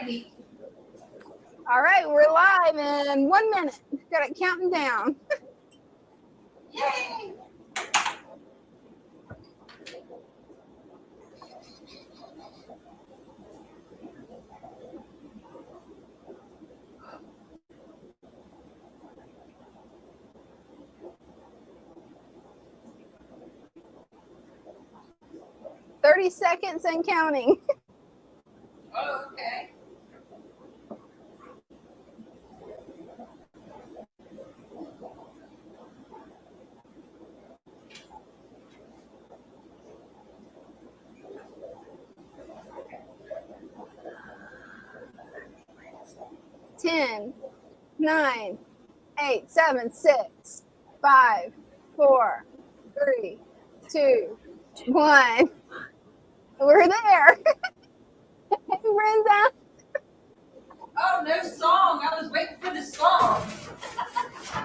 righty. All right, we're live in 1 minute. Got it counting down. Yay! "30 seconds and counting." Oh, okay. "10, 9, 8, 7, 6, 5, 4, 3, 2, 1. We're there. Hey, Brenda. Oh, no song. I was waiting for the song.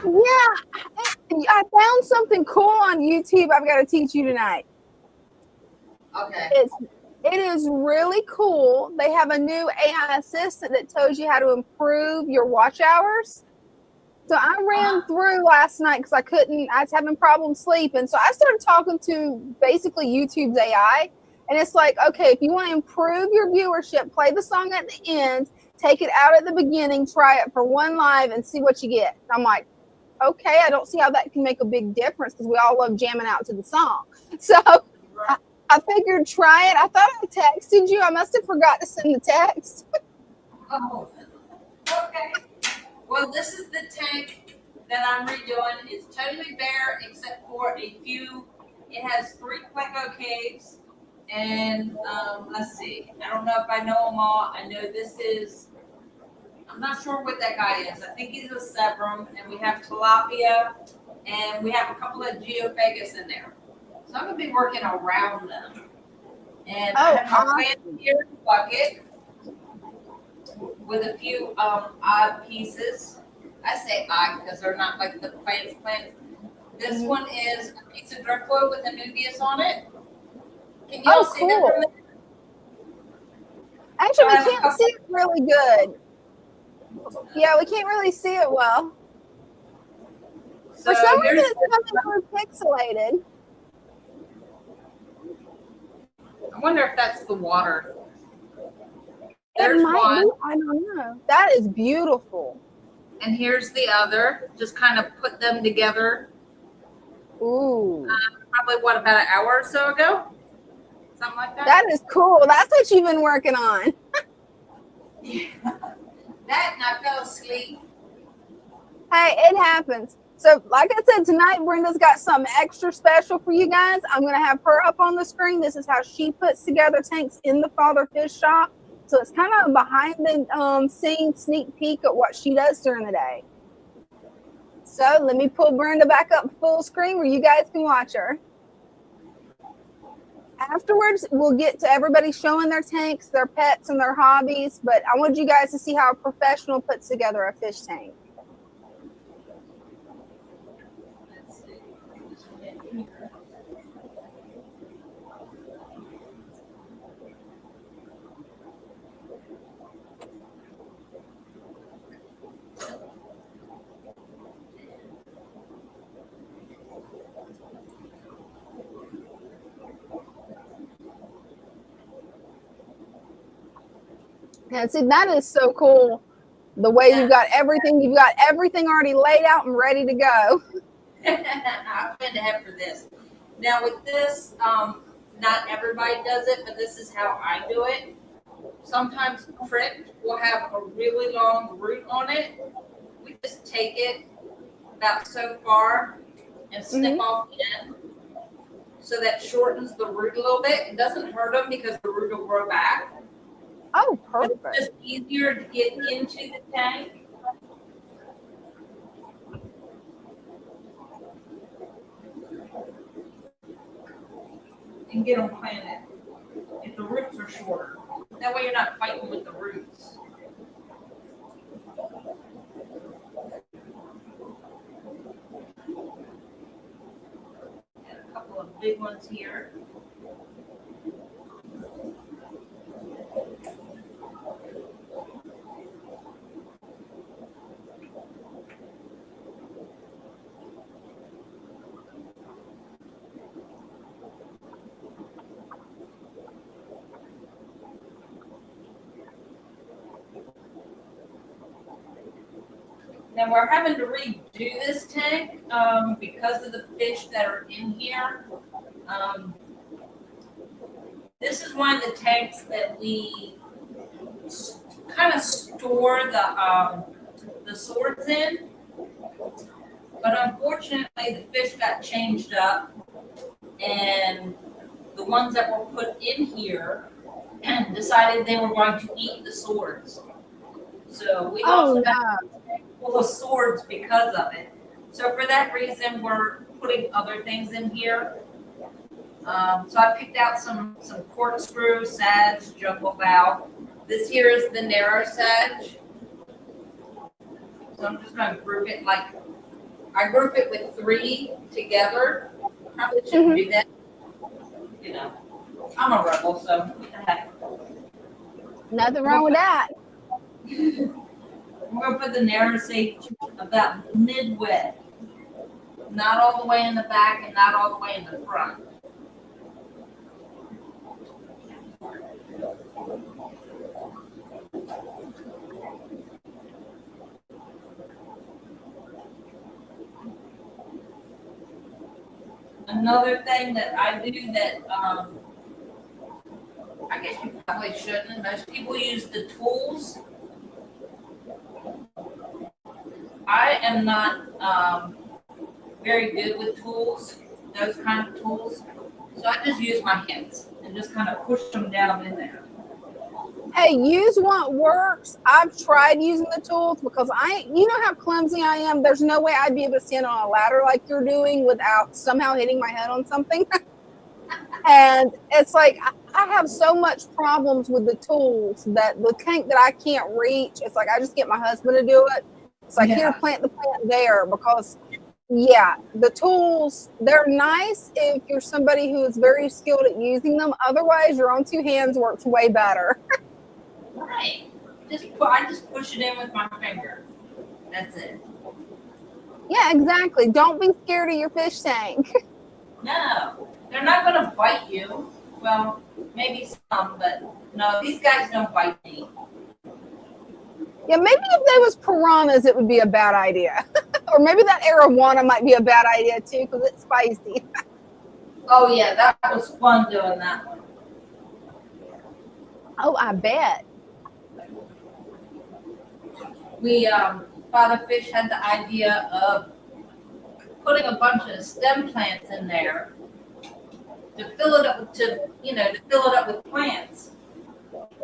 Yeah, I found something cool on YouTube I've got to teach you tonight. Okay. It is really cool. They have a new AI assistant that tells you how to improve your watch hours. So I ran through last night because I was having problems sleeping. So I started talking to basically YouTube's AI. And it's like, okay, if you want to improve your viewership, play the song at the end, take it out at the beginning, try it for one live and see what you get. And I'm like, okay, I don't see how that can make a big difference because we all love jamming out to the song. So I figured try it. I thought I texted you. I must have forgot to send the text. Oh, okay. Well, this is the tank that I'm redoing. It's totally bare except for a few. It has 3 Pleco caves. And let's see. I don't know if I know them all. I know this is, I'm not sure what that guy is. I think he's a Sebrum. And we have Tilapia. And we have a couple of Geophagus in there. So I'm going to be working around them. And I have my plant here bucket with a few odd pieces. I say odd because they're not like the plants. This one is a piece of driftwood with Anubias on it. Can you see that from there? Actually, we can't see it really good. Yeah, we can't really see it well. For some reason, it's coming more pixelated. I wonder if that's the water. There's one. I don't know. That is beautiful. And here's the other. Just kind of put them together. Ooh. Probably, what, about an hour or so ago? Something like that. That is cool. That's what you've been working on. Yeah. That and I fell asleep. Hey, it happens. So, like I said, tonight Brenda's got something extra special for you guys. I'm going to have her up on the screen. This is how she puts together tanks in the Father Fish shop. So it's kind of behind the scenes sneak peek at what she does during the day. So let me pull Brenda back up full screen where you guys can watch her. Afterwards, we'll get to everybody showing their tanks, their pets, and their hobbies. But I want you guys to see how a professional puts together a fish tank. And see, that is so cool. The way you've got everything already laid out and ready to go. I've been to head for this. Now with this, not everybody does it, but this is how I do it. Sometimes Crick will have a really long root on it. We just take it about so far and snip off the end. So that shortens the root a little bit. It doesn't hurt them because the root will grow back. Oh, perfect. But it's just easier to get into the tank. And get them planted if the roots are shorter. That way you're not fighting with the roots. And a couple of big ones here. Now we're having to redo this tank because of the fish that are in here. This is one of the tanks that we kind of store the swords in, but unfortunately the fish got changed up, and the ones that were put in here decided they were going to eat the swords. So we also have a tank full of swords because of it. So for that reason, we're putting other things in here. So I picked out some corkscrew, sage, jungle fowl. This here is the narrow sage. So I'm just going to group it I group it with 3 together. Probably shouldn't do that. You know, I'm a rebel, so what the heck. Nothing wrong with that. I'm going to put the narrow sage about midway. Not all the way in the back and not all the way in the front. Another thing that I do that I guess you probably shouldn't. Most people use the tools. I am not very good with tools, those kind of tools. So I just use my hands and just kind of push them down in there. Hey, use what works. I've tried using the tools because you know how clumsy I am. There's no way I'd be able to stand on a ladder like you're doing without somehow hitting my head on something. And it's like, I have so much problems with the tools that the tank that I can't reach, it's like, I just get my husband to do it. It's like, here, plant the plant there, because yeah, the tools, they're nice if you're somebody who is very skilled at using them. Otherwise, your own 2 hands works way better. Right. I just push it in with my finger. That's it. Yeah, exactly. Don't be scared of your fish tank. No, they're not going to bite you. Well, maybe some, but no, these guys don't bite me. Yeah, maybe if they was piranhas, it would be a bad idea. Or maybe that arowana might be a bad idea too, because it's spicy. Oh yeah, that was fun doing that one. Oh, I bet. Father Fish had the idea of putting a bunch of stem plants in there to fill it up with plants,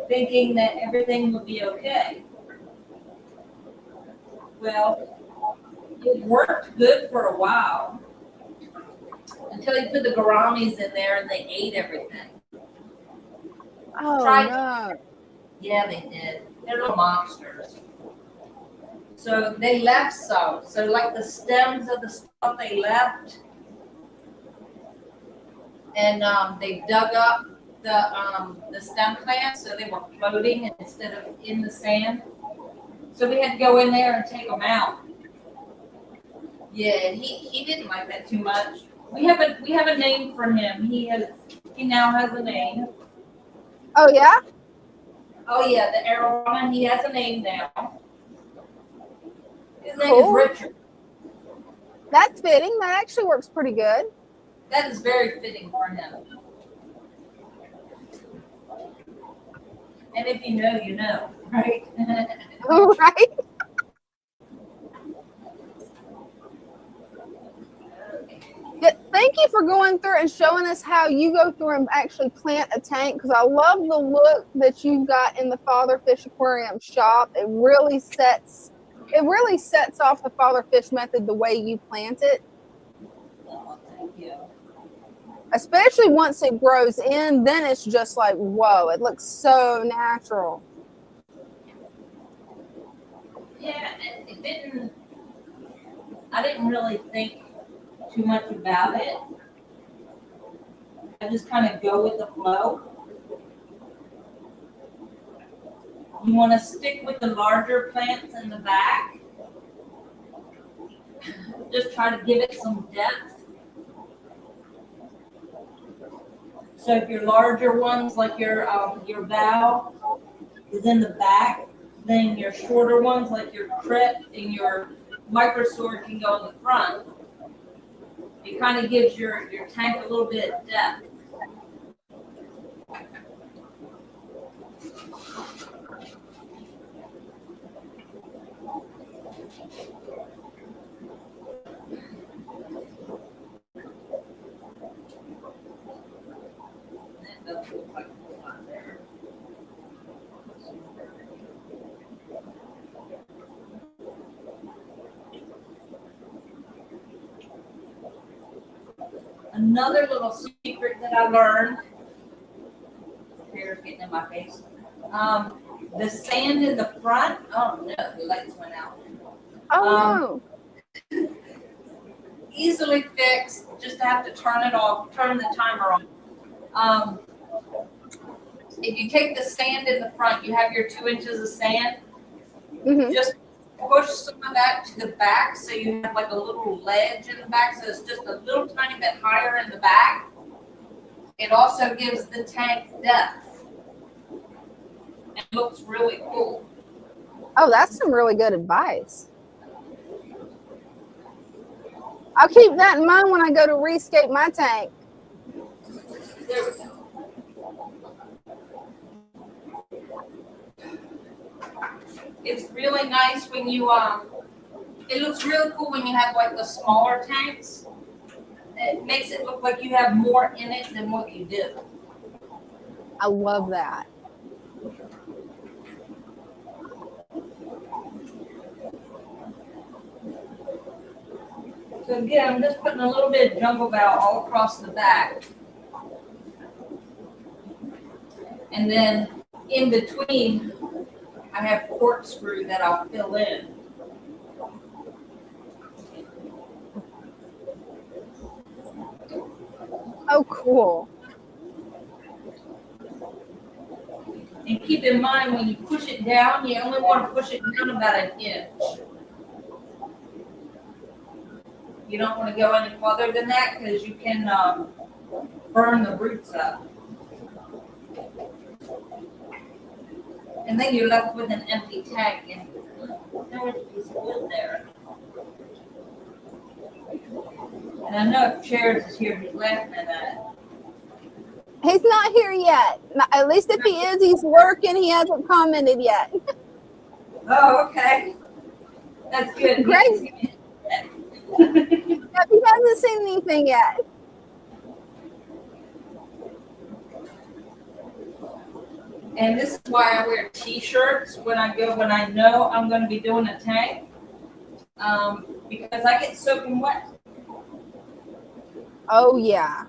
thinking that everything would be okay. Well, it worked good for a while until he put the gouramis in there and they ate everything. Oh, no. Yeah, they did. They're little monsters. So they left some. So like the stems of the stuff they left, and they dug up the stem plants so they were floating instead of in the sand. So we had to go in there and take them out. Yeah, he didn't like that too much. We have a name for him. He now has a name. Oh yeah? Oh yeah, the arowana, he has a name now. His name Cool. is Richard. That's fitting. That actually works pretty good. That is very fitting for him. And if you know, you know, right? All right. Thank you for going through and showing us how you go through and actually plant a tank, because I love the look that you've got in the Father Fish Aquarium shop. It really sets off the Father Fish method the way you plant it. Oh, thank you. Especially once it grows in, then it's just like, whoa, it looks so natural. Yeah, I didn't really think too much about it. I just kind of go with the flow. You want to stick with the larger plants in the back. Just try to give it some depth. So if your larger ones, like your bow, is in the back, then your shorter ones, like your crypt and your micro sword can go in the front. It kind of gives your tank a little bit of depth. That doesn't look like a whole lot there. Another little secret that I learned, hair's getting in my face. The sand in the front, oh no, the lights went out. Oh no. Easily fixed, just have to turn it off, turn the timer on. If you take the sand in the front, you have your 2 inches of sand, Mm-hmm. just push some of that to the back so you have like a little ledge in the back, so it's just a little tiny bit higher in the back. It also gives the tank depth. It looks really cool. Oh, that's some really good advice. I'll keep that in mind when I go to rescape my tank. There we go. It's really nice when you it looks really cool when you have like the smaller tanks. It makes it look like you have more in it than what you do. I love that. So again, I'm just putting a little bit of jungle bow all across the back. And then in between, I have corkscrew that I'll fill in. Oh, cool. And keep in mind, when you push it down, you only want to push it down about an inch. You don't want to go any further than that because you can burn the roots up. And then you're left with an empty tank, and there was a piece of wood there. And I know if Chairs is here, he's laughing at that. He's not here yet. At least if he is, he's working. He hasn't commented yet. Oh, okay. That's good. Great. He hasn't seen anything yet. And this is why I wear t-shirts when I know I'm going to be doing a tank, because I get soaking wet. Oh, yeah.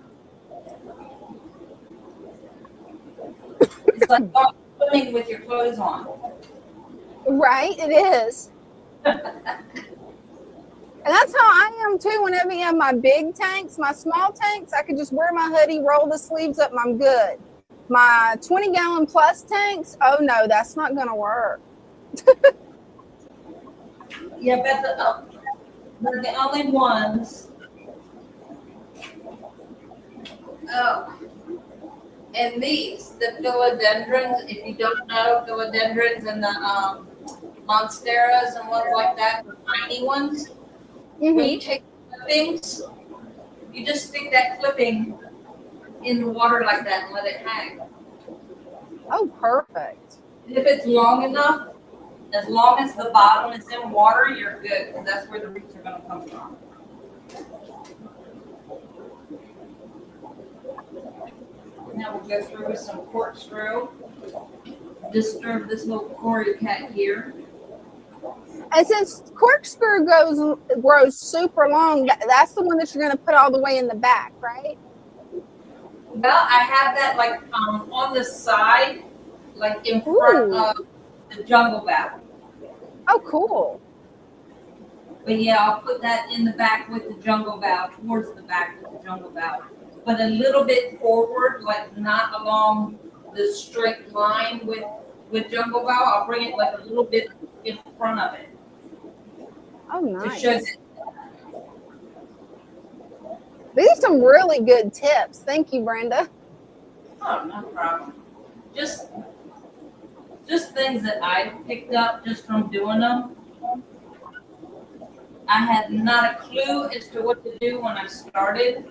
It's like going swimming with your clothes on. Right, it is. And that's how I am too. Whenever you have my big tanks, my small tanks, I could just wear my hoodie, roll the sleeves up, and I'm good. My 20-gallon plus tanks, oh no, that's not going to work. Yeah, but the only ones. Oh. And these, the philodendrons, if you don't know, philodendrons and the monsteras and ones like that, the tiny ones, when you take clippings, you just stick that clipping in the water like that and let it hang. Oh, perfect. If it's long enough, as long as the bottom is in water, you're good, because that's where the roots are going to come from. Now we'll go through with some corkscrew. Disturb this little cory cat here. And since corkscrew grows super long, that's the one that you're going to put all the way in the back, right? Well, I have that like on the side, like in front of the jungle bow. Oh, cool. But yeah, I'll put that in the back with the jungle bow, towards the back with the jungle bow. But a little bit forward, like not along the straight line with jungle bow. I'll bring it like a little bit in front of it. Oh, nice. To show that. These are some really good tips. Thank you, Brenda. Oh, no problem. Just things that I picked up just from doing them. I had not a clue as to what to do when I started.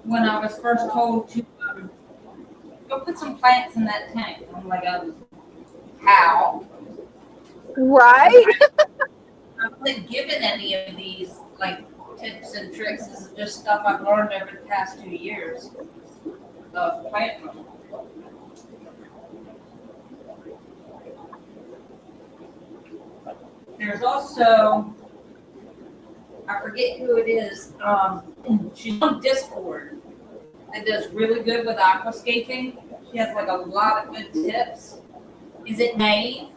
When I was first told to go put some plants in that tank, I'm like, how? Right? I wasn't given any of these like tips and tricks. This is just stuff I've learned over the past 2 years of plant growing. There's also, I forget who it is. She's on Discord that does really good with aquascaping. She has like a lot of good tips. Is it Maeve?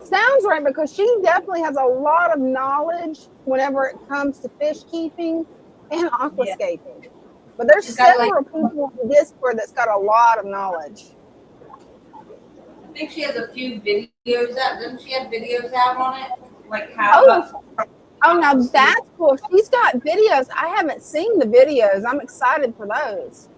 Sounds right, because she definitely has a lot of knowledge whenever it comes to fish keeping and aquascaping. But there's She's got, several people on Discord that's got a lot of knowledge. I think she has a few videos out. Doesn't she have videos out on it? Like how? Oh, now that's cool. She's got videos. I haven't seen the videos. I'm excited for those.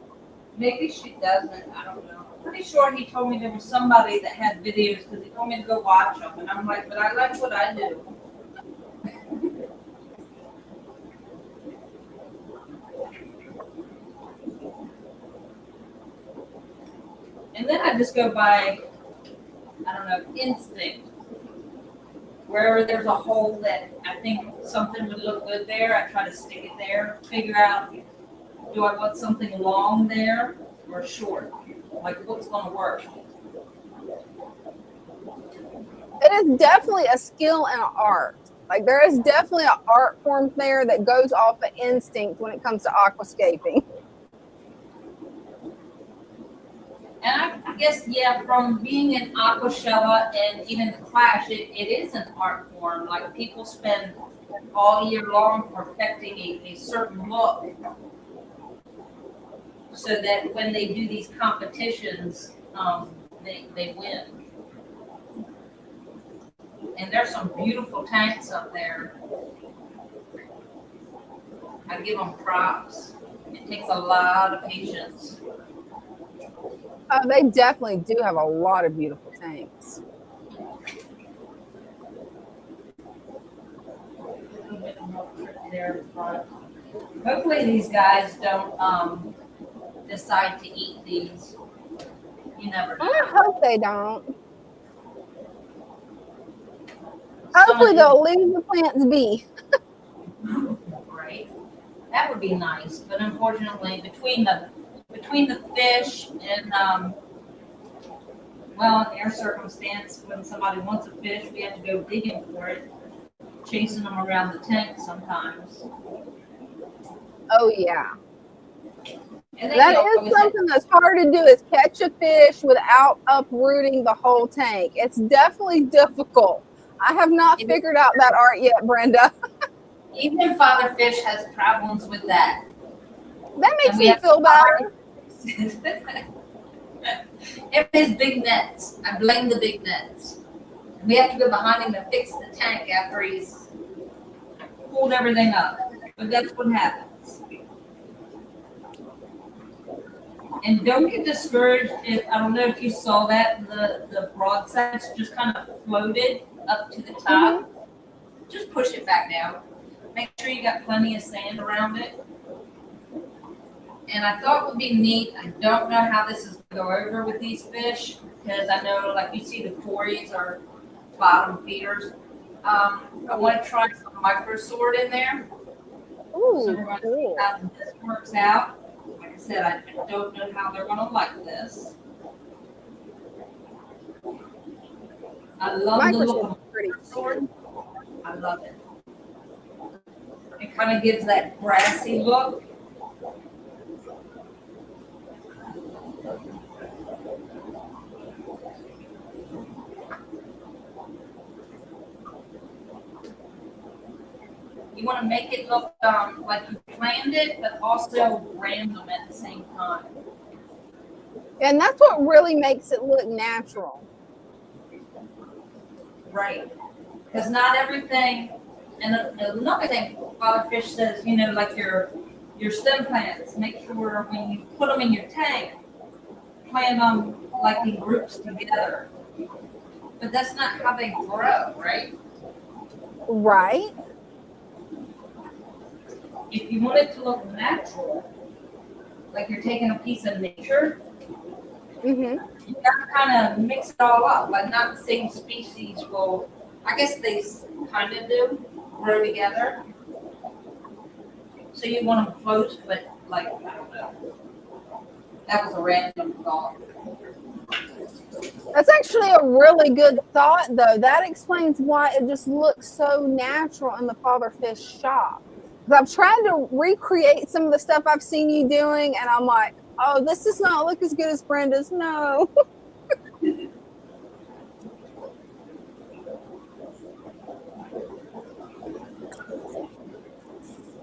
Maybe she doesn't. I don't know. I'm pretty sure he told me there was somebody that had videos because he told me to go watch them. And I'm like, but I like what I do. And then I just go by, I don't know, instinct. Wherever there's a hole that I think something would look good there, I try to stick it there. Figure out, do I want something long there or short? Like, what's going to work? It is definitely a skill and an art. Like, there is definitely an art form there that goes off of instinct when it comes to aquascaping. And I guess, yeah, from being in Aquashella and even the Clash, it is an art form. Like, people spend all year long perfecting a certain look so that when they do these competitions, they win. And there's some beautiful tanks up there. I give them props. It takes a lot of patience. They definitely do have a lot of beautiful tanks. Hopefully these guys don't decide to eat these. You never know. I hope they don't. Hopefully they'll leave the plants be. Right. That would be nice, but unfortunately, between the fish and well, in our circumstance, when somebody wants a fish, we have to go digging for it, chasing them around the tank sometimes. Oh yeah. And that is something that's hard to do, is catch a fish without uprooting the whole tank. It's definitely difficult. I have not figured out that art yet, Brenda. Even Father Fish has problems with that. That makes me feel bad. It is big nets. I blame the big nets. We have to go behind him and fix the tank after he's pulled everything up. But that's what happens. And don't get discouraged if, I don't know if you saw that, the broadsides just kind of floated up to the top. Mm-hmm. Just push it back down. Make sure you got plenty of sand around it. And I thought would be neat, I don't know how this is going to go over with these fish, because I know, like you see, the Tories are bottom feeders. I want to try some micro-sword in there. Ooh, so we're going to see how this works out. Like I said, I don't know how they're going to like this. I love the look of micro-sword. I love it. It kind of gives that grassy look. You want to make it look like you planned it, but also random at the same time. And that's what really makes it look natural. Right. Because not everything, and another thing Father Fish says, you know, like your stem plants, make sure when you put them in your tank, plant them like in groups together. But that's not how they grow, right? Right. If you want it to look natural, like you're taking a piece of nature, Mm-hmm. you gotta kind of mix it all up. Like not the same species will, I guess they kind of do, grow together. So you want them close, but like, I don't know. That was a random thought. That's actually a really good thought, though. That explains why it just looks so natural in the father fish shop. 'Cause I've tried to recreate some of the stuff I've seen you doing, and I'm like, oh, this does not look as good as Brenda's. No.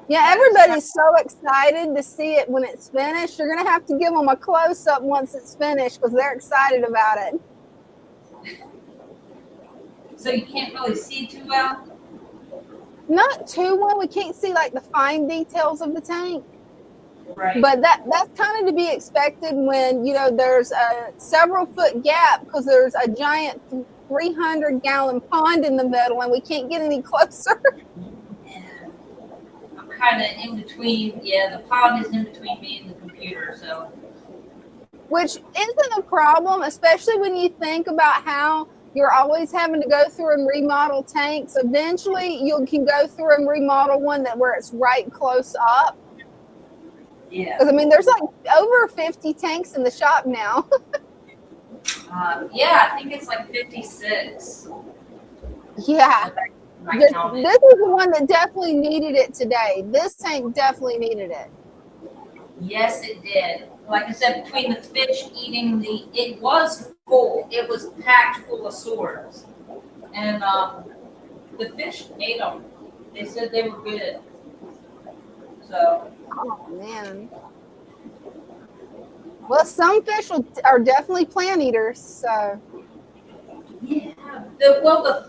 Yeah, everybody's so excited to see it when it's finished. You're going to have to give them a close up once it's finished because they're excited about it. So you can't really see too well? Not too well. We can't see like the fine details of the tank. Right. But that's kind of to be expected when, there's a several foot gap because there's a giant 300-gallon pond in the middle and we can't get any closer. Yeah. I'm kind of in between. Yeah, the pond is in between me and the computer, so. Which isn't a problem, especially when you think about how you're always having to go through and remodel tanks. Eventually, you can go through and remodel one where it's right close up. Yeah. Because, I mean, there's like over 50 tanks in the shop now. Yeah, I think it's like 56. Yeah. This is Counted. the one that definitely needed it today. This tank definitely needed it. Yes, it did. Like I said, between the fish eating it was full. It was packed full of swords. And the fish ate them. They said they were good. So. Oh, man. Well, some fish are definitely plant eaters, so. Yeah. The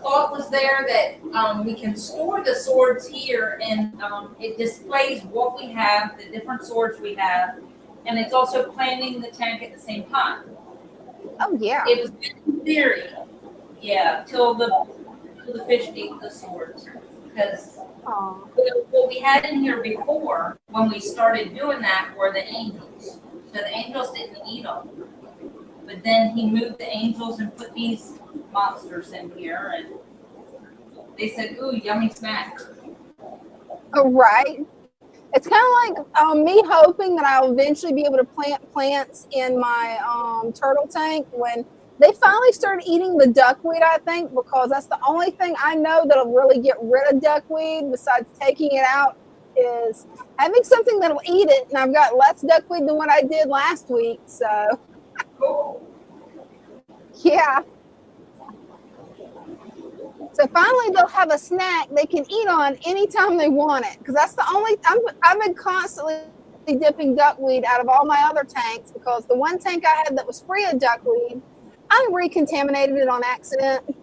thought was there that we can store the swords here, and it displays what we have, the different swords we have, and it's also planting the tank at the same time. Oh, yeah. It was in theory, yeah, till the fish ate the swords. Because what we had in here before, when we started doing that, were the angels. So the angels didn't eat them. But then he moved the angels and put these monsters in here, and they said, ooh, yummy snack. Oh, right. It's kind of like me hoping that I'll eventually be able to plant plants in my turtle tank when they finally start eating the duckweed, I think, because that's the only thing I know that'll really get rid of duckweed besides taking it out is having something that'll eat it. And I've got less duckweed than what I did last week. So, Cool. Yeah. So finally they'll have a snack they can eat on anytime they want it. Because that's the only, I've been constantly dipping duckweed out of all my other tanks because the one tank I had that was free of duckweed, I recontaminated it on accident.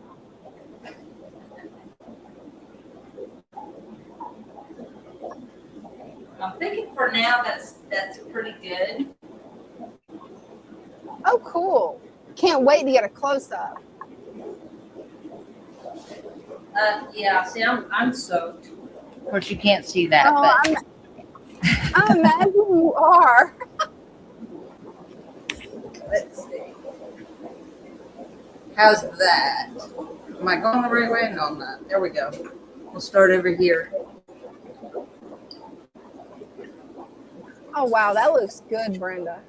I'm thinking for now that's pretty good. Oh, cool. Can't wait to get a close-up. Yeah, see, I'm soaked. Of course, you can't see that, but I imagine you are. Let's see. How's that? Am I going the right way? No, I'm not. There we go. We'll start over here. Oh, wow. That looks good, Brenda.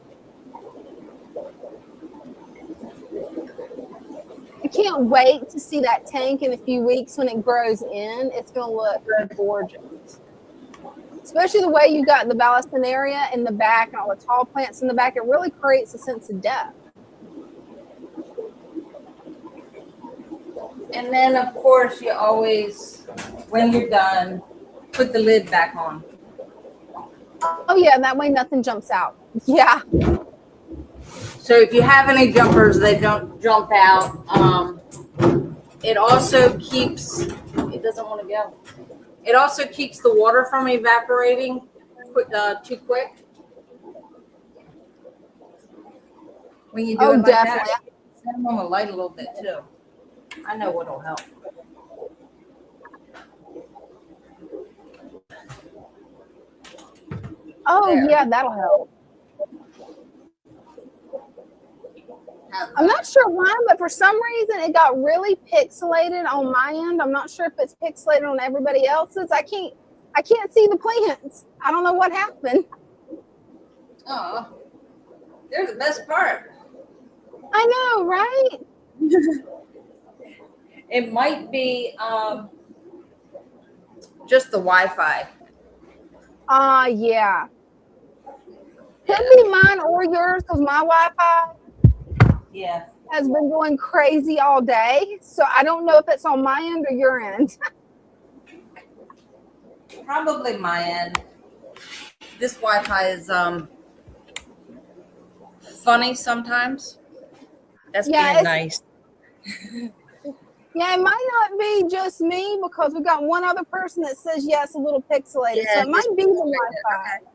I can't wait to see that tank in a few weeks when it grows in. It's going to look gorgeous. Especially the way you got the ballasting area in the back and all the tall plants in the back. It really creates a sense of depth. And then, of course, you always, when you're done, put the lid back on. Oh, yeah. That way nothing jumps out. Yeah. So if you have any jumpers, they don't jump out. It also keeps, it doesn't want to go. It also keeps the water from evaporating too quick. When you do it like definitely. that, set them on the light a little bit too. I know what'll help. Oh, there. yeah, that'll help. How's I'm that? not sure why, but for some reason it got really pixelated on my end. I'm not sure if it's pixelated on everybody else's. I can't see the plants. I don't know what happened. Oh, they're the best part. I know, right? It might be just the Wi-Fi. Yeah. Yeah. Could be mine or yours because my Wi-Fi Yeah. has been going crazy all day. So I don't know if it's on my end or your end. Probably my end. This Wi-Fi is funny sometimes. That's Yeah, being nice. Yeah, it might not be just me because we've got one other person that says yes, a little pixelated. Yeah, so it might be the Wi-Fi. Okay.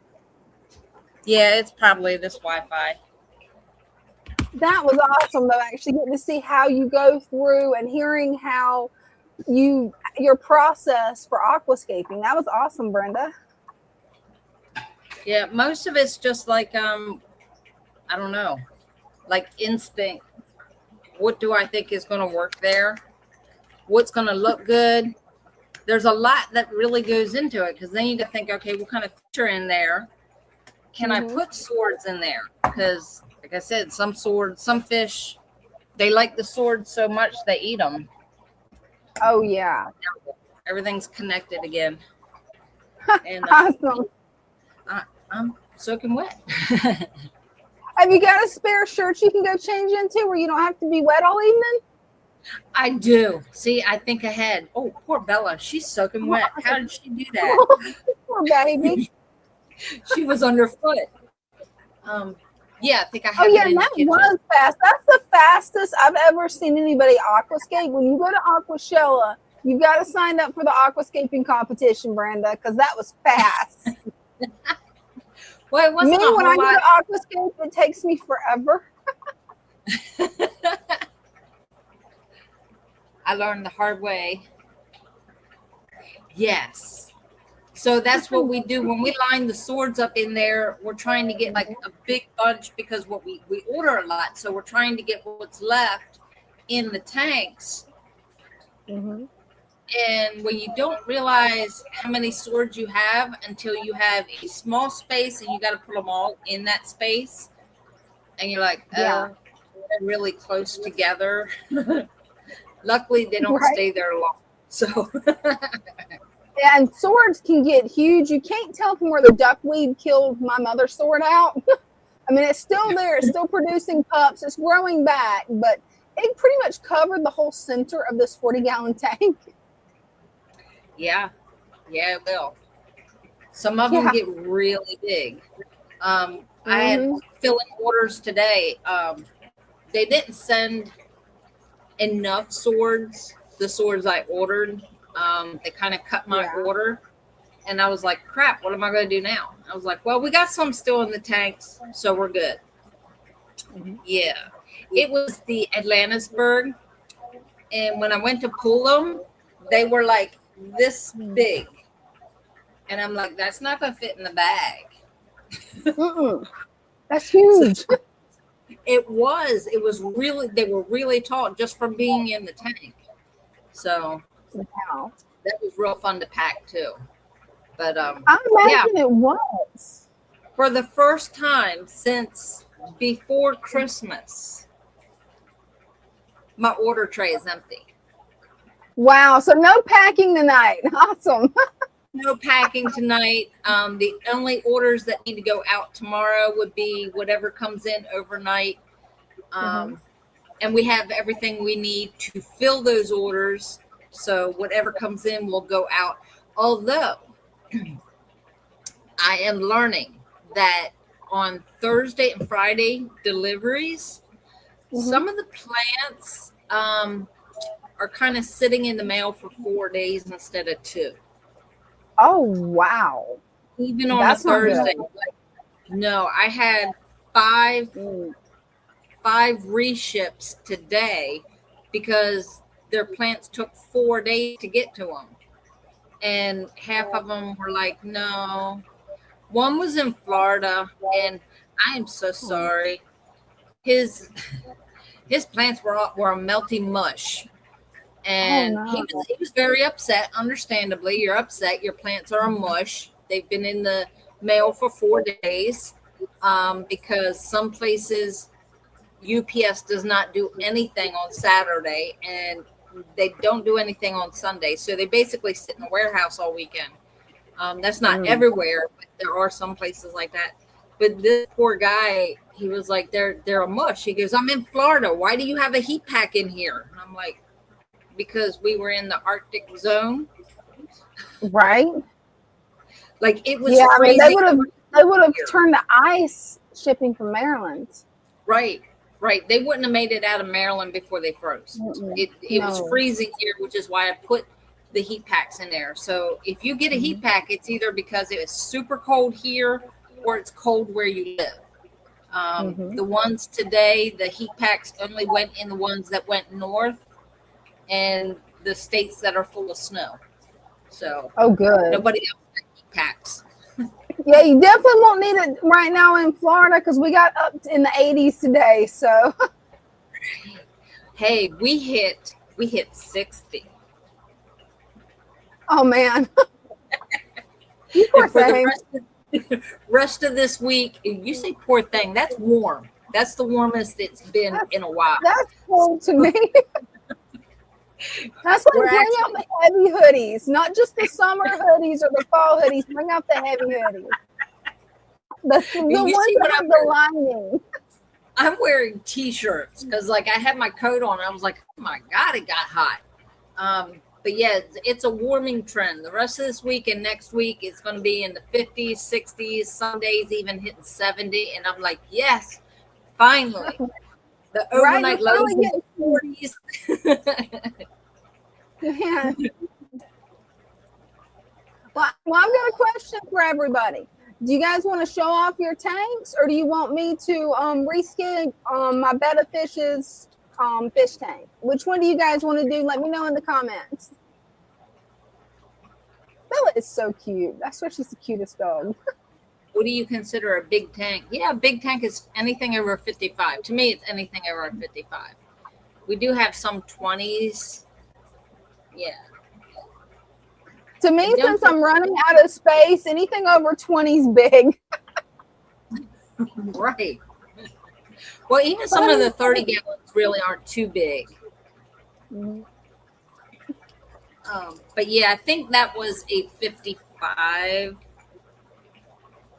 Yeah, it's probably this Wi-Fi. That was awesome though, actually getting to see how you go through and hearing how your process for aquascaping. That was awesome, Brenda. Yeah, most of it's just like I don't know, like instinct. What do I think is going to work there? What's going to look good? There's a lot that really goes into it because then you need to think, okay, what kind of fish are in there? Can I put swords in there? Because, like I said, some fish, they like the swords so much they eat them. Oh yeah, everything's connected again. And awesome. I'm soaking wet. Have you got a spare shirt you can go change into where you don't have to be wet all evening? I do. See, I think ahead. Oh, poor Bella. She's soaking wet. How did she do that? Poor baby. She was underfoot. Yeah, I think I have. Oh yeah, and that was fast. That's the fastest I've ever seen anybody aquascape. When you go to Aquashella, you got to sign up for the aquascaping competition, Brenda, because that was fast. Well, it wasn't when I go to aquascape, it takes me forever. I learned the hard way. Yes. So that's what we do when we line the swords up in there. We're trying to get like a big bunch because we order a lot. So we're trying to get what's left in the tanks. Mm-hmm. And when you don't realize how many swords you have until you have a small space and you got to put them all in that space. And you're like, yeah, they're really close together. Luckily, they don't stay there long. So, and swords can get huge. You can't tell from where the duckweed killed my mother's sword out. I mean, it's still there. It's still producing pups. It's growing back, but it pretty much covered the whole center of this 40-gallon tank. Yeah, it will. Some of them get really big. I had filling orders today. They didn't send enough swords, the swords I ordered. They kind of cut my order. And I was like, crap, what am I going to do now? I was like, well, we got some still in the tanks, so we're good. Mm-hmm. Yeah. It was the Atlantisburg. And when I went to pull them, they were like this big. And I'm like, that's not going to fit in the bag. That's huge. So, it was really, they were really tall just from being in the tank. So that was real fun to pack too. But I imagine it was. For the first time since before Christmas, my order tray is empty. Wow. So no packing tonight. Awesome. No packing tonight. The only orders that need to go out tomorrow would be whatever comes in overnight. And we have everything we need to fill those orders. So whatever comes in will go out. Although I am learning that on Thursday and Friday deliveries, some of the plants are kind of sitting in the mail for 4 days instead of 2. Oh, wow. Even on a Thursday. No, I had 5 reships today because their plants took 4 days to get to them. And half of them were like, no. One was in Florida, and I am so sorry. His plants were a melty mush, and he was very upset. Understandably, you're upset. Your plants are a mush. They've been in the mail for 4 days because some places UPS does not do anything on Saturday, and they don't do anything on Sunday. So they basically sit in the warehouse all weekend. That's not everywhere, but there are some places like that. But this poor guy, he was like, they're a mush. He goes, I'm in Florida. Why do you have a heat pack in here? And I'm like, because we were in the Arctic zone. Right. Like it was freezing. I mean, they would have turned to ice shipping from Maryland. Right. They wouldn't have made it out of Maryland before they froze. It was freezing here, which is why I put the heat packs in there. So if you get a heat pack, it's either because it was super cold here or it's cold where you live. The ones today, the heat packs only went in the ones that went north and the states that are full of snow. So good. Nobody else got heat packs. Yeah, you definitely won't need it right now in Florida because we got up in the 80s today. So hey, we hit 60. Oh man. You poor thing. Rest of this week, you say poor thing, that's warm. That's the warmest it's been in a while. That's cold to me. That's why bring out the heavy hoodies, not just the summer hoodies or the fall hoodies. Bring out the heavy hoodies. The ones that have the lining. I'm wearing t-shirts because like I had my coat on. I was like, oh my God, it got hot. But yeah, it's a warming trend. The rest of this week and next week, it's going to be in the 50s, 60s, some days even hitting 70. And I'm like, yes, finally. The overnight lows in the 40s. Yeah. Well, I've got a question for everybody. Do you guys want to show off your tanks, or do you want me to reskin my Betta Fish's fish tank? Which one do you guys want to do? Let me know in the comments. Bella is so cute. That's why she's the cutest dog. What do you consider a big tank? Yeah, a big tank is anything over 55. To me, it's anything over 55. We do have some 20s. Yeah. To me, since I'm running out of space, anything over 20 is big. Right. Well, even some of the 30 gallons really aren't too big. But yeah, I think that was a 55.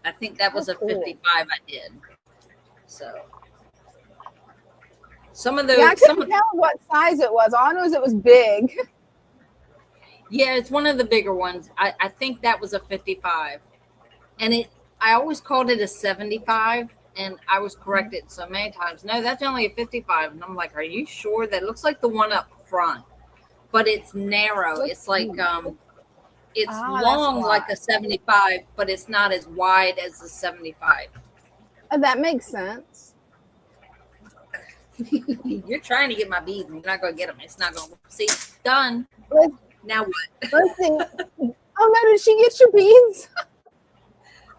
I think that was a 55 I did. So some of those. Yeah, I couldn't tell what size it was. All I know is it was big. Yeah, it's one of the bigger ones. I think that was a 55. And I always called it a 75. And I was corrected so many times. No, that's only a 55. And I'm like, are you sure? That looks like the one up front. But it's narrow. It's like it's long like a 75, but it's not as wide as the 75. That makes sense. You're trying to get my beads and you're not going to get them. It's not going to see. Done. Now what? Let's see. Oh no, did she get your beads?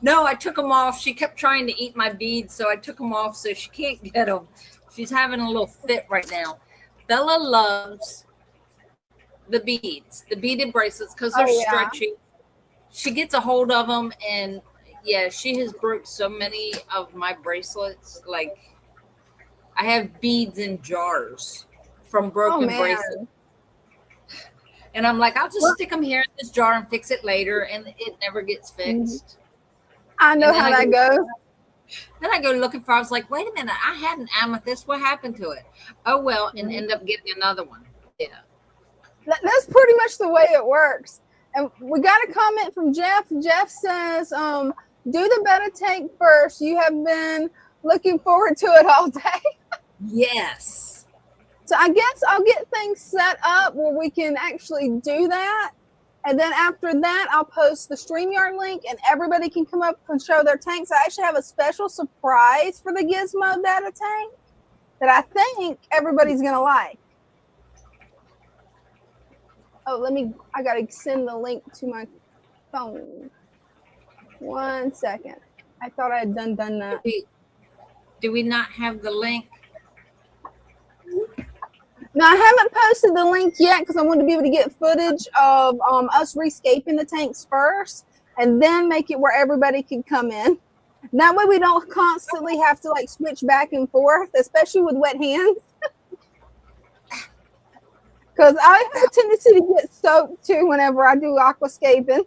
No, I took them off. She kept trying to eat my beads, so I took them off so she can't get them. She's having a little fit right now. Bella loves the beads, the beaded bracelets, because they're stretchy. She gets a hold of them, and yeah, she has broke so many of my bracelets. Like, I have beads in jars from broken bracelets. And I'm like, I'll just stick them here in this jar and fix it later, and it never gets fixed. I know how that goes. Then I go looking for, I was like, wait a minute, I had an amethyst. What happened to it? Oh, well, and end up getting another one. Yeah. That's pretty much the way it works. And we got a comment from Jeff. Jeff says, do the Betta tank first. You have been looking forward to it all day. Yes. So I guess I'll get things set up where we can actually do that. And then after that, I'll post the StreamYard link and everybody can come up and show their tanks. I actually have a special surprise for the Gizmo Betta tank that I think everybody's going to like. Oh, I got to send the link to my phone. 1 second. I thought I had done that. Do we not have the link? Now, I haven't posted the link yet because I wanted to be able to get footage of us rescaping the tanks first and then make it where everybody can come in. That way we don't constantly have to like switch back and forth, especially with wet hands. Because I have a tendency to get soaked too whenever I do aquascaping.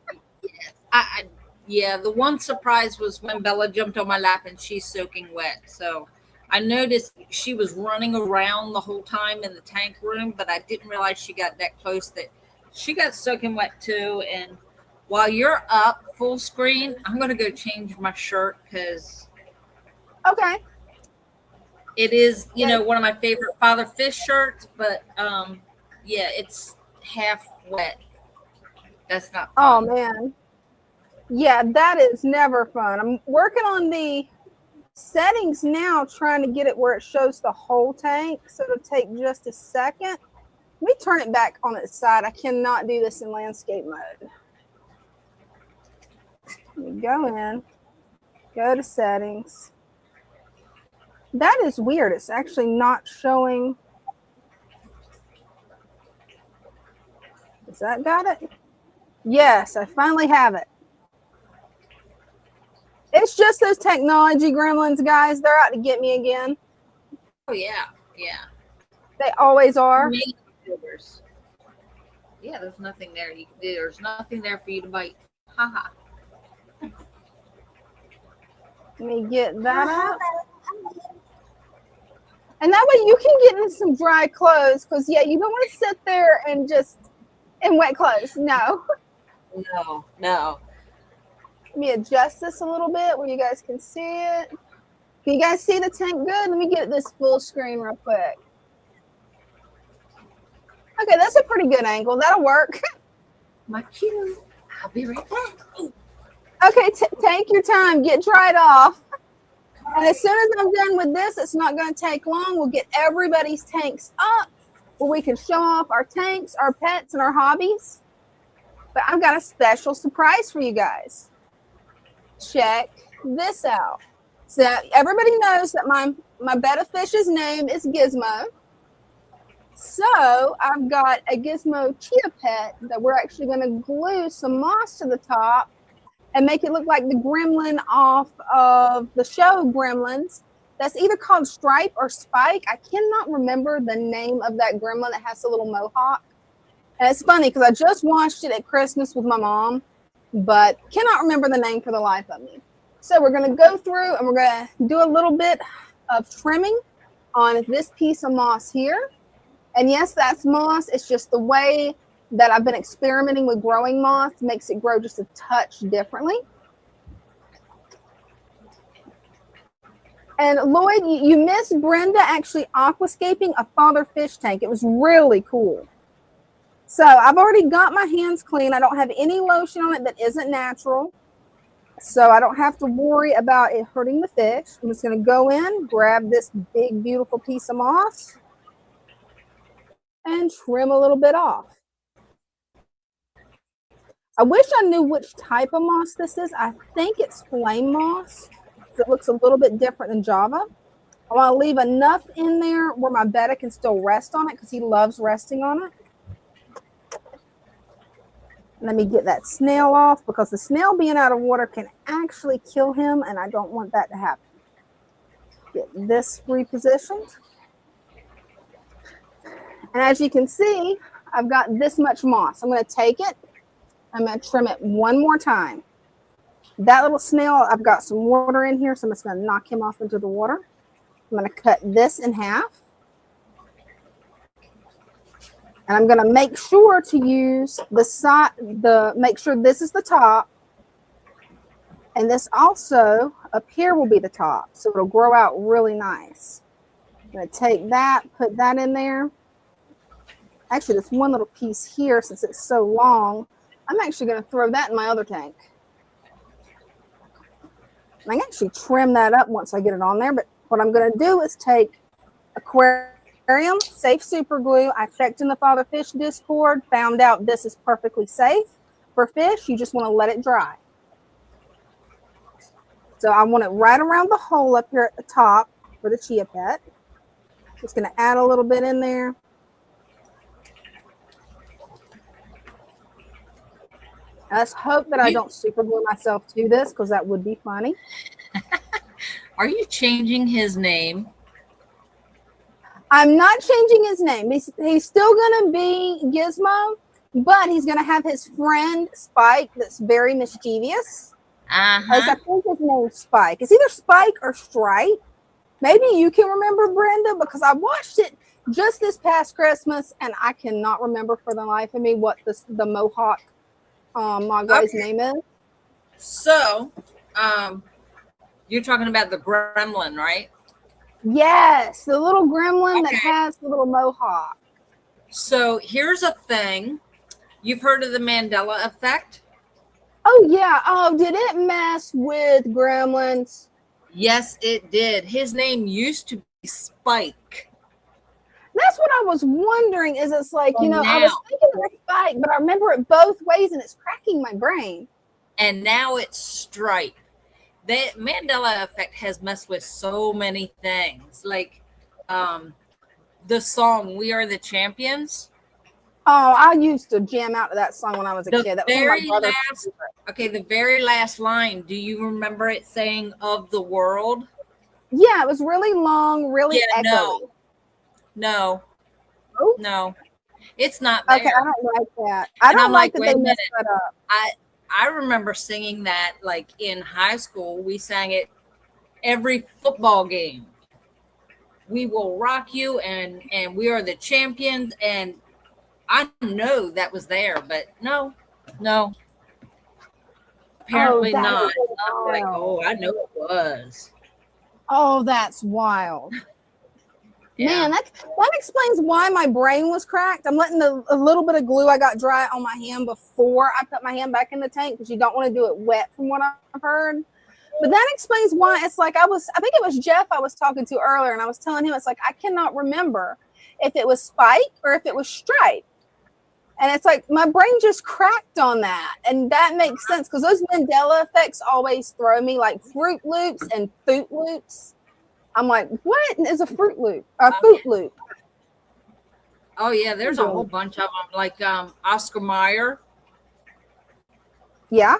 Yeah, the one surprise was when Bella jumped on my lap and she's soaking wet. So I noticed she was running around the whole time in the tank room, but I didn't realize she got that close that she got soaking wet too. And while you're up full screen, I'm going to go change my shirt because Okay. it is, you know, one of my favorite Father Fish shirts, but yeah, it's half wet. That's not fun. Oh man. Yeah, that is never fun. I'm working on the settings now, trying to get it where it shows the whole tank. So it'll take just a second. Let me turn it back on its side. I cannot do this in landscape mode. Let me go in, go to settings. That is weird. It's actually not showing. Has that got it? Yes, I finally have it. It's just those technology gremlins, guys. They're out to get me again. Oh, yeah. Yeah. They always are. Yeah, there's nothing there. There's nothing there for you to bite. Haha. Let me get that up. And that way you can get in some dry clothes because, yeah, you don't want to sit there and just in wet clothes. No. No. Let me adjust this a little bit where you guys can see it. Can you guys see the tank good? Let me get this full screen real quick. Okay, that's a pretty good angle. That'll work. My cue. I'll be right back. Okay, take your time. Get dried off. And as soon as I'm done with this, it's not going to take long. We'll get everybody's tanks up where we can show off our tanks, our pets, and our hobbies. But I've got a special surprise for you guys. Check this out. So everybody knows that my betta fish's name is Gizmo. So I've got a Gizmo chia pet that we're actually going to glue some moss to the top and make it look like the gremlin off of the show Gremlins. That's either called Stripe or Spike. I cannot remember the name of that gremlin that has a little mohawk. And it's funny because I just watched it at Christmas with my mom, but cannot remember the name for the life of me. So we're going to go through and we're going to do a little bit of trimming on this piece of moss here. And yes, that's moss. It's just the way that I've been experimenting with growing moss makes it grow just a touch differently. And Lloyd, you missed Brenda actually aquascaping a father fish tank. It was really cool. So I've already got my hands clean. I don't have any lotion on it that isn't natural. So I don't have to worry about it hurting the fish. I'm just going to go in, grab this big, beautiful piece of moss and trim a little bit off. I wish I knew which type of moss this is. I think it's flame moss. It looks a little bit different than Java. I want to leave enough in there where my betta can still rest on it because he loves resting on it. Let me get that snail off because the snail being out of water can actually kill him, and I don't want that to happen. Get this repositioned. And as you can see, I've got this much moss. I'm going to take it. I'm going to trim it one more time. That little snail, I've got some water in here, so I'm just going to knock him off into the water. I'm going to cut this in half. And I'm going to make sure to use the side, make sure this is the top. And this also up here will be the top. So it'll grow out really nice. I'm going to take that, put that in there. Actually, this one little piece here, since it's so long, I'm actually going to throw that in my other tank. I can actually trim that up once I get it on there. But what I'm going to do is take aquarium, safe super glue. I checked in the Father Fish Discord, found out this is perfectly safe for fish. You just want to let it dry. So I want it right around the hole up here at the top for the chia pet. Just going to add a little bit in there. Let's hope that I don't super glue myself to this, because that would be funny. Are you changing his name? I'm not changing his name. He's still going to be Gizmo, but he's going to have his friend Spike that's very mischievous. I think his name's Spike. It's either Spike or Stripe. Maybe you can remember, Brenda, because I watched it just this past Christmas, and I cannot remember for the life of me what the Mohawk my guy's name is. So, you're talking about the gremlin, right? Yes, the little gremlin that has the little mohawk. So here's a thing. You've heard of the Mandela effect? Oh, yeah. Oh, did it mess with gremlins? Yes, it did. His name used to be Spike. That's what I was wondering. Is it's like, I was thinking of Spike, but I remember it both ways, and it's cracking my brain. And now it's Stripe. The Mandela effect has messed with so many things. Like the song "We Are the Champions." Oh, I used to jam out to that song when I was a kid. That was one of my brother's favorite. The very last line. Do you remember it saying "of the world"? Yeah, it was really long, really echoey. No. Oh? No. It's not there. Okay, I don't like that. I don't like that they messed that up. I remember singing that like in high school. We sang it every football game. We will rock you, and we are the champions. And I know that was there, but no. Apparently not. I'm like, I know it was. Oh, that's wild. Yeah. Man, that explains why my brain was cracked. I'm letting a little bit of glue I got dry on my hand before I put my hand back in the tank, because you don't want to do it wet, from what I've heard. But that explains why it's like I think it was Jeff I was talking to earlier, and I was telling him, it's like I cannot remember if it was Spike or if it was Stripe. And it's like my brain just cracked on that. And that makes sense, because those Mandela effects always throw me, like Fruit Loops and Foot Loops. I'm like, what is a Fruit Loop? A Foot Loop. Oh yeah, there's a whole bunch of them. Like Oscar Mayer. Yeah.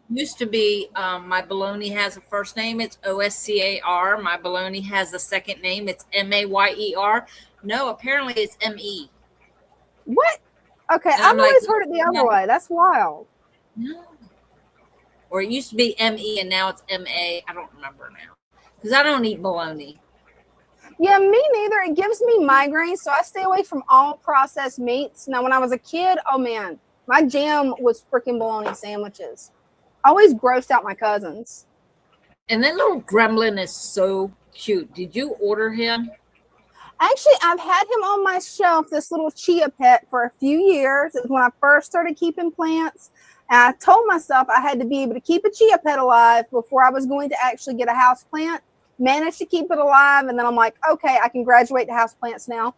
Used to be My Baloney has a first name. It's Oscar. My Baloney has a second name. It's Mayer. No, apparently it's Me. What? Okay, I've always heard it the other way. That's wild. No. Or it used to be Me, and now it's Ma. I don't remember now, because I don't eat bologna. Yeah, me neither. It gives me migraines, so I stay away from all processed meats. Now, when I was a kid, oh man, my jam was freaking bologna sandwiches. Always grossed out my cousins. And that little gremlin is so cute. Did you order him? Actually, I've had him on my shelf, this little chia pet, for a few years. It was when I first started keeping plants. And I told myself I had to be able to keep a chia pet alive before I was going to actually get a house plant. Managed to keep it alive, and then I'm like, okay, I can graduate to house plants now.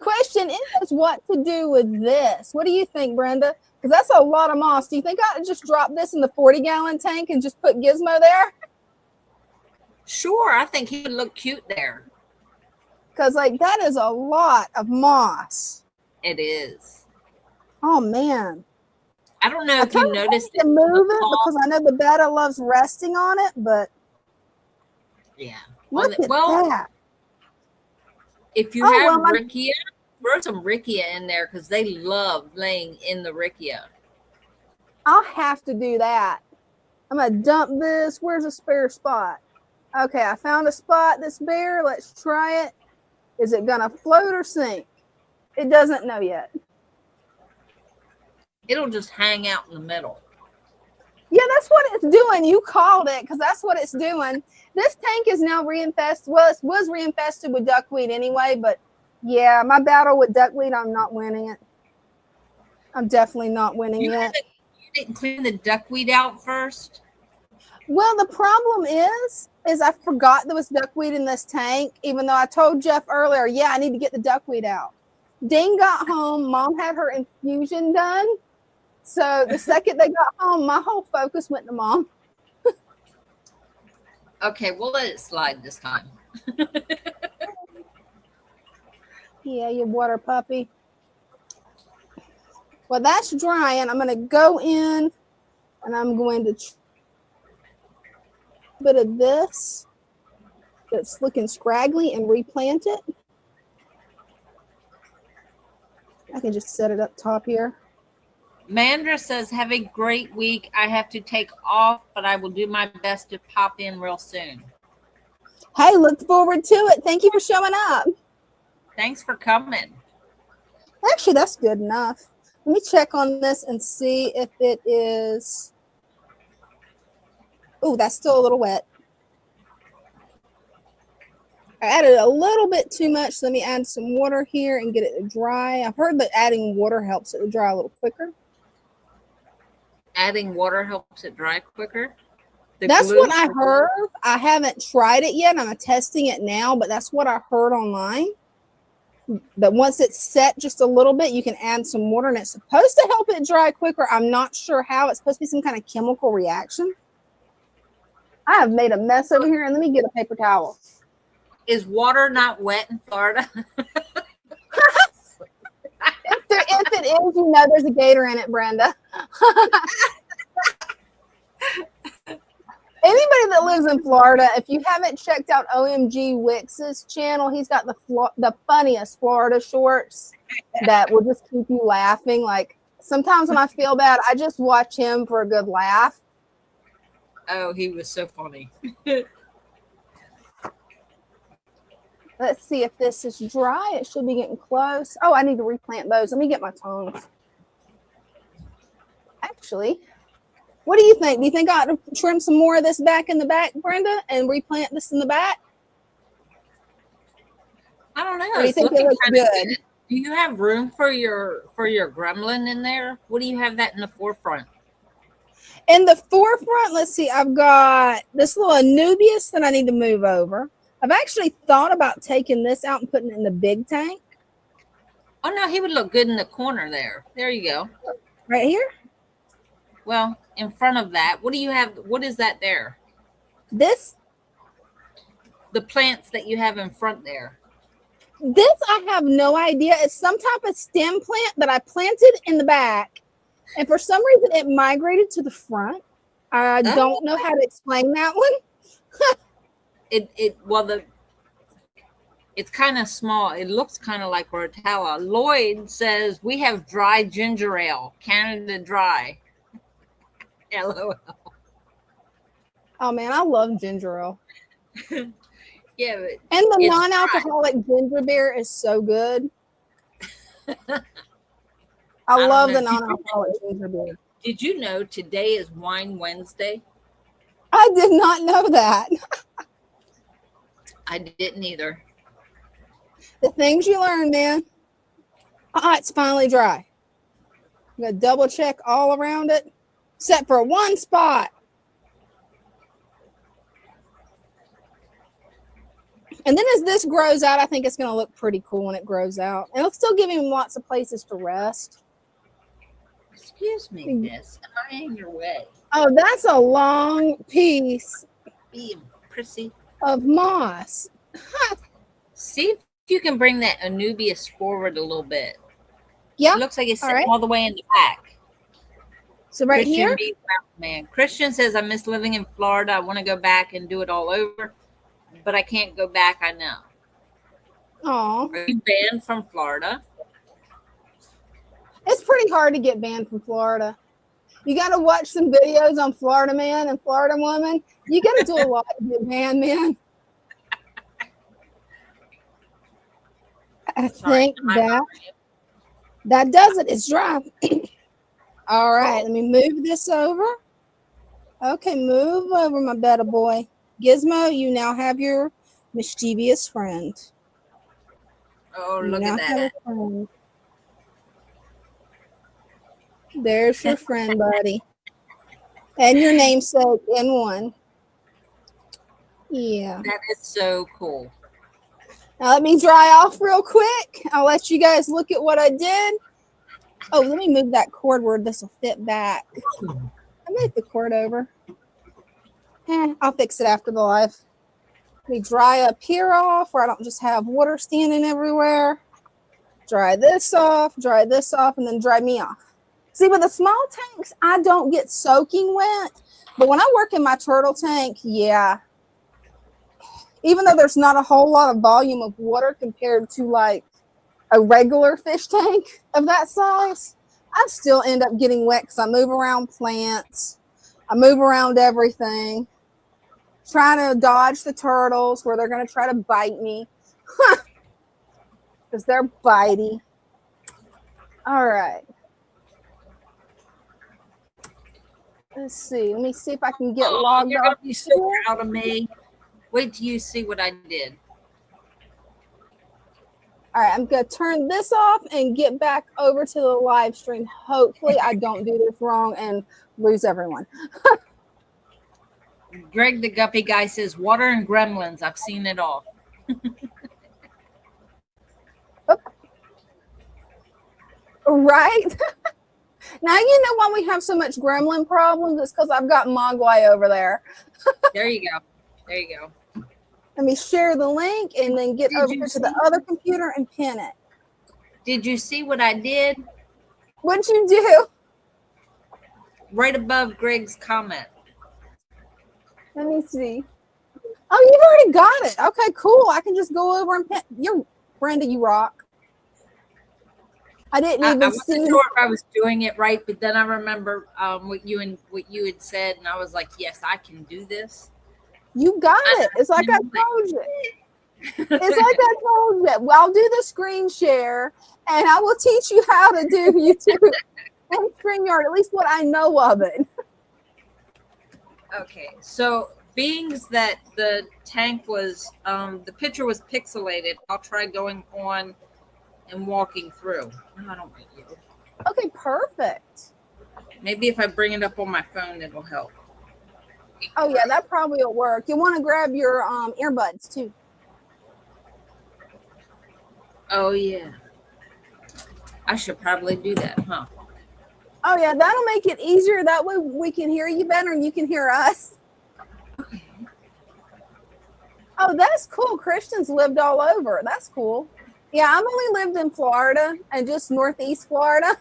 Question is, what to do with this? What do you think, Brenda? Because that's a lot of moss. Do you think I could just drop this in the 40-gallon tank and just put Gizmo there? Sure, I think he would look cute there. Because like that is a lot of moss. It is. Oh man. I don't know if you noticed it. Move it because I know the betta loves resting on it, but yeah. Look at that. If you have Rickia, throw some Rickia in there, because they love laying in the Rickia. I'll have to do that. I'm gonna dump this. Where's a spare spot? Okay, I found a spot that's bare. Let's try it. Is it gonna float or sink? It doesn't know yet. It'll just hang out in the middle. Yeah, that's what it's doing. You called it, because that's what it's doing. This tank is now reinfested. Well, it was reinfested with duckweed anyway, but yeah, my battle with duckweed, I'm not winning it. I'm definitely not winning it. You didn't clean the duckweed out first? Well, the problem is I forgot there was duckweed in this tank, even though I told Jeff earlier, yeah, I need to get the duckweed out. Dean got home. Mom had her infusion done. So the second they got home, my whole focus went to Mom. Okay, we'll let it slide this time. Yeah, you water puppy. Well, that's drying. I'm going to go in and I'm going to bit of this that's looking scraggly and replant it. I can just set it up top here. Mandra says, have a great week. I have to take off, but I will do my best to pop in real soon. Hey, look forward to it. Thank you for showing up. Thanks for coming. Actually, that's good enough. Let me check on this and see if it is. Oh, that's still a little wet. I added a little bit too much. So let me add some water here and get it to dry. I've heard that adding water helps it to dry a little quicker. Adding water helps it dry quicker? That's what I heard. I haven't tried it yet. I'm testing it now, but that's what I heard online. That once it's set just a little bit, you can add some water and it's supposed to help it dry quicker. I'm not sure how. It's supposed to be some kind of chemical reaction. I have made a mess over here, and let me get a paper towel. Is water not wet in Florida? If it is, you know there's a gator in it, Brenda. Anybody that lives in Florida, if you haven't checked out OMG Wix's channel, he's got the funniest Florida shorts that will just keep you laughing. Like sometimes when I feel bad, I just watch him for a good laugh. Oh, he was so funny. Let's see if this is dry. It should be getting close. Oh, I need to replant those. Let me get my tongs. Actually, what do you think? Do you think I ought to trim some more of this back in the back, Brenda, and replant this in the back? I don't know. Or do you think it looks good? Do you have room for your gremlin in there? What do you have that in the forefront? In the forefront, let's see. I've got this little Anubias that I need to move over. I've actually thought about taking this out and putting it in the big tank. Oh, no, he would look good in the corner there. There you go. Right here? Well, in front of that, what do you have? What is that there? This? The plants that you have in front there. This, I have no idea. It's some type of stem plant that I planted in the back. And for some reason, it migrated to the front. I don't know how to explain that one. It's kind of small. It looks kind of like Rotella. Lloyd says we have dry ginger ale, Canada Dry. LOL. Oh man, I love ginger ale. Yeah, and the non-alcoholic ginger beer is so good. I love the non-alcoholic ginger beer. Did you know today is Wine Wednesday? I did not know that. I didn't either. The things you learn, man. It's finally dry. I'm going to double check all around it, except for one spot. And then as this grows out, I think it's going to look pretty cool when it grows out. And it'll still give him lots of places to rest. Excuse me, miss. Am I in your way? Oh, that's a long piece of moss. See if you can bring that Anubias forward a little bit. Yeah. It looks like it's sitting all the way in the back. So right here? Man. Christian says, I miss living in Florida. I want to go back and do it all over, but I can't go back, I know. Oh. Are you banned from Florida? It's pretty hard to get banned from Florida. You got to watch some videos on Florida Man and Florida Woman. You got to do a lot to get banned, man. I think that does it. It's dry. All right, let me move this over. Okay, move over, my better boy. Gizmo, you now have your mischievous friend. Oh, look at that. There's your friend, buddy. And your namesake in one. Yeah. That is so cool. Now let me dry off real quick. I'll let you guys look at what I did. Oh, let me move that cord where this will fit back. I moved the cord over. I'll fix it after the live. Let me dry up here off where I don't just have water standing everywhere. Dry this off, and then dry me off. See, with the small tanks, I don't get soaking wet. But when I work in my turtle tank, yeah. Even though there's not a whole lot of volume of water compared to like a regular fish tank of that size, I still end up getting wet because I move around plants. I move around everything. Trying to dodge the turtles where they're going to try to bite me. Because they're bitey. All right. Let's see. Let me see if I can get logged You're off. going to be so proud of me. Wait till you see what I did. All right, I'm going to turn this off and get back over to the live stream. Hopefully I don't do this wrong and lose everyone. Greg the Guppy guy says, water and gremlins. I've seen it all. Right? Now you know why we have so much gremlin problems. It's because I've got Mogwai over there. There you go. There you go. Let me share the link and then get over to the other computer and pin it. Did you see what I did? What'd you do? Right above Greg's comment. Let me see. Oh, you've already got it. Okay, cool. I can just go over and pin. You're Brenda, you rock. I didn't even I see. wasn't sure if I was doing it right, but then I remember what you had said, and I was like, "Yes, I can do this." You got it. It's like I told you. It's like I told you. Well, I'll do the screen share, and I will teach you how to do YouTube and StreamYard. At least what I know of it. Okay, so being that the tank was, the picture was pixelated, I'll try going on and walking through. No, I don't like you. Okay, perfect. Maybe if I bring it up on my phone, it'll help. Oh yeah, that probably will work. You want to grab your earbuds too. Oh yeah, I should probably do that, huh? Oh yeah, that'll make it easier. That way we can hear you better and you can hear us. Okay. Oh, that's cool. Christians lived all over. That's cool. Yeah, I've only lived in Florida and just Northeast Florida.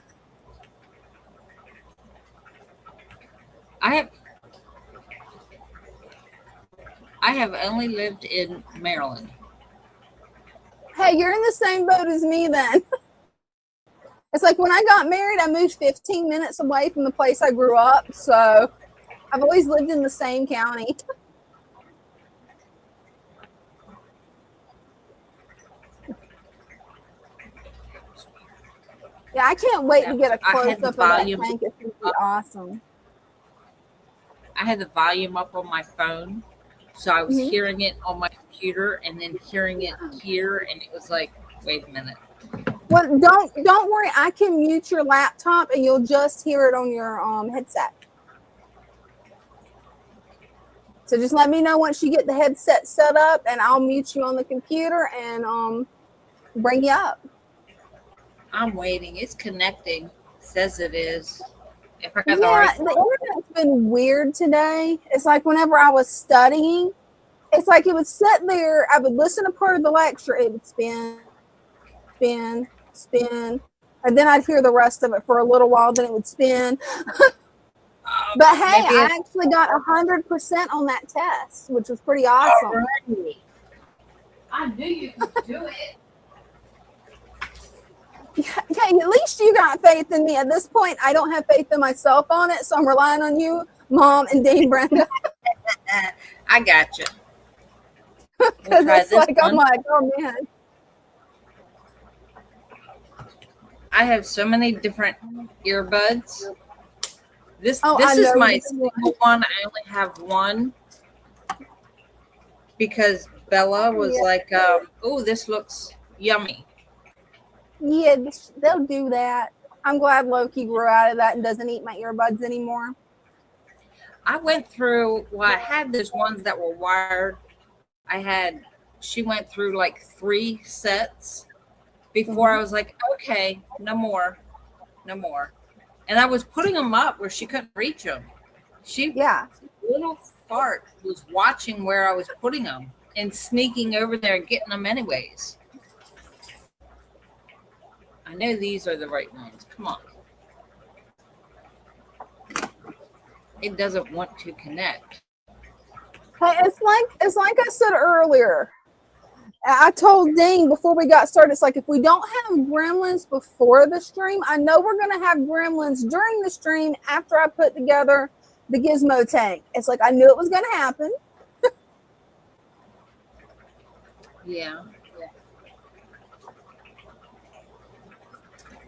I have only lived in Maryland. Hey, you're in the same boat as me then. It's like when I got married, I moved 15 minutes away from the place I grew up. So I've always lived in the same county. Yeah, I can't wait to get a close-up of that tank. It's going to be awesome. I had the volume up on my phone, so I was hearing it on my computer and then hearing it here, and it was like, wait a minute. Well, don't worry. I can mute your laptop, and you'll just hear it on your headset. So just let me know once you get the headset set up, and I'll mute you on the computer and bring you up. I'm waiting. It's connecting. It says it is. If I got The internet's been weird today. It's like whenever I was studying, it's like it would sit there. I would listen to part of the lecture. It would spin, spin, spin. And then I'd hear the rest of it for a little while. Then it would spin. But hey, I actually got 100% on that test, which was pretty awesome. Alrighty. I knew you could do it. Okay, at least you got faith in me. At this point, I don't have faith in myself on it, so I'm relying on you, Mom, and Dean Brenda. I got you. Because it's like, I'm like, oh man. I have so many different earbuds. This is my single one. I only have one because Bella was like, oh, this looks yummy. Yeah, they'll do that. I'm glad Loki grew out of that and doesn't eat my earbuds anymore. I went through, I had those ones that were wired. She went through like 3 sets before I was like, okay, no more. no more. And I was putting them up where she couldn't reach them. She Yeah. little fart was watching where I was putting them and sneaking over there and getting them anyways. I know these are the right ones. Come on. It doesn't want to connect. Hey, it's like I said earlier. I told Dean before we got started, it's like if we don't have gremlins before the stream, I know we're going to have gremlins during the stream after I put together the gizmo tank. It's like I knew it was going to happen. Yeah.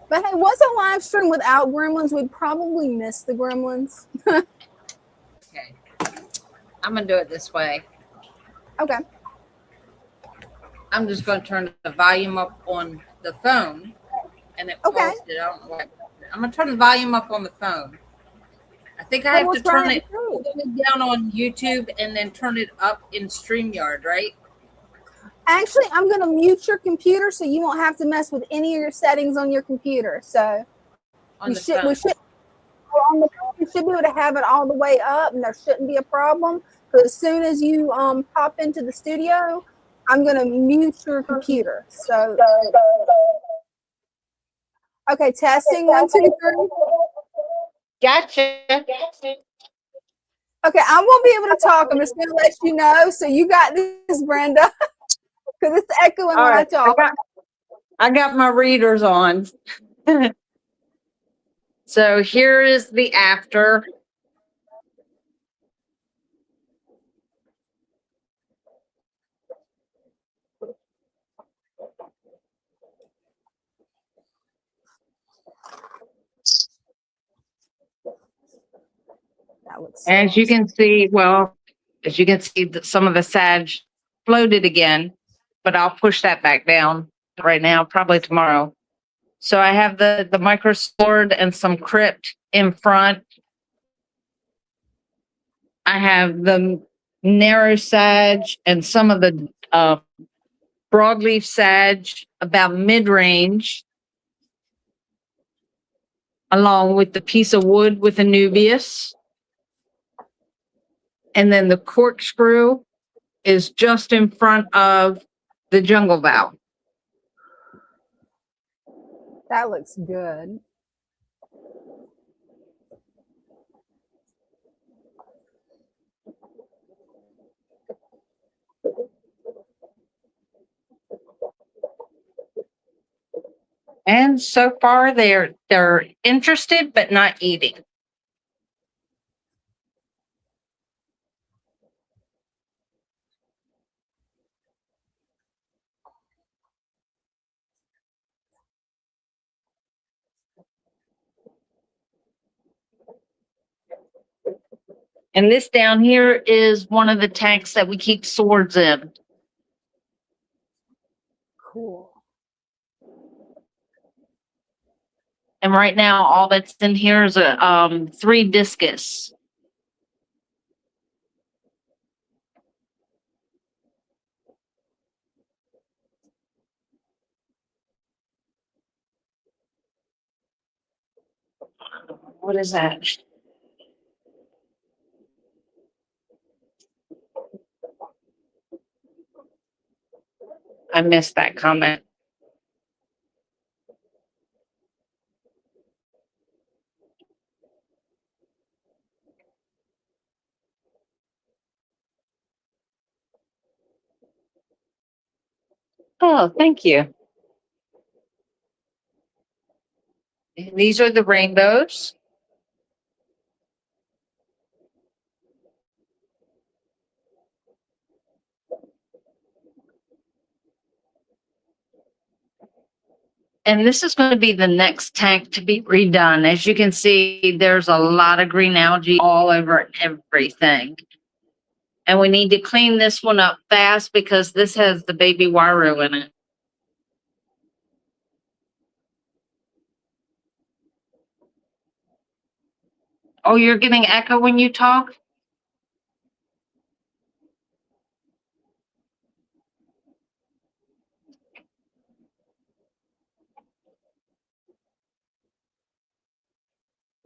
But hey, what's a live stream without gremlins? We'd probably miss the gremlins. Okay. I'm going to do it this way. Okay. I'm just going to turn the volume up on the phone, and it paused it. I don't know why. I'm going to turn the volume up on the phone. I think I have to turn it down on YouTube and then turn it up in StreamYard, right? Actually, I'm going to mute your computer so you won't have to mess with any of your settings on your computer. So we should be able to have it all the way up, and there shouldn't be a problem. But as soon as you pop into the studio, I'm going to mute your computer. So, okay, testing 1, 2, 3. Gotcha. Okay, I won't be able to talk. I'm just going to let you know. So you got this, Brenda, because it's echoing when I talk. I got my readers on. So here is the after. As you can see, some of the sag floated again, but I'll push that back down right now, probably tomorrow. So I have the micro sword and some crypt in front. I have the narrow sag and some of the broadleaf sag about mid-range, along with the piece of wood with Anubias. And then the corkscrew is just in front of the jungle vow. That looks good. And so far they're interested but not eating. And this down here is one of the tanks that we keep swords in. Cool. And right now, all that's in here is a 3 discus. What is that? I missed that comment. Oh, thank you. These are the rainbows. And this is going to be the next tank to be redone. As you can see, there's a lot of green algae all over everything. And we need to clean this one up fast because this has the baby Waru in it. Oh, you're getting echo when you talk?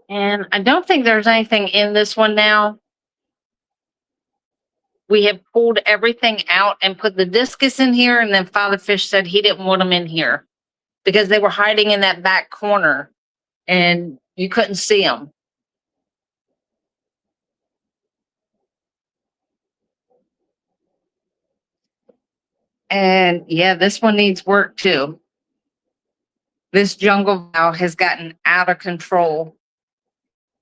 And I don't think there's anything in this one now. We have pulled everything out and put the discus in here, and then Father Fish said he didn't want them in here because they were hiding in that back corner and you couldn't see them. And yeah, this one needs work too. This jungle vow has gotten out of control.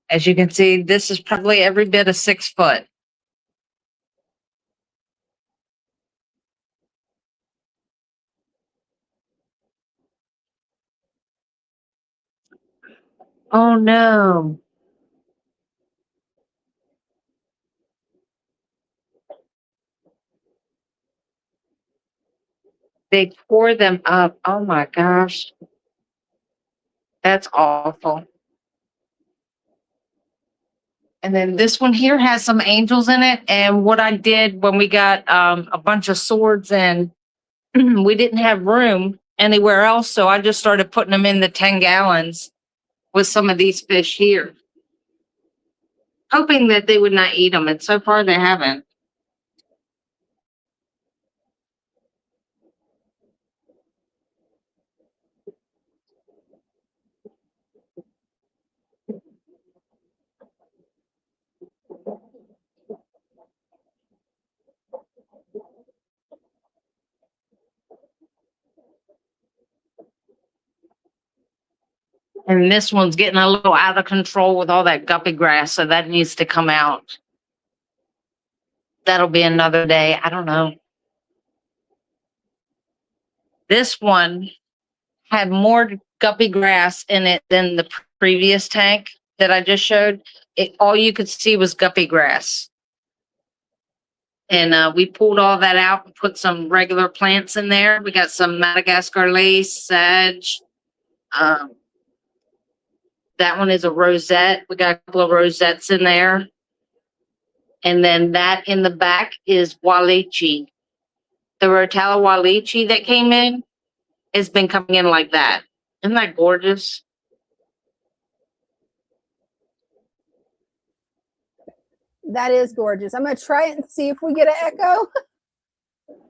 As you can see, this is probably every bit of 6 foot. Oh no. They tore them up. Oh my gosh. That's awful. And then this one here has some angels in it. And what I did when we got a bunch of swords in, we didn't have room anywhere else. So I just started putting them in the 10 gallons with some of these fish here, hoping that they would not eat them. And so far they haven't. And this one's getting a little out of control with all that guppy grass. So that needs to come out. That'll be another day. I don't know. This one had more guppy grass in it than the previous tank that I just showed. All you could see was guppy grass. And we pulled all that out and put some regular plants in there. We got some Madagascar lace, sage. That one is a rosette. We got a couple of rosettes in there. And then that in the back is Walichi. The Rotella Walichi that came in has been coming in like that. Isn't that gorgeous? That is gorgeous. I'm going to try it and see if we get an echo.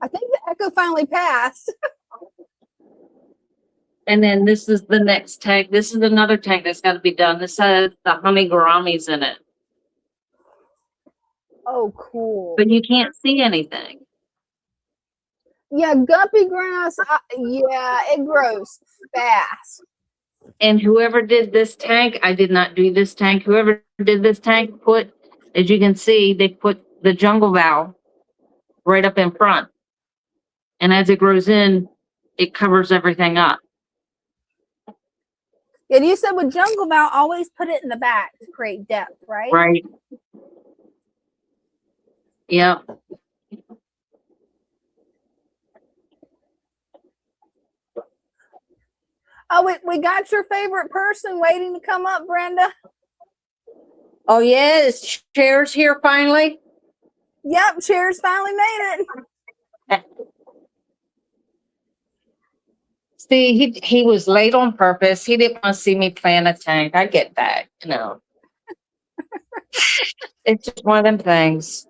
I think the echo finally passed. And then this is the next tank. This is another tank that's got to be done. This has the honey gouramis in it. Oh, cool. But you can't see anything. Yeah, guppy grass. Yeah, it grows fast. And whoever did this tank, I did not do this tank. Whoever did this tank put, as you can see, they put the jungle vow right up in front. And as it grows in, it covers everything up. And you said with jungle vow, always put it in the back to create depth, right? Right. Yep. Oh, we got your favorite person waiting to come up, Brenda. Oh, yeah, is Cher's here finally? Yep, Cher's finally made it. See, he was late on purpose. He didn't want to see me plant a tank. I get that, you know. It's just one of them things.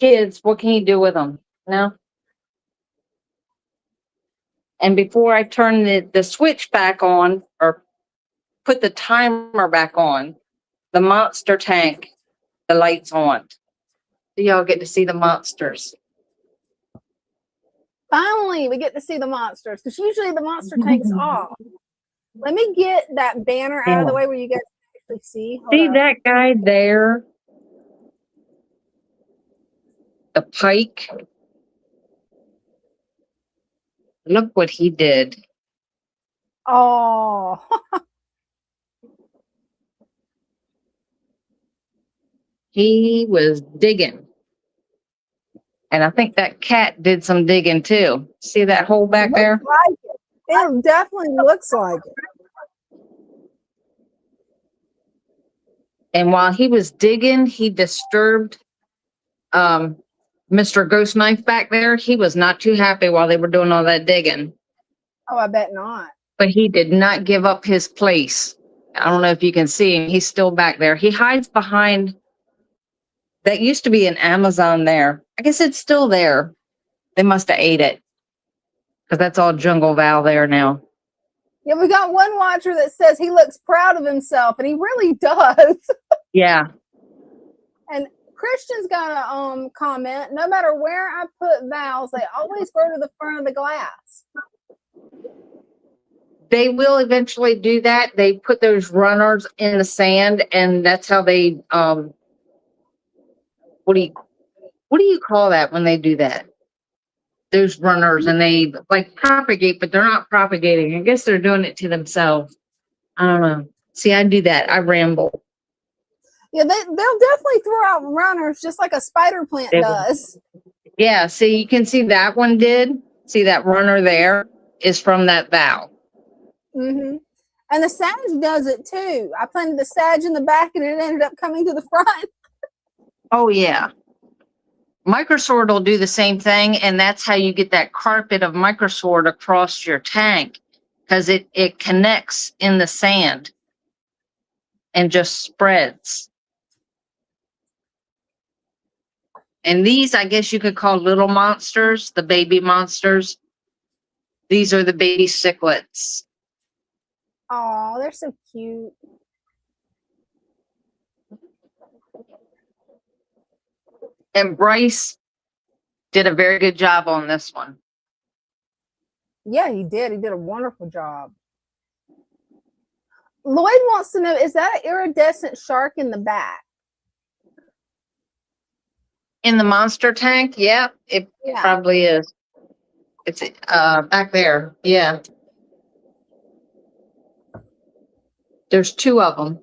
Kids, what can you do with them? You know? And before I turn the switch back on or put the timer back on, the monster tank, the light's on. So y'all get to see the monsters. Finally, we get to see the monsters because usually the monster tank's off. Let me get that banner out of the way where you guys can actually see. Hold See up. that guy there? The pike. Look what he did. Oh. He was digging. And I think that cat did some digging too. See that hole back there? Like it. It definitely looks like it. And while he was digging, he disturbed Mr. Ghost Knife back there. He was not too happy while they were doing all that digging. Oh, I bet not. But he did not give up his place. I don't know if you can see him. He's still back there. He hides behind, that used to be an Amazon there. I guess it's still there. They must have ate it because that's all jungle Val there now. Yeah, we got one watcher that says he looks proud of himself, and he really does. Yeah. And Christian's got a comment. No matter where I put Val's, they always go to the front of the glass. They will eventually do that. They put those runners in the sand, and that's how they what do you call that when they do that? Those runners, and they like propagate, but they're not propagating. I guess they're doing it to themselves. I don't know. See, I do that. I ramble. Yeah, they'll definitely throw out runners just like a spider plant does. Yeah, see, you can see that one did. See that runner there is from that Val. Mm-hmm. And the sage does it too. I planted the sage in the back, and it ended up coming to the front. Oh, yeah. Microsword will do the same thing, and that's how you get that carpet of microsword across your tank, because it connects in the sand and just spreads. And these, I guess you could call little monsters, the baby monsters. These are the baby cichlids. Oh, they're so cute. And Bryce did a very good job on this one. Yeah, he did. He did a wonderful job. Lloyd wants to know, is that an iridescent shark in the back? In the monster tank? Yeah, it probably is. It's back there. Yeah. There's two of them.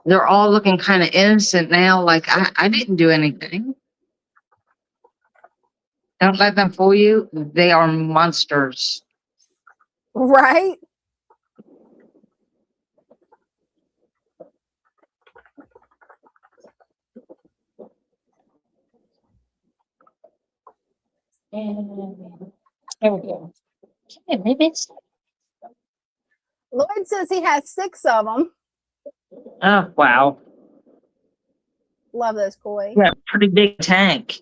They're all looking kind of innocent now, like I didn't do anything. Don't let them fool you. They are monsters. Right? And there we go. Okay, maybe it's. Lloyd says he has 6 of them. Oh, wow. Love those koi. Yeah, pretty big tank.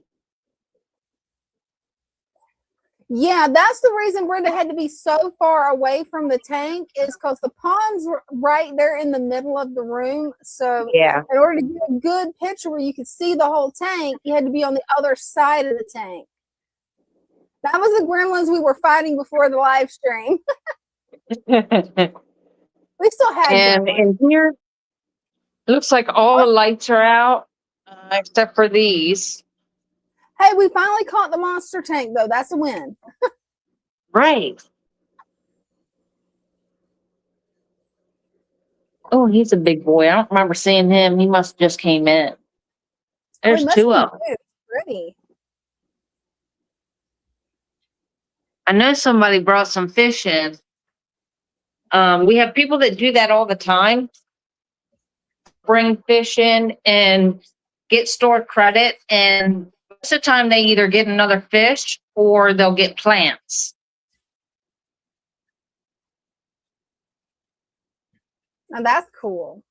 Yeah, that's the reason Brenda had to be so far away from the tank, is because the pond's right there in the middle of the room. So Yeah. in order to get a good picture where you could see the whole tank, you had to be on the other side of the tank. That was the gremlins we were fighting before the live stream. We still had And gremlins. in here, it looks like all the lights are out, except for these. Hey, we finally caught the monster tank, though. That's a win. Right. Oh, he's a big boy. I don't remember seeing him. He must just came in. There's two of them. Pretty. I know somebody brought some fish in. We have people that do that all the time. Bring fish in and get store credit, and most of the time they either get another fish or they'll get plants. Now that's cool.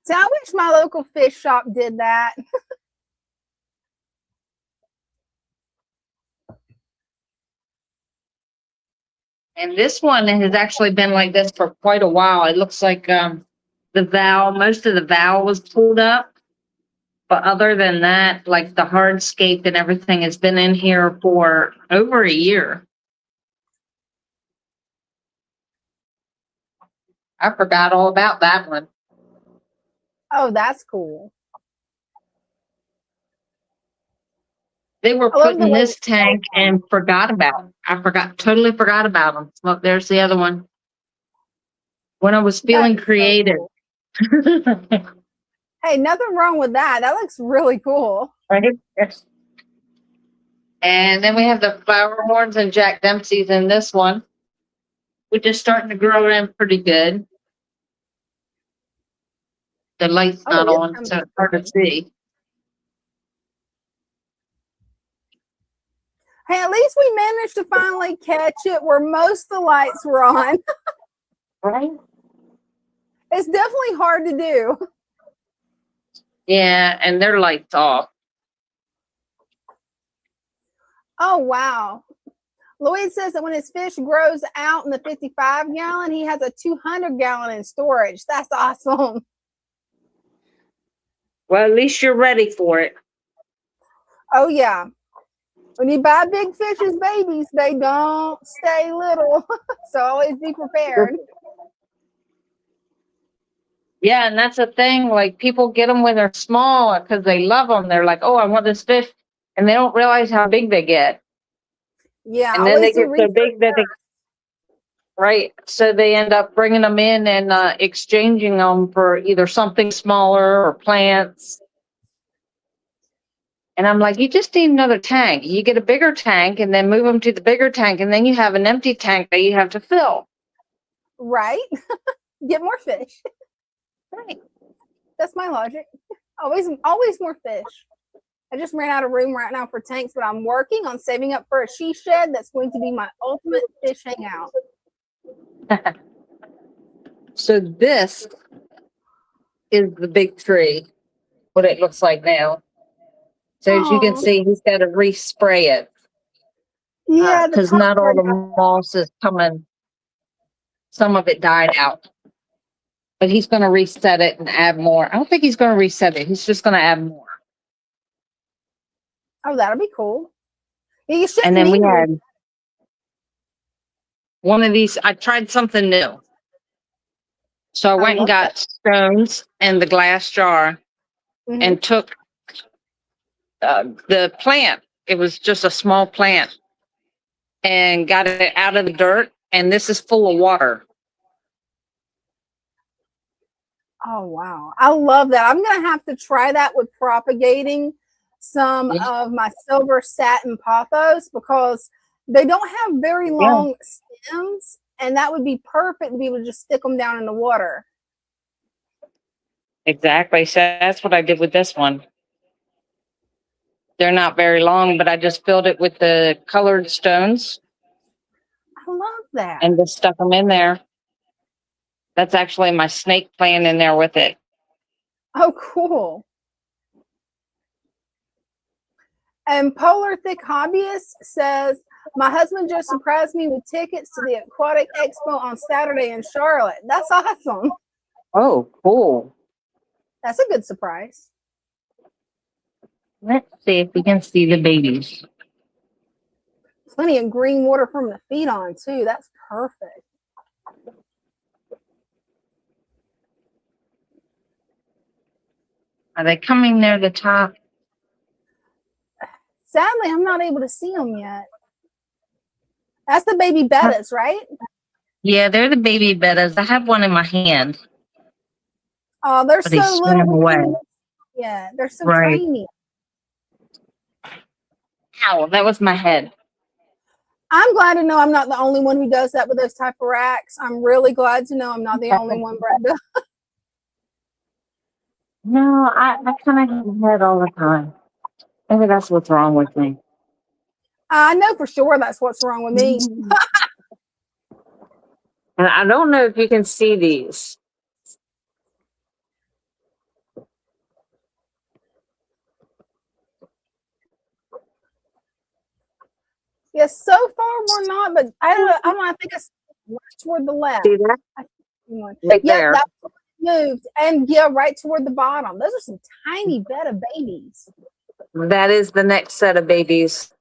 See, I wish my local fish shop did that. And this one has actually been like this for quite a while. It looks like the valve, most of the valve was pulled up. But other than that, like the hardscape and everything has been in here for over a year. I forgot all about that one. Oh, that's cool. They were put in this tank and forgot about them. Totally forgot about them. Look, there's the other one. When I was feeling creative. Hey, nothing wrong with that. That looks really cool. Right? Yes. And then we have the flower horns and Jack Dempsey's in this one, which is starting to grow in pretty good. The light's Oh, not it is on, coming so it's hard to see. Hey, at least we managed to finally catch it where most of the lights were on. Right? It's definitely hard to do. Yeah, and their light's off. Oh, wow. Lloyd says that when his fish grows out in the 55 gallon, he has a 200 gallon in storage. That's awesome. Well, at least you're ready for it. Oh, yeah. When you buy big fish as babies, they don't stay little. So always be prepared. Yeah, and that's the thing. Like, people get them when they're small because they love them. They're like, oh, I want this fish. And they don't realize how big they get. Yeah, And then they always do get so research big that they, first. right. So they end up bringing them in and exchanging them for either something smaller or plants. And I'm like, you just need another tank. You get a bigger tank and then move them to the bigger tank. And then you have an empty tank that you have to fill. Right? Get more fish. Right. That's my logic. Always more fish. I just ran out of room right now for tanks, but I'm working on saving up for a she shed that's going to be my ultimate fish hangout. So this is the big tree, what it looks like now. So as you can Oh, see, he's got to respray it yeah, the because top not all part. the moss is coming. Some of it died out. But he's going to reset it and add more. I don't think he's going to reset it. He's just going to add more. Oh, that'll be cool. You shouldn't And then we need to had one of these. I tried something new. So I went and love got stones and the glass jar Mhm. and took the plant. It was just a small plant and got it out of the dirt. And this is full of water. Oh, wow. I love that. I'm going to have to try that with propagating some of my silver satin pothos because they don't have very long stems, and that would be perfect to be able to just stick them down in the water. Exactly. So that's what I did with this one. They're not very long, but I just filled it with the colored stones I love that. and just stuck them in there. That's actually my snake playing in there with it. Oh, cool. And Polar Thick Hobbyist says, my husband just surprised me with tickets to the Aquatic Expo on Saturday in Charlotte. That's awesome. Oh, cool. That's a good surprise. Let's see if we can see the babies. Plenty of green water for them to feed on, too. That's perfect. Are they coming near the top? Sadly, I'm not able to see them yet. That's the baby bettas, right? Yeah, they're the baby bettas. I have one in my hand, Oh, they're but he's so swimming little. away. Yeah, they're so Right. tiny. Ow, that was my head. I'm glad to know I'm not the only one who does that with those type of racks. I'm really glad to know I'm not the only one, Brenda. No, I kind of have my head all the time. Maybe that's what's wrong with me. I know for sure that's what's wrong with me. And I don't know if you can see these. Yes, so far we're not, but I don't know, I think it's toward the left. See that? Right Yeah, there. that moved. And yeah, right toward the bottom. Those are some tiny betta babies. That is the next set of babies.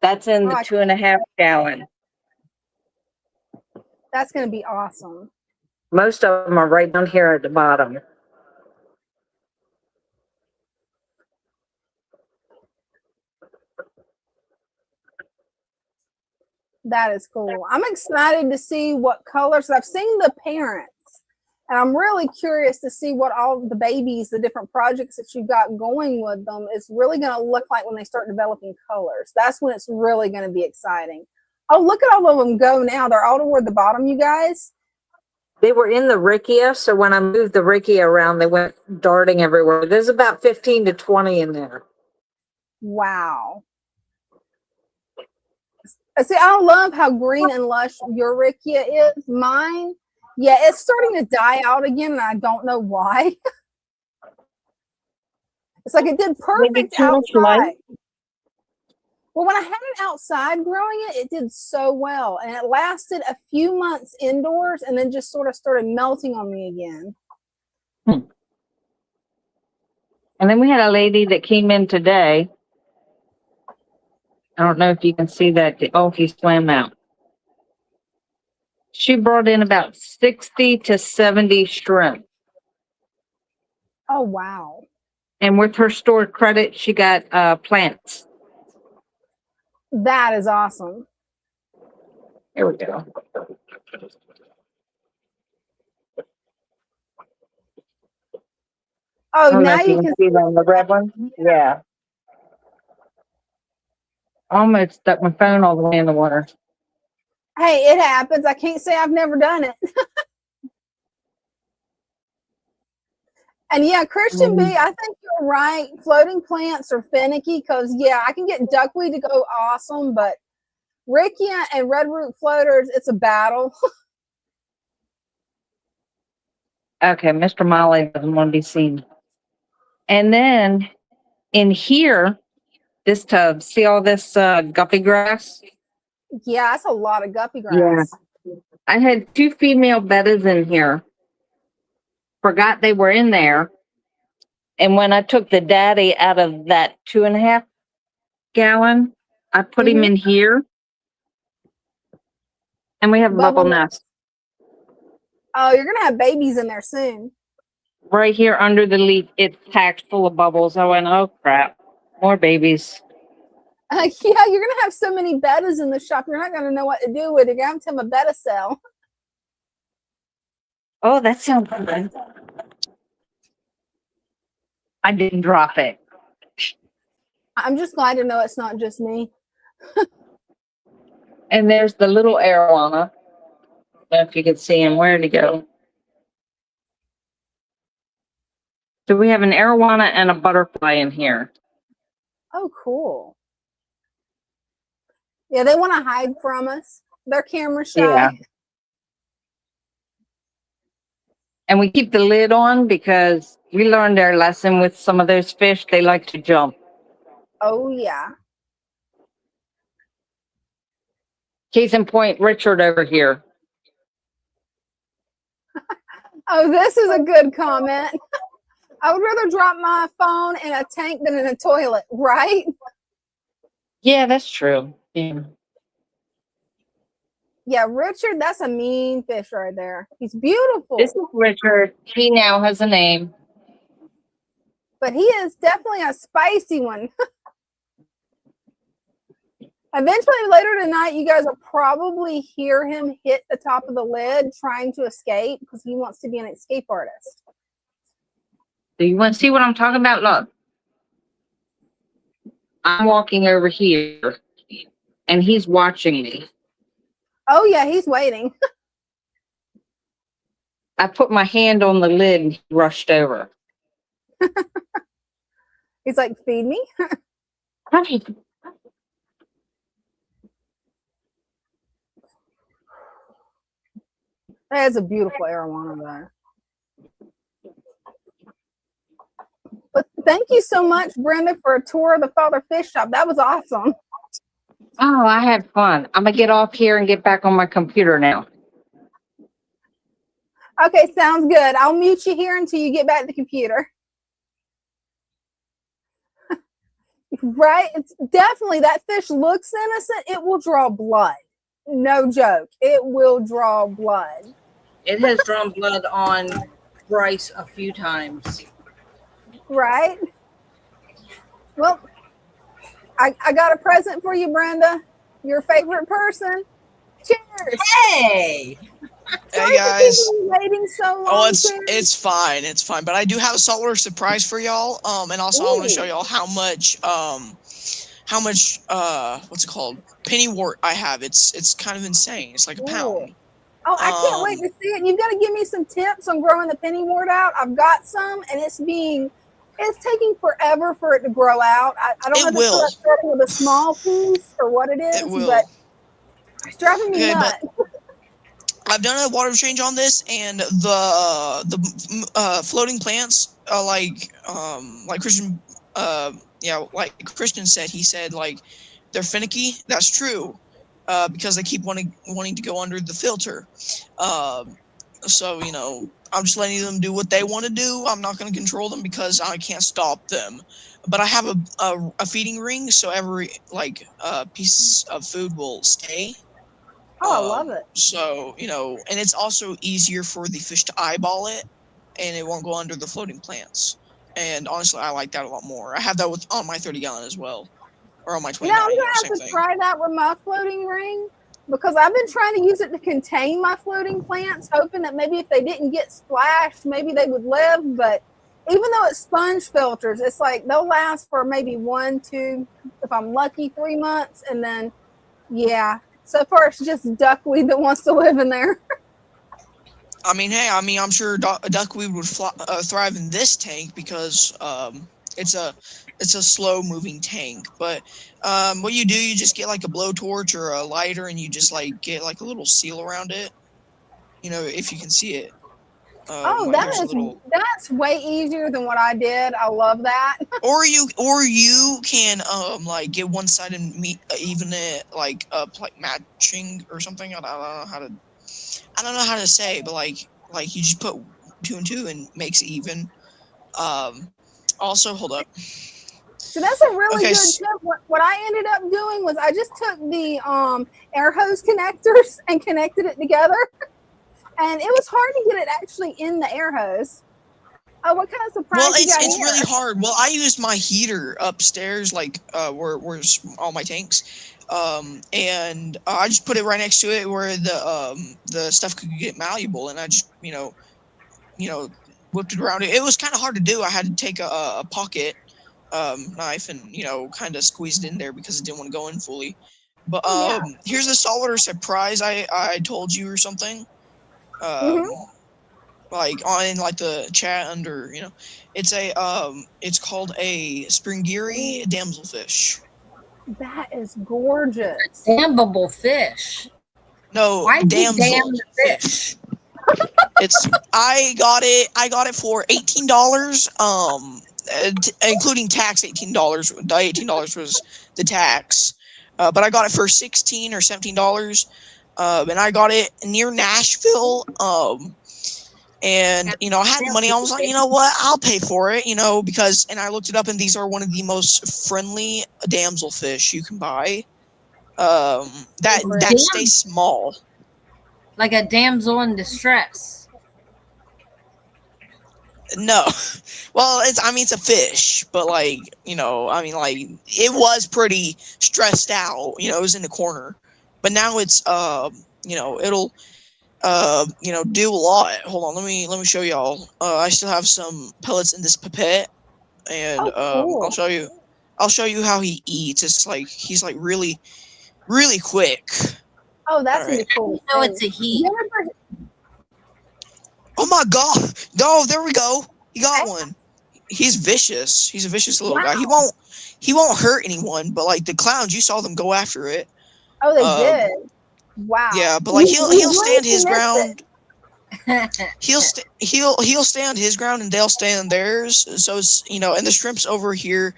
That's in the Oh, 2.5 gallon. that's going to be awesome. Most of them are right down here at the bottom. That is cool. I'm excited to see what colors. I've seen the parents, and I'm really curious to see what all the babies, the different projects that you've got going with them, is really going to look like when they start developing colors. That's when it's really going to be exciting. Oh, look at all of them go now. They're all toward the bottom, you guys. They were in the Rickia, so when I moved the Rickia around, they went darting everywhere. There's about 15 to 20 in there. Wow. See, I love how green and lush your Rickia is. Mine, yeah, it's starting to die out again, and I don't know why. It's like it did perfect outside. Well, when I had it outside growing it, it did so well. And it lasted a few months indoors and then just sort of started melting on me again. And then we had a lady that came in today. I don't know if you can see that. Oh, he swam out. She brought in about 60 to 70 shrimp. Oh, wow. And with her stored credit, she got plants. That is awesome. Here we go. Oh, now you can see them, the red one? Yeah. Almost stuck my phone all the way in the water. Hey, it happens. I can't say I've never done it. And yeah, Christian B, I think you're right. Floating plants are finicky because, yeah, I can get duckweed to go awesome, but Rickia and redroot floaters, it's a battle. Okay, Mr. Molly doesn't want to be seen. And then in here, this tub, see all this guppy grass? Yeah, that's a lot of guppy grass. Yeah. I had 2 female bettas in here. Forgot they were in there. And when I took the daddy out of that 2.5 gallon, I put him in here. And we have bubble nests. Oh, you're going to have babies in there soon. Right here under the leaf, it's packed full of bubbles. I went, oh crap, more babies. Yeah, you're going to have so many bettas in the shop. You're not going to know what to do with it. You're going to have to have a betta cell. Oh, that sounds good. I didn't drop it. I'm just glad to know it's not just me. And there's the little arowana. I don't know if you can see him. Where'd he go? So we have an arowana and a butterfly in here. Oh, cool. Yeah, they want to hide from us. They're camera shy. Yeah. And we keep the lid on because we learned our lesson with some of those fish. They like to jump. Oh, yeah. Case in point, Richard over here. Oh, this is a good comment. I would rather drop my phone in a tank than in a toilet, right? Yeah, that's true. Yeah. Yeah, Richard, that's a mean fish right there. He's beautiful. This is Richard. He now has a name. But he is definitely a spicy one. Eventually, later tonight, you guys will probably hear him hit the top of the lid trying to escape because he wants to be an escape artist. Do you want to see what I'm talking about? Look. I'm walking over here, and he's watching me. Oh, yeah, he's waiting. I put my hand on the lid, and he rushed over. He's like, feed me? That's a beautiful arowana there. But thank you so much, Brenda, for a tour of the Father Fish Shop. That was awesome. Oh, I had fun. I'm going to get off here and get back on my computer now. Okay, sounds good. I'll mute you here until you get back to the computer. Right? It's definitely, that fish looks innocent. It will draw blood. No joke. It will draw blood. It has drawn blood on Bryce a few times. Right? Well, I got a present for you, Brenda. Your favorite person. Cheers. Hey. Hey guys. Waiting so long. Oh, it's fine. It's fine. But I do have a saltwater surprise for y'all. And also I want to show y'all how much what's it called? Pennywort I have. It's kind of insane. It's like a pound. Oh, I can't wait to see it. You've got to give me some tips on growing the pennywort out. I've got some, and it's taking forever for it to grow out. I don't know if it's because I'm starting with a small piece or what it is, but it's driving me nuts. But I've done a water change on this, and the floating plants, like Christian, like Christian said, he said like they're finicky. That's true, because they keep wanting to go under the filter. So I'm just letting them do what they want to do. I'm not going to control them because I can't stop them. But I have a feeding ring, so every piece of food will stay. Oh, I love it. So, and it's also easier for the fish to eyeball it, and it won't go under the floating plants. And honestly, I like that a lot more. I have that on my 30-gallon as well, or on my 29. I'm gonna have to try that with my floating ring, because I've been trying to use it to contain my floating plants, hoping that maybe if they didn't get splashed, maybe they would live. But even though it's sponge filters, it's like they'll last for maybe 1, 2, if I'm lucky, 3 months, and then so far it's just duckweed that wants to live in there. I'm sure duckweed would thrive in this tank because it's a slow moving tank. But what you do, you just get like a blowtorch or a lighter, and you just like get like a little seal around it. If you can see it. That's way easier than what I did. I love that. or you can get one side and even it like matching or something. I don't know how to say, but like you just put 2 and 2 and makes it even. Also, hold up. So that's a really good tip. What I ended up doing was I just took the air hose connectors and connected it together. And it was hard to get it actually in the air hose. Oh, what kind of surprise? Well, it's really hard. Well, I used my heater upstairs, where's all my tanks, and I just put it right next to it where the stuff could get malleable, and I just whipped it around. It was kind of hard to do. I had to take a pocket knife and kind of squeezed in there because it didn't want to go in fully. But here's the saltwater surprise I told you or something. Like on the chat under, it's called a Springiri damselfish. That is gorgeous. Damnable fish. No, damselfish. I got it for $18, including tax. $18. The $18 was the tax, but I got it for $16 or $17. And I got it near Nashville. And I had money. I was like, you know what? I'll pay for it. Because I looked it up, and these are one of the most friendly damselfish you can buy. That stay small. Like a damsel in distress. No, well, it's a fish, but it was pretty stressed out. It was in the corner, but now it's it'll do a lot. Hold on, let me show y'all. I still have some pellets in this pipette, and cool. I'll show you how he eats. It's like he's like really, really quick. Oh, that's really cool. It's a he. Oh my god! No, there we go. He got one. He's vicious. He's a vicious little guy. He won't hurt anyone, but like the clowns, you saw them go after it. Oh, they did. Wow. Yeah, but like he'll stand his ground. He'll stand his ground, and they'll stand theirs. So it's and the shrimps over here,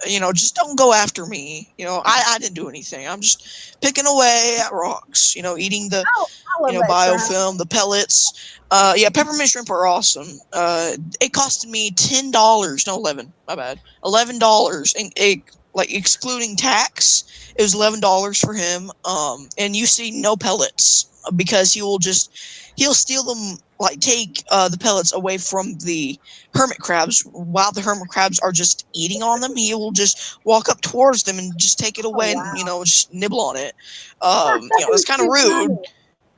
just don't go after me. I didn't do anything. I'm just picking away at rocks. Eating the biofilm, the pellets. Peppermint shrimp are awesome. It costed me $10. No, 11. My bad. $11, and excluding tax, it was $11 for him. And you see no pellets because he'll steal them, take the pellets away from the hermit crabs while the hermit crabs are just eating on them. He will just walk up towards them and just take it away and just nibble on it. It's kind of rude,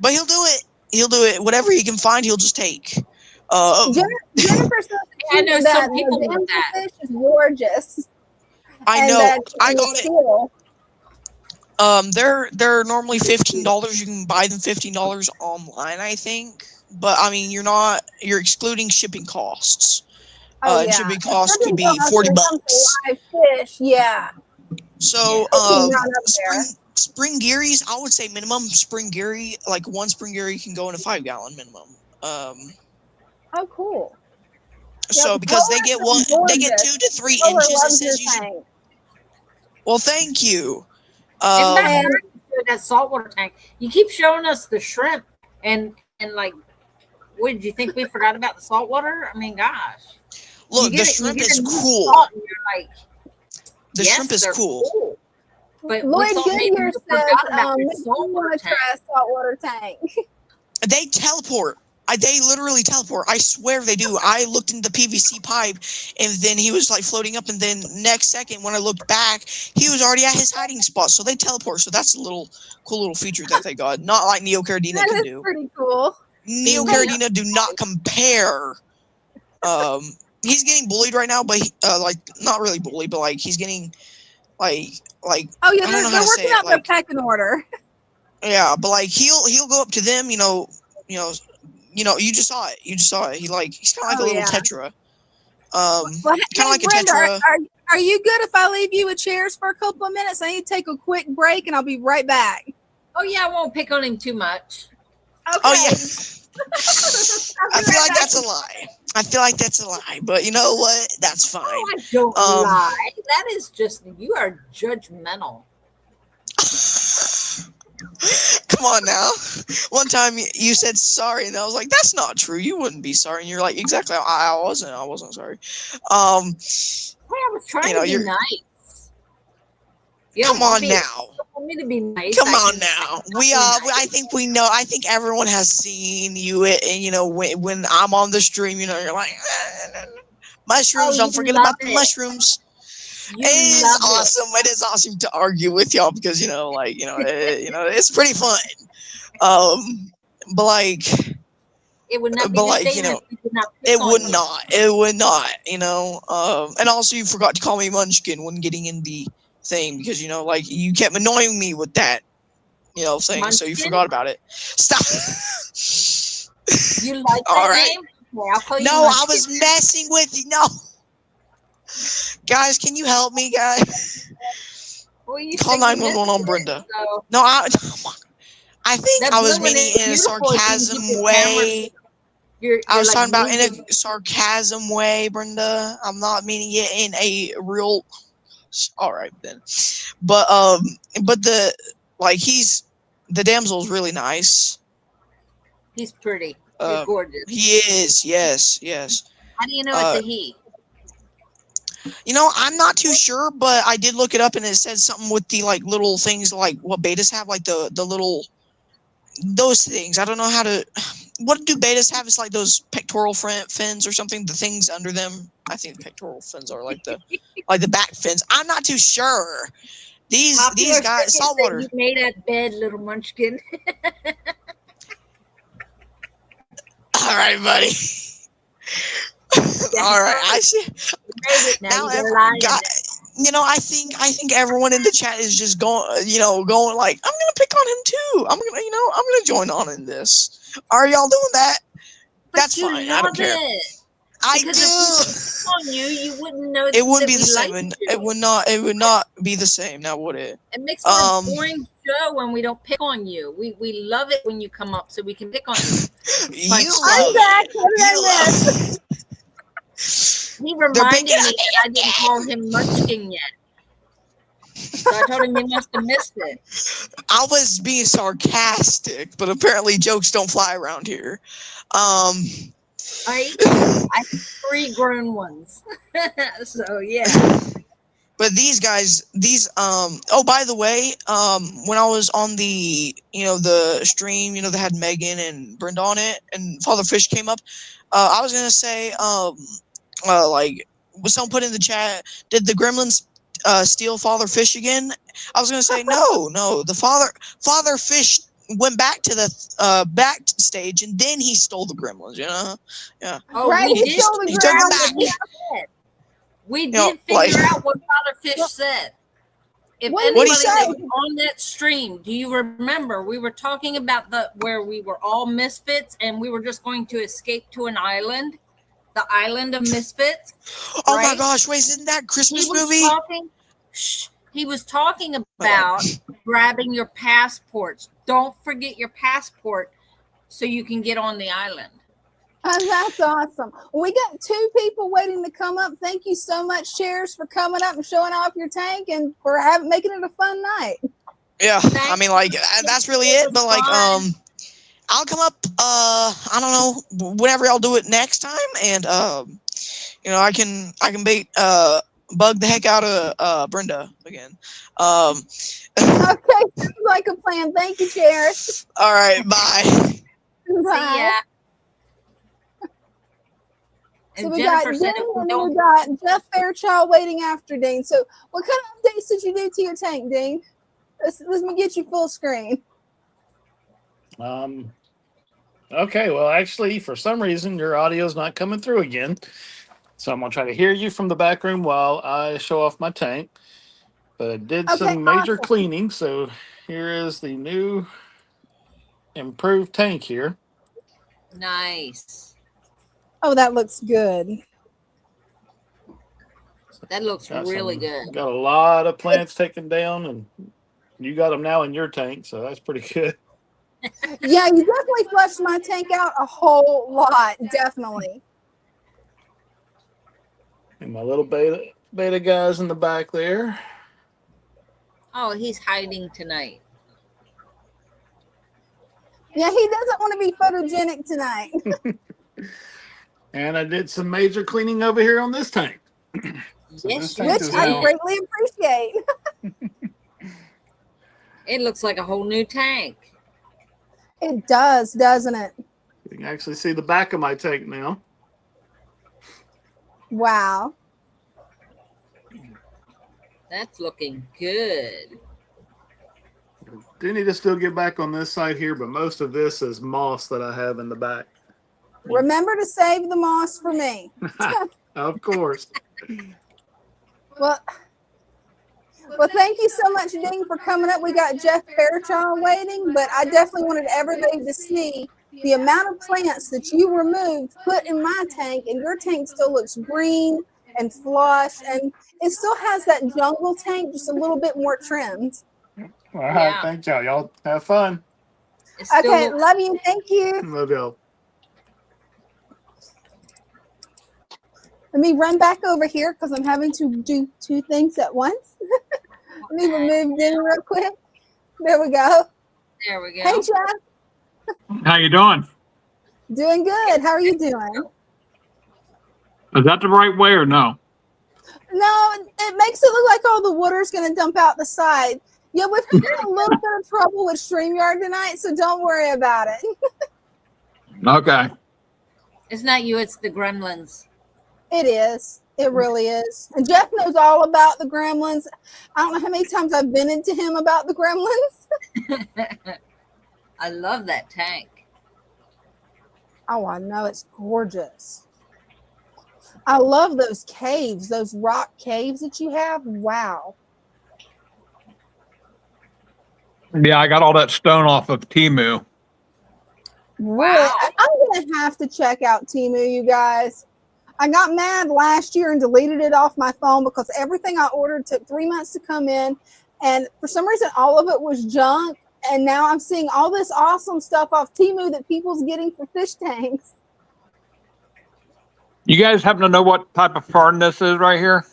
but he'll do it. He'll do it. Whatever he can find, he'll just take. Jennifer says I know some people with that. Fish is gorgeous. I know. I got it. They're normally $15. You can buy them $15 online, I think. But I mean, you're excluding shipping costs. Oh And yeah. shipping costs could be Shipping costs when it comes to $40. live fish. Yeah. So, It's not up there. spring gearys, I would say minimum spring geary, like one spring geary can go in a 5-gallon minimum. Oh, cool. So Yep, because they Polar get is 2 to 3 Polar inches. It loves your says usually. tank. Well, thank you. Isn't that And- very good, that saltwater tank? You keep showing us the shrimp and like, what did you think we forgot about the saltwater? I mean, gosh. Look, You the get it- you shrimp get is a new cool. salt and you're like, The yes, shrimp is they're cool. But Lloyd we thought maybe Goodyear you says, forgot about maybe the you saltwater want to tank. try a saltwater tank. They teleport. They literally teleport. I swear they do. I looked into the PVC pipe, and then he was like floating up, and then next second when I looked back, he was already at his hiding spot. So they teleport. So that's a cool little feature that they got. Not like Neo Caradina That can is do. pretty cool. Neo Dina. Caradina do not compare. He's getting bullied right now, but like not really bullied, but like he's getting like Oh yeah, I don't they're know how to say working it, out their like pecking order. yeah, but like he'll go up to them, you just saw it. He's kind of like Oh, a little yeah. Tetra. Well, Kind of like Brenda, a Tetra. are you good if I leave you with chairs for a couple of minutes? I need to take a quick break, and I'll be right back. Oh yeah, I won't pick on him too much. Okay. Oh yeah. I'll I be feel right like back. that's a lie, but you know what? That's fine. Oh, I don't Um, lie. That is just, you are judgmental. Come on now. One time you said sorry, and I was like, "That's not true. You wouldn't be sorry." And you're like, "Exactly. I wasn't sorry." Hey, I was trying to be you're- nice. You Come don't want on me- now. you don't want me to be nice. Come I on can- now. I'll be nice. I think we know. I think everyone has seen you, and when I'm on the stream, you're like mushrooms. Oh, Don't you forget love about the it. mushrooms. You It is love awesome. It is awesome to argue with y'all because it's pretty fun. But like It would not be but the like, same if we did not pick it on would you. not. It would not. And also you forgot to call me Munchkin when getting in the thing because you kept annoying me with that thing, so you Munchkin? forgot about it. Stop. You like All that right. name? Okay, I'll call you No, I Munchkin. was messing with you. No. Guys, can you help me, guys? Well, you Call said you 911 on missed Brenda. it, so No, I think that I was woman meaning is in a beautiful if you can sarcasm keep your way. you're I was like talking about in moving. a sarcasm way, Brenda. I'm not meaning it in a real. All right then, but the the damsel's really nice. He's pretty. You're gorgeous. He is, yes. How do you know it's a he? I'm not too sure, but I did look it up and it said something with the like little things like what betas have, like the little those things. I don't know how to. What do betas have? It's like those pectoral fins or something. The things under them. I think the pectoral fins are like the back fins. I'm not too sure. These guys, saltwater. You made that bed, little munchkin. All right, buddy. All right, I see. You made it. Now Now, you gotta lie in God, it. I think everyone in the chat is just going like, I'm gonna pick on him too. I'm gonna join on in this. Are y'all doing that? But That's you fine. I don't love care. it. I Because do. if we on you, you wouldn't know. It wouldn't that be the we same. liked It you. would not. It would not be the same. Now would it? It makes for a boring show when we don't pick on you. We love it when you come up so we can pick on you. You I'm love back. it. What did I You miss? love it. He reminded picking me on that I didn't call him Munchkin yet. So I told him he must have missed it. I was being sarcastic, but apparently jokes don't fly around here. Right? I have 3 grown ones. So yeah. But these guys, oh, by the way, when I was on the, the stream, that had Megan and Brenda on it, and Father Fish came up, I was gonna say, like, was someone put in the chat, did the Gremlins steal Father Fish again? I was gonna say no. The Father Fish went back to the backstage, and then he stole the Gremlins. Yeah. Oh, Right, we he did. stole the He took them ground. back. We know, did figure like- out what Father Fish said. If What did anybody he that say? was on that stream, do you remember we were talking about where we were all misfits and we were just going to escape to an island, the island of misfits? Oh my right? gosh, wait, isn't that Christmas He was movie? talking. Shh, he was talking about grabbing your passports. Don't forget your passport so you can get on the island. Oh, that's awesome. We got 2 people waiting to come up. Thank you so much, Cheers, for coming up and showing off your tank and for making it a fun night. Yeah, Thanks. I mean, like, that's really it. But like, Fun. I'll come up. I don't know, whenever y'all do it next time, and you know, I can bait bug the heck out of Brenda again. Okay, sounds like a plan. Thank you, Cheers. All right, bye. Bye. See ya. So And we got Jennifer Dean said if we and don't we got Jeff Fairchild waiting after Dean. So what kind of updates did you do to your tank, Dean? Let me get you full screen. Okay, well, actually, for some reason, your audio is not coming through again. So I'm going to try to hear you from the back room while I show off my tank. But I did Okay, some major awesome. cleaning. So here is the new improved tank here. nice. Oh, that looks good. That looks really good. Got a lot of plants taken down, and you got them now in your tank. So that's pretty good. Yeah, you definitely flushed my tank out a whole lot. Definitely. And my little beta guys in the back there. Oh, he's hiding tonight. Yeah, he doesn't want to be photogenic tonight. And I did some major cleaning over here on this tank. So Yes, this you tank Which is I now, greatly appreciate. It looks like a whole new tank. It does, doesn't it? you can actually see the back of my tank now. Wow. That's looking good. Do need to still get back on this side here, but most of this is moss that I have in the back. Remember to save the moss for me. Of course. Well, thank you so much, Dean, for coming up. We got Jeff Fairchild waiting, but I definitely wanted everybody to see the amount of plants that you removed, put in my tank, and your tank still looks green and flush, and it still has that jungle tank, just a little bit more trimmed. All right. Yeah. Thanks, y'all. Y'all have fun. It still Okay, looks- love you. Thank you. Love y'all. Let me run back over here because I'm having to do 2 things at once. Let me remove Dean real quick. There we go. There we go. Hey, Jeff. How you doing? Doing good. How are you doing? Is that the right way or no? No, it makes it look like all the water's going to dump out the side. Yeah, we've had a little bit of trouble with StreamYard tonight, so don't worry about it. Okay. It's not you, it's the gremlins. It is. It really is. And Jeff knows all about the gremlins. I don't know how many times I've been into him about the gremlins. I love that tank. Oh, I know. It's gorgeous. I love those caves, those rock caves that you have. Wow. Yeah, I got all that stone off of Temu. Really? Wow. I'm going to have to check out Temu, you guys. I got mad last year and deleted it off my phone because everything I ordered took 3 months to come in. And for some reason, all of it was junk. And now I'm seeing all this awesome stuff off Temu that people's getting for fish tanks. You guys happen to know what type of fern this is right here?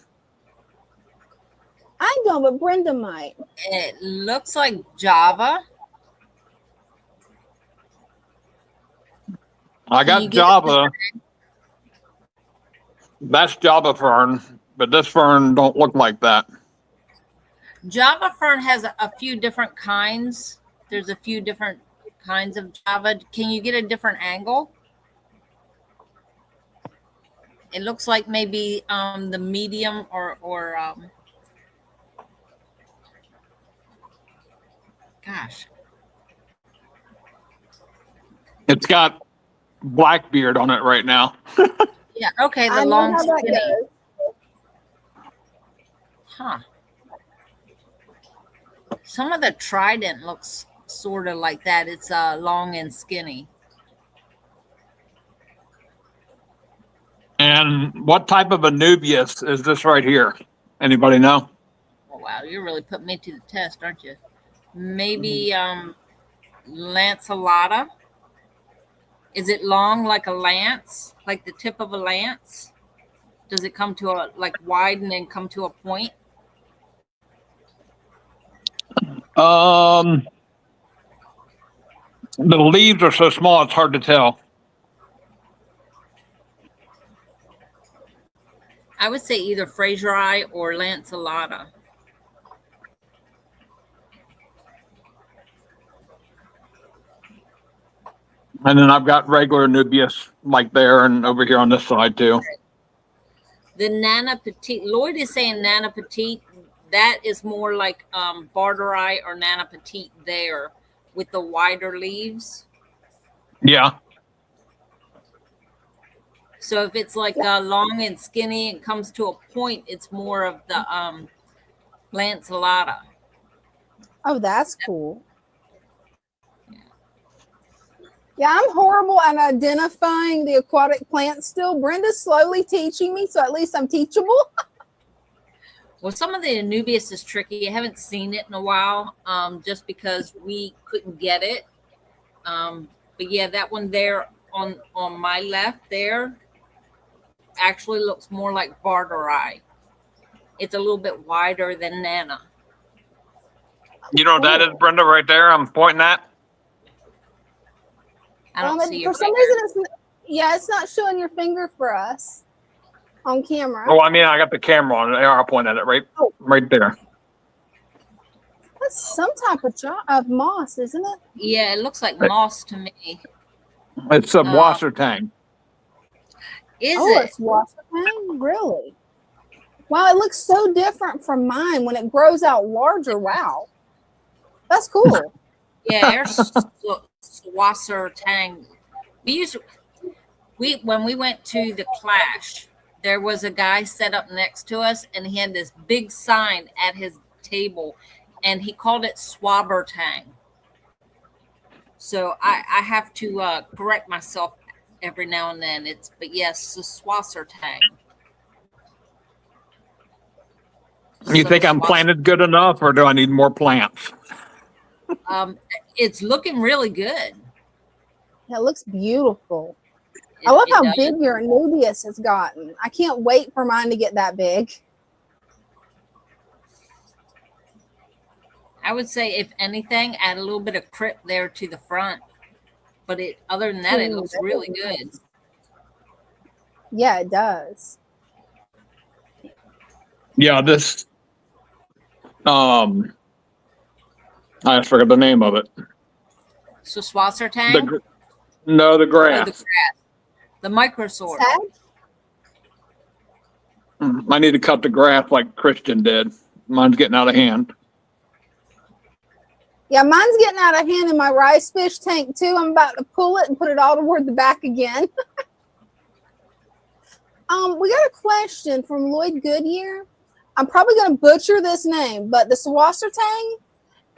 I don't, but Brenda might. It looks like Java. I Can you got give it Java. That's Java fern, but this fern don't look like that. Java fern has a few different kinds. There's a few different kinds of Java. Can you get a different angle? It looks like maybe the medium or gosh. It's got Blackbeard on it right now. Yeah, okay, I the know long how that skinny. goes. Huh. Some of the trident looks sort of like that. It's long and skinny. And what type of Anubias is this right here? Anybody know? Oh, wow, you're really putting me to the test, aren't you? Maybe lanceolata. Is it long like a lance, like the tip of a lance? Does it come to a like wide and then come to a point? The leaves are so small it's hard to tell. I would say either Fraseri or lanceolata. And then I've got regular Anubias like there and over here on this side too. The Nana Petite, Lloyd is saying Nana Petite. That is more like Barteri or Nana Petite there with the wider leaves. Yeah. So if it's like long and skinny and comes to a point, it's more of the lanceolata. Oh, that's cool. Yeah, I'm horrible at identifying the aquatic plants still. Brenda's slowly teaching me, so at least I'm teachable. Well, some of the Anubias is tricky. I haven't seen it in a while, just because we couldn't get it. But yeah, that one there on my left there actually looks more like Barteri. It's a little bit wider than Nana. You know what that is, Brenda, right there? I'm pointing at. I don't see for it some right reason, it's not showing your finger for us on camera. Oh, I mean, I got the camera on. I'll point at it right there. That's some type of moss, isn't it? Yeah, it looks like moss to me. It's a washer tank. Is Oh, it? it's washer tang? Really? Wow, it looks so different from mine when it grows out larger. Wow. That's cool. Yeah, there's Swasser Tang. When we went to the Clash, there was a guy set up next to us, and he had this big sign at his table, and he called it Swabber Tang. So I have to correct myself every now and then. But yes, the Swasser Tang. You think I'm planted good enough, or do I need more plants? It's looking really good. Yeah, it looks beautiful. I love how big your Anubias has gotten. I can't wait for mine to get that big. I would say, if anything, add a little bit of crypt there to the front. But other than that, it looks really good. Yeah, it does. Yeah, this. I just forgot the name of it. So Swasser Tang? The grass. Oh, the grass. The microsort. I need to cut the grass like Christian did. Mine's getting out of hand. Yeah, mine's getting out of hand in my rice fish tank too. I'm about to pull it and put it all toward the back again. We got a question from Lloyd Goodyear. I'm probably going to butcher this name, but the Swasser Tang,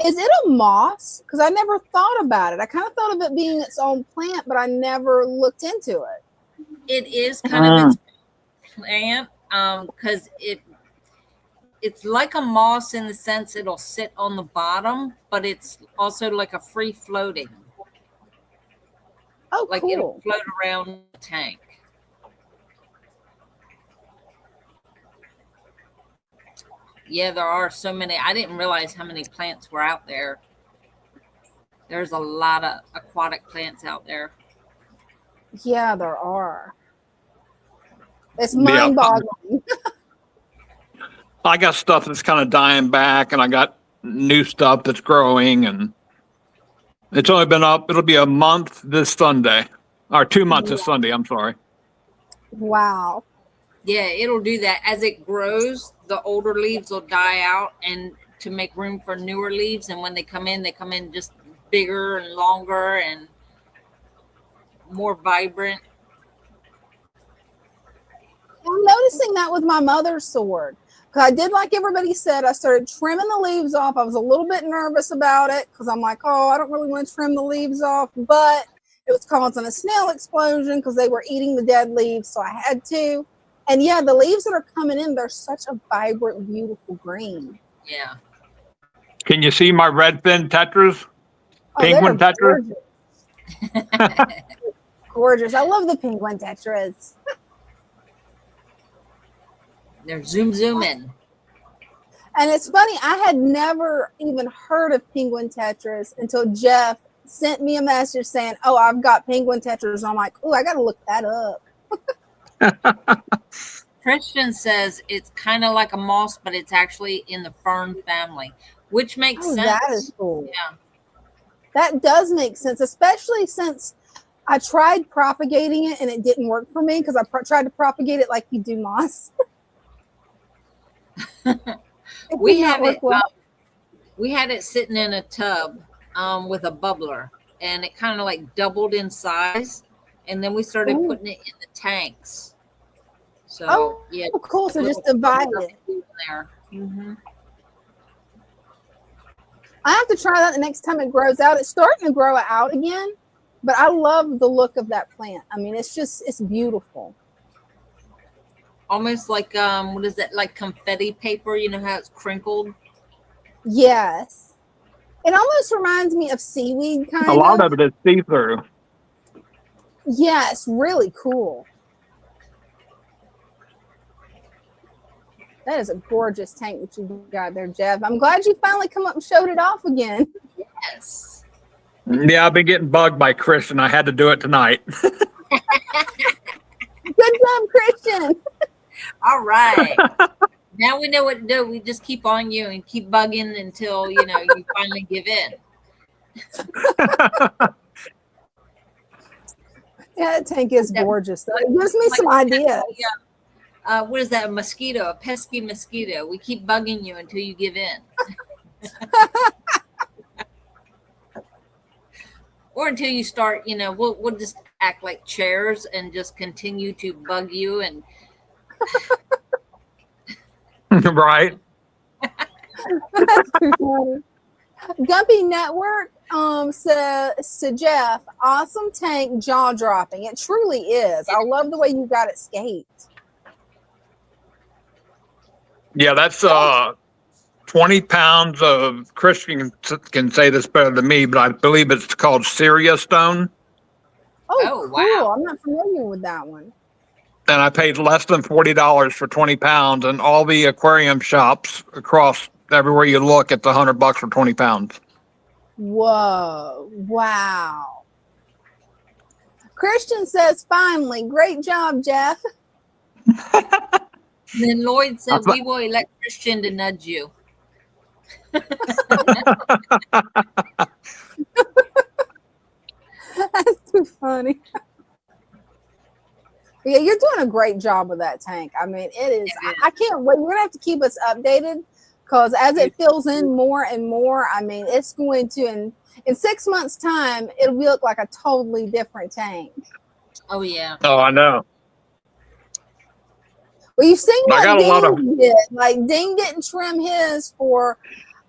is it a moss? Because I never thought about it. I kind of thought of it being its own plant, but I never looked into it. It is kind of its plant, because it's like a moss in the sense it'll sit on the bottom, but it's also like a free floating. Oh, like cool. It'll float around the tank. Yeah, there are so many. I didn't realize how many plants were out there. There's a lot of aquatic plants out there. Yeah, there are. It's mind-boggling. I got stuff that's kind of dying back, and I got new stuff that's growing, and it's only been up. It'll be a month this Sunday, or 2 months this Sunday. I'm sorry. Wow. Yeah, it'll do that. As it grows, the older leaves will die out and to make room for newer leaves. And when they come in just bigger and longer and more vibrant. I'm noticing that with my mother's sword. 'Cause I did like everybody said, I started trimming the leaves off. I was a little bit nervous about it because I'm like, oh, I don't really want to trim the leaves off, but it was causing a snail explosion because they were eating the dead leaves, so I had to. And yeah, the leaves that are coming in, they're such a vibrant, beautiful green. Yeah. Can you see my red fin tetras? Oh, Penguin they're tetras? gorgeous. Gorgeous. I love the penguin tetras. They're zooming. And it's funny, I had never even heard of penguin tetras until Jeff sent me a message saying, oh, I've got penguin tetras. I'm like, oh, I got to look that up. Christian says it's kind of like a moss, but it's actually in the fern family, which makes sense. That is cool. Yeah. That does make sense, especially since I tried propagating it and it didn't work for me because I tried to propagate it like you do moss. We have it. We had it sitting in a tub with a bubbler, and it kind of like doubled in size, and then we started putting it in the tanks. So yeah, cool. So just divide it. There. Mm-hmm. I have to try that the next time it grows out. It's starting to grow out again, but I love the look of that plant. I mean, it's beautiful. Almost like what is that? Like confetti paper? You know how it's crinkled? Yes. It almost reminds me of seaweed kind of. A lot of it is see-through. Yeah, it's really cool. That is a gorgeous tank that you got there, Jeff. I'm glad you finally come up and showed it off again. Yes. Yeah, I've been getting bugged by Christian. I had to do it tonight. Good job, Christian. All right. Now we know what to do. We just keep on you and keep bugging until, you finally give in. Yeah, that tank is gorgeous. It gives me some ideas. What is that? A mosquito, a pesky mosquito. We keep bugging you until you give in. Or until you start, we'll just act like chairs and just continue to bug you and Right. That's too funny. Gumpy Network said Jeff, awesome tank, jaw dropping. It truly is. I love the way you got it scaped. Yeah, that's 20 pounds of, Christian can say this better than me, but I believe it's called Syria stone. Oh, cool. Wow. I'm not familiar with that one. And I paid less than $40 for 20 pounds, and all the aquarium shops across everywhere you look, it's $100 for 20 pounds. Whoa. Wow. Christian says, finally, great job, Jeff. And then Lloyd said, we will elect Christian to nudge you. That's too funny. Yeah, you're doing a great job with that tank. I mean, it is. I can't wait. You're going to have to keep us updated because as it fills in more and more, I mean, it's going to, in 6 months' time, it'll look like a totally different tank. Oh, yeah. Oh, I know. Well, you've seen I got a lot of. Dean did. Like, Dean didn't trim his for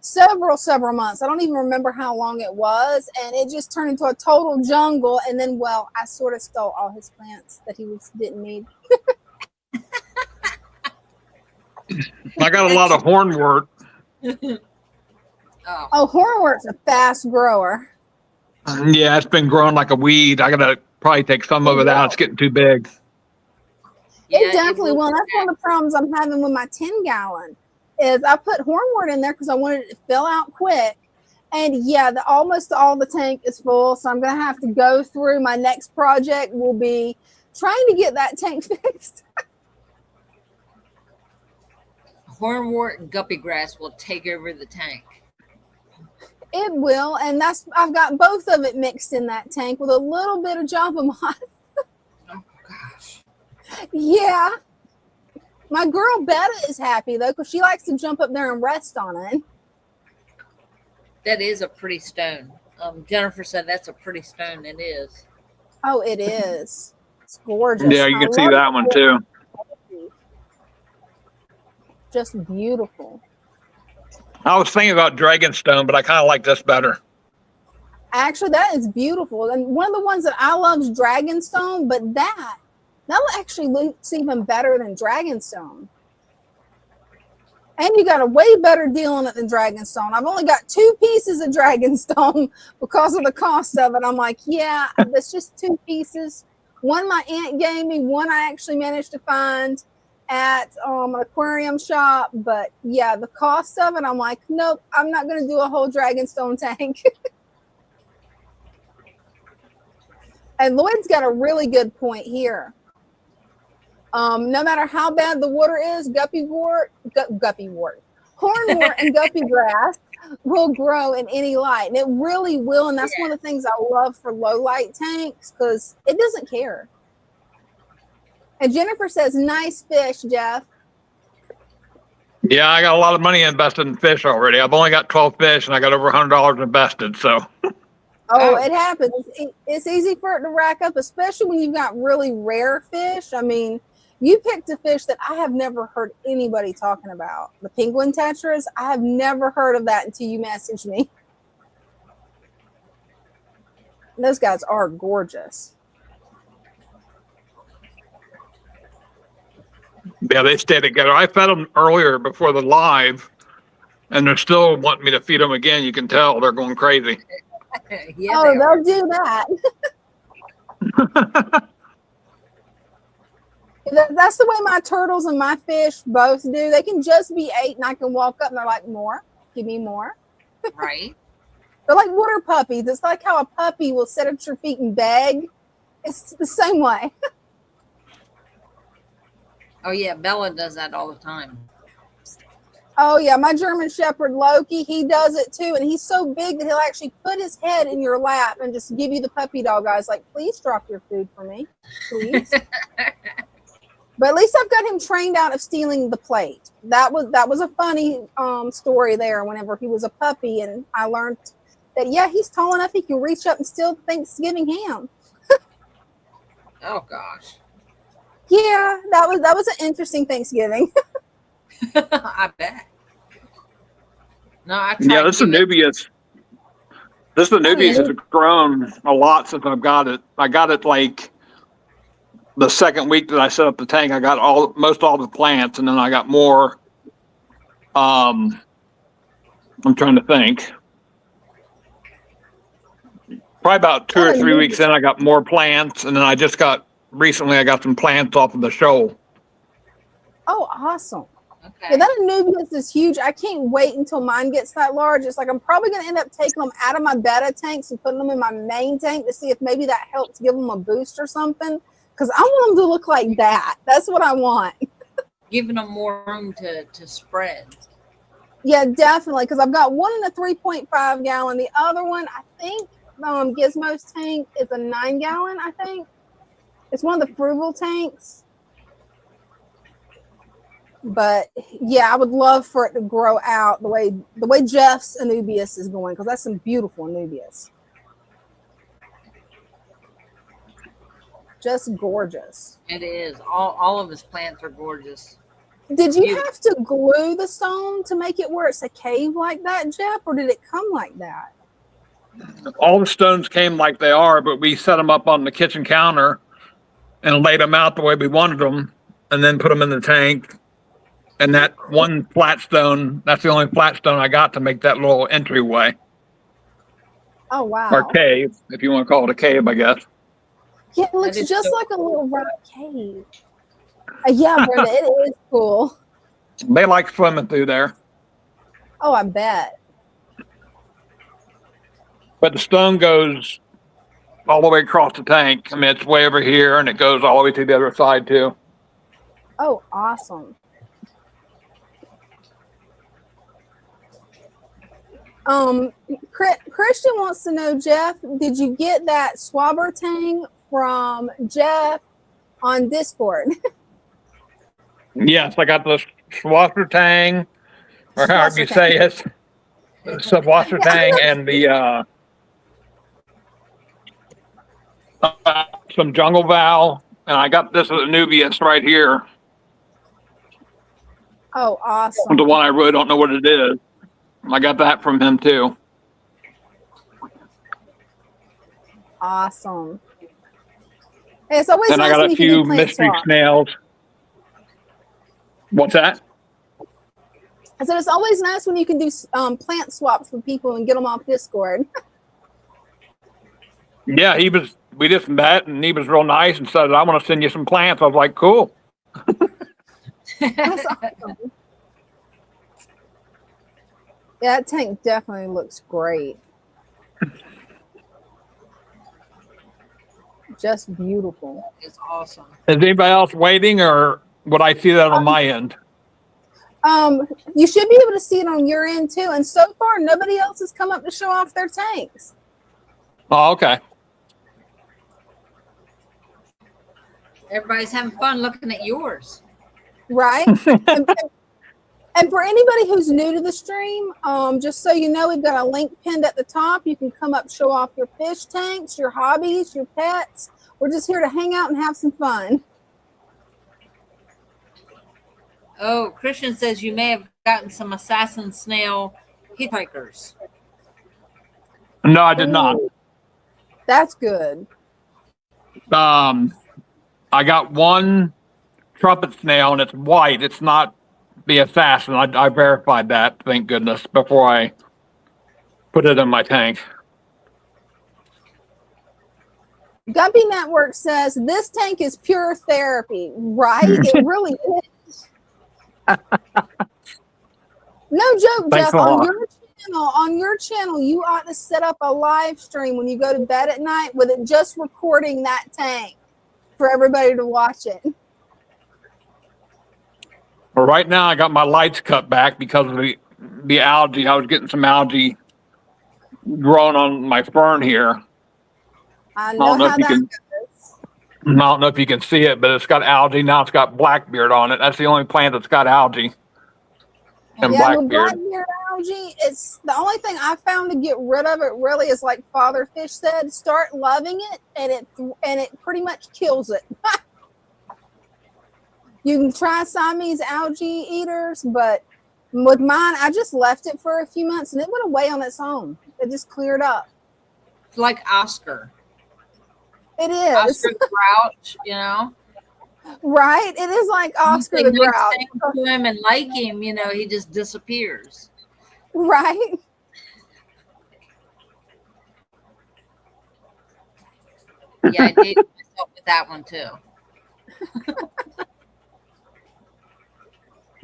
several months. I don't even remember how long it was. And it just turned into a total jungle. And then, well, I sort of stole all his plants that he didn't need. I got a lot of hornwort. Oh, hornwort's a fast grower. Yeah, it's been growing like a weed. I got to probably take some of it out. It's getting too big. It definitely will. That's one of the problems I'm having with my 10-gallon is I put hornwort in there because I wanted it to fill out quick. And yeah, almost all the tank is full. So I'm going to have to go through. My next project will be trying to get that tank fixed. Hornwort and guppy grass will take over the tank. It will. And I've got both of it mixed in that tank with a little bit of Java moss. Oh, gosh. Yeah. My girl Betta is happy though because she likes to jump up there and rest on it. That is a pretty stone. Jennifer said that's a pretty stone. It is. Oh, it is. It's gorgeous. Yeah, you can see that one too. just beautiful. I was thinking about Dragonstone, but I kind of like this better. Actually, that is beautiful. And one of the ones that I love is Dragonstone, but that actually looks even better than Dragonstone. And you got a way better deal on it than Dragonstone. I've only got 2 pieces of Dragonstone because of the cost of it. I'm like, yeah, that's just 2 pieces. One my aunt gave me, one I actually managed to find at an aquarium shop. But yeah, the cost of it, I'm like, nope, I'm not going to do a whole Dragonstone tank. And Lloyd's got a really good point here. No matter how bad the water is, hornwort, and guppy grass will grow in any light. And it really will. And that's one of the things I love for low light tanks, because it doesn't care. And Jennifer says, nice fish, Jeff. Yeah, I got a lot of money invested in fish already. I've only got 12 fish and I got over $100 invested. So. Oh, it happens. It's easy for it to rack up, especially when you've got really rare fish. I mean, you picked a fish that I have never heard anybody talking about. The penguin tetras. I have never heard of that until you messaged me. Those guys are gorgeous. Yeah, they stay together. I fed them earlier before the live, and they're still wanting me to feed them again. You can tell they're going crazy. Yeah, Oh, they'll do that. That's the way my turtles and my fish both do. They can just be 8 and I can walk up and they're like, more, give me more. Right. They're like water puppies. It's like how a puppy will sit at your feet and beg. It's the same way. Oh yeah, Bella does that all the time. Oh yeah, my German Shepherd Loki, he does it too, and he's so big that he'll actually put his head in your lap and just give you the puppy dog eyes, like, please drop your food for me, please. But at least I've got him trained out of stealing the plate. That was a funny story there. Whenever he was a puppy, and I learned that he's tall enough he can reach up and steal Thanksgiving ham. Oh gosh. Yeah, that was an interesting Thanksgiving. I bet. No, I tried. Yeah, this Anubias. This Anubias has grown a lot since I've got it. I got it like the second week that I set up the tank. I got most all the plants, and then I got more. I'm trying to think. Probably about 2 or 3 weeks in, I got more plants, and then I got some plants off of the shoal. Oh, awesome. Okay. Yeah, that Anubias is huge. I can't wait until mine gets that large. It's like I'm probably going to end up taking them out of my betta tanks and putting them in my main tank to see if maybe that helps give them a boost or something. Because I want them to look like that. That's what I want. Giving them more room to spread. Yeah, definitely. Because I've got one in a 3.5 gallon. The other one, I think, Gizmo's tank is a 9 gallon, I think. It's one of the frugal tanks. But yeah, I would love for it to grow out the way Jeff's Anubias is going, because that's some beautiful Anubias. Just gorgeous. It is. All of his plants are gorgeous. Did you have to glue the stone to make it where it's a cave like that, Jeff, or did it come like that? All the stones came like they are, but we set them up on the kitchen counter and laid them out the way we wanted them, and then put them in the tank. And that one flat stone, that's the only flat stone I got to make that little entryway. Oh, wow. Or cave, if you want to call it a cave, I guess. Yeah, it looks just like a little rock cave. Yeah, Brenda, it is cool. They like swimming through there. Oh, I bet. But the stone goes all the way across the tank. I mean, it's way over here, and it goes all the way to the other side, too. Oh, awesome. Christian wants to know, Jeff, did you get that swabber tang from Jeff on Discord? Yes, I got the swasser tang, or however you say it. Swasser tang and the some jungle val, and I got this Anubias right here. Oh, awesome. The one I really don't know what it is. I got that from him too. Awesome. Hey, it's always And I nice got when a you can do few plant mystery swap. snails. What's that? I said it's always nice when you can do plant swaps with people and get them off Discord. Yeah, we just met and he was real nice and said, I want to send you some plants. I was like, cool. That's awesome. Yeah, that tank definitely looks great. Just beautiful. It's awesome. Is anybody else waiting or would I see that on my end? You should be able to see it on your end too. And so far, nobody else has come up to show off their tanks. Oh, okay. Everybody's having fun looking at yours. Right? And for anybody who's new to the stream, just so you know, we've got a link pinned at the top. You can come up, show off your fish tanks, your hobbies, your pets. We're just here to hang out and have some fun. Oh, Christian says you may have gotten some assassin snail hitchhikers. No, I did not. That's good. I got one trumpet snail and it's white. It's not the assassin. I verified that, thank goodness, before I put it in my tank. Guppy Network says this tank is pure therapy, right? It really is. No joke, Thanks Jeff. a lot. On your channel, you ought to set up a live stream when you go to bed at night with it just recording that tank for everybody to watch it. Well, right now I got my lights cut back because of the algae. I was getting some algae growing on my fern here. I don't know know how if you that can- goes. I don't know if you can see it, but it's got algae. Now it's got blackbeard on it. That's the only plant that's got algae and Yeah, with blackbeard. blackbeard algae, it's the only thing I found to get rid of it really is like Father Fish said, start loving it and it pretty much kills it. You can try Siamese algae eaters, but with mine, I just left it for a few months and it went away on its own. It just cleared up. It's like Oscar. It is. Oscar the Grouch, you know. Right? It is like Oscar You the say nice Grouch. things to him and like him, you know, he just disappears. Right? Yeah, I dated myself with that one too.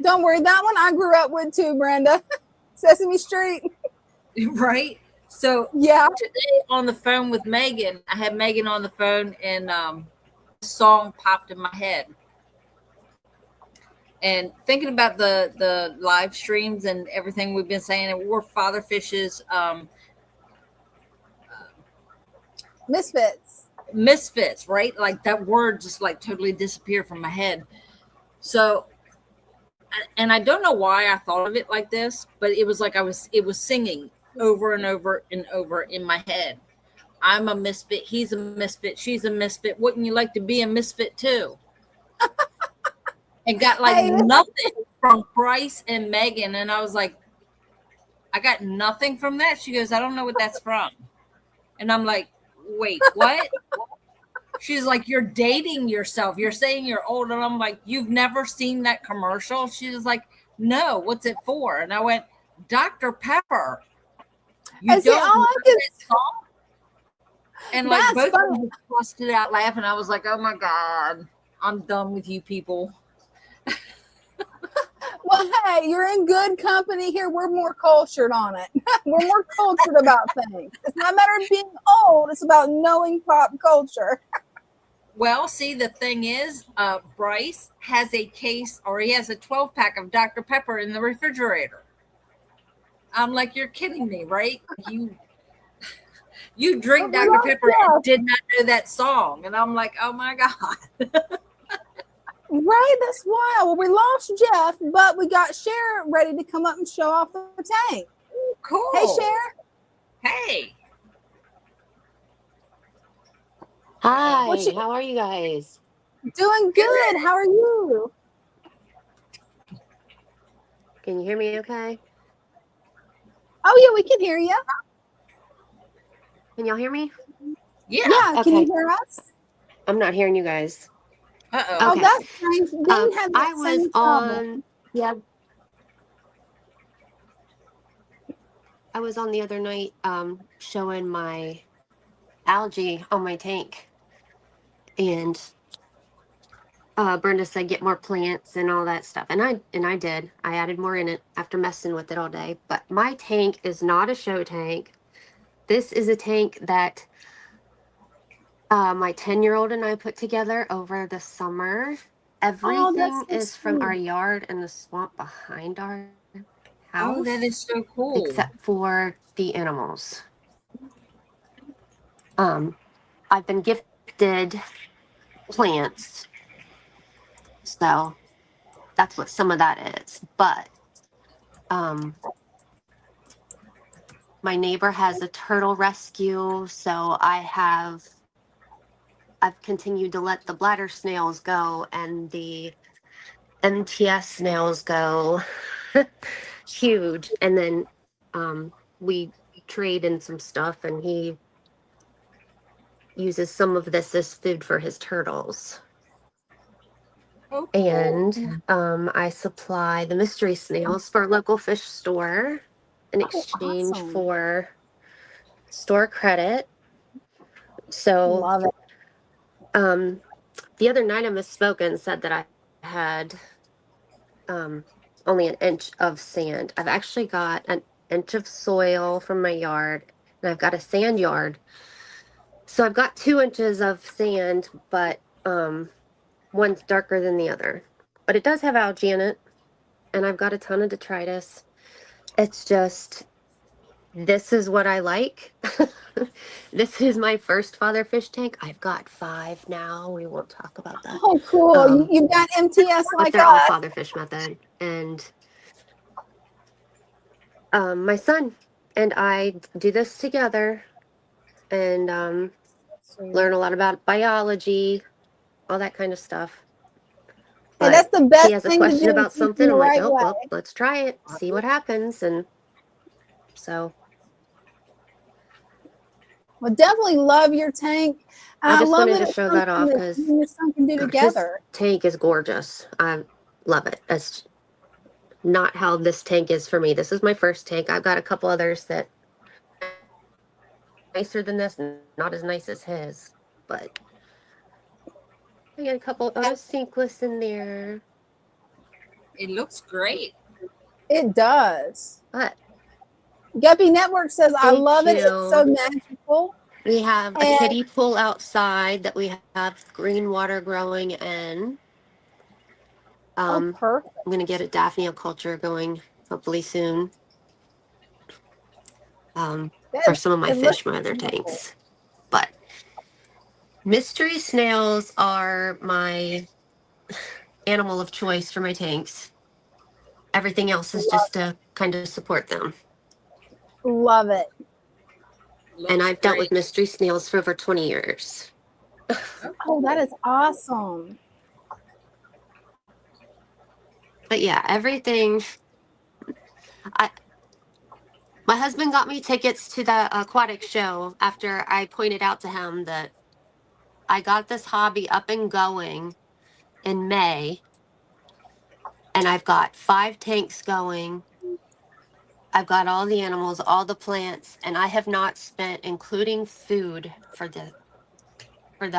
Don't worry, that one I grew up with too, Brenda. Sesame Street. Right? So Yeah. today on the phone with Megan, I had Megan on the phone and a song popped in my head. And thinking about the live streams and everything we've been saying, and we're Father Fish's misfits, right? Like that word just like totally disappeared from my head. So, and I don't know why I thought of it like this, but it was like it was singing over and over and over in my head. I'm a misfit. He's a misfit. She's a misfit. Wouldn't you like to be a misfit too? And got like nothing from Bryce and Megan. And I was like, I got nothing from that. She goes, I don't know what that's from. And I'm like, wait, what? She's like, you're dating yourself. You're saying you're old. And I'm like, you've never seen that commercial? She was like, no, what's it for? And I went, Dr. Pepper. You And see, don't all know I can- that song? And like That's both of funny. them busted out laughing. I was like, oh my God, I'm done with you people. Well, hey, you're in good company here. We're more cultured on it. We're more cultured about things. It's not a matter of being old. It's about knowing pop culture. Well, see, the thing is, Bryce has a case, or he has a 12-pack of Dr. Pepper in the refrigerator. I'm like, you're kidding me, right? You drink But we Dr. love Pepper Jeff. and did not know that song. And I'm like, oh my God. Right? That's wild. Well, we lost Jeff, but we got Cher ready to come up and show off the tank. Cool. Hey, Cher. Hey. Hi, What you- how are you guys? Doing good. How are you? Can you hear me okay? Oh yeah, we can hear you. Can y'all hear me? Yeah. Yeah, can you Okay. hear us? I'm not hearing you guys. Uh-oh. Oh, Okay. that's strange. Dean had that I was same problem. yeah. I was on the other night showing my algae on my tank, and Brenda said get more plants and all that stuff, and I did. I added more in it after messing with it all day. But my tank is not a show tank. This is a tank that my 10-year-old and I put together over the summer. Oh, that's Everything so is from sweet. our yard and the swamp behind our house. Oh, that is so cool. Except for the animals. I've been gifted plants, so that's what some of that is. But my neighbor has a turtle rescue, so I've continued to let the bladder snails go and the MTS snails go. Huge. And then we trade in some stuff, and he uses some of this as food for his turtles. Oh, cool. And I supply the mystery snails for a local fish store in exchange awesome. for store credit. So Love it. the other night I misspoke and said that I had only an inch of sand. I've actually got an inch of soil from my yard, and I've got a sand yard. So I've got 2 inches of sand, but one's darker than the other. But it does have algae in it, and I've got a ton of detritus. It's just, this is what I like. This is my first father fish tank. I've got 5 now. We won't talk about that. Oh, cool. You've got MTS But like they're all us. father fish method. And my son and I do this together, and learn a lot about biology, all that kind of stuff. Hey, that's the best he has a thing to question do, about teach something. them I'm the like, right oh, way. well, let's try it, see what happens. And so Well, definitely love your tank. I just love wanted that to it's show that something off that because you and your son can do his together. tank is gorgeous. I love it. That's not how this tank is for me. This is my first tank. I've got a couple others that are nicer than this, not as nice as his, but I got a couple otosynchus in there. It looks great. It does. But Guppy Network says, I Thank love it. It's so you. magical. We have a And- kiddie pool outside that we have green water growing in. Perfect. I'm gonna get a daphnia culture going hopefully soon. For some of my It fish, looks my other wonderful. tanks. But mystery snails are my animal of choice for my tanks. Everything else is just to kind of support them. Love it. And I've dealt with great. mystery snails for over 20 years. Oh, that is awesome. But yeah, everything. My husband got me tickets to the aquatic show after I pointed out to him that I got this hobby up and going in May, and I've got 5 tanks going. I've got all the animals, all the plants, and I have not spent, including food for the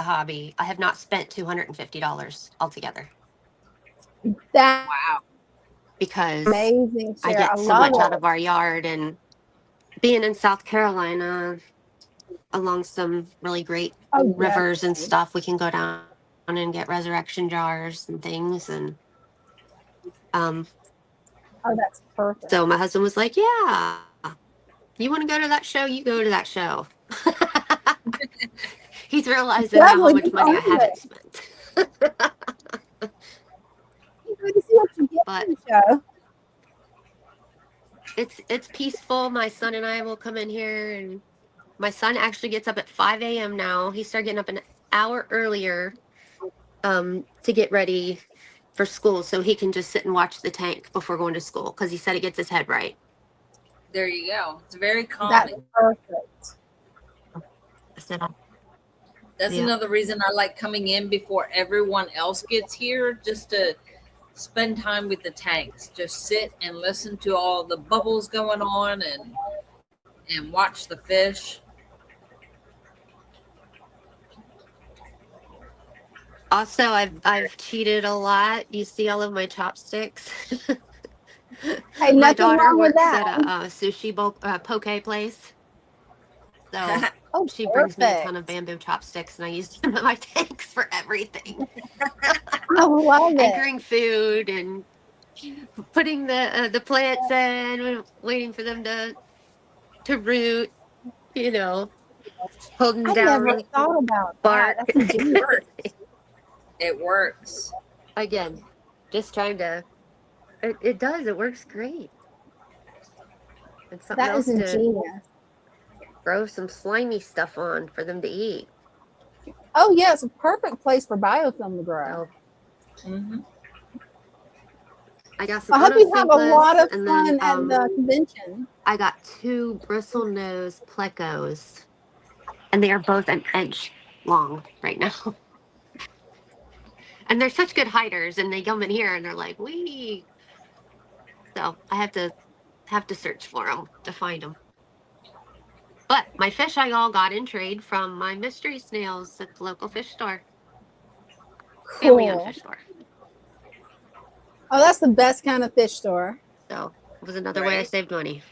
hobby, I have not spent $250 altogether. That Wow. Because amazing. I Sarah. get so love much it. out of our yard, and being in South Carolina along some really great rivers and stuff, we can go down and get resurrection jars and things. And oh, that's perfect. so my husband was like, yeah, you want to go to that show, you go to that show. He's realizing now how much money I haven't spent. But it's peaceful. My son and I will come in here, and my son actually gets up at 5 a.m. now. He started getting up an hour earlier to get ready for school, so he can just sit and watch the tank before going to school because he said it gets his head right. There you go. It's very That's calming. perfect. That's Yeah. another reason I like coming in before everyone else gets here, just to spend time with the tanks. Just sit and listen to all the bubbles going on and watch the fish. Also, I've cheated a lot. You see all of my chopsticks. Hey, My nothing daughter wrong with works that. at a sushi poke place, so Oh, she brings me a perfect. ton of bamboo chopsticks, and I use them in my tanks for everything. I love it. Anchoring food and putting the plants in, waiting for them to root. You know, holding I down never thought about bark. that. That's ingenious. It works. Again, just trying to. It does. It works great. It's something That else is to ingenious. grow some slimy stuff on for them to eat. Oh, yeah, it's a perfect place for biofilm to grow. So Mm-hmm. I got some. I hope you have a lot of and fun then, at the convention. I got 2 bristlenose plecos, and they are both an inch long right now. And they're such good hiders, and they come in here and they're like, wee. So I have to search for them to find them. But my fish I all got in trade from my mystery snails at the local fish store. Family-owned Cool. fish store. Oh, that's the best kind of fish store. So it was another way I Right. saved money.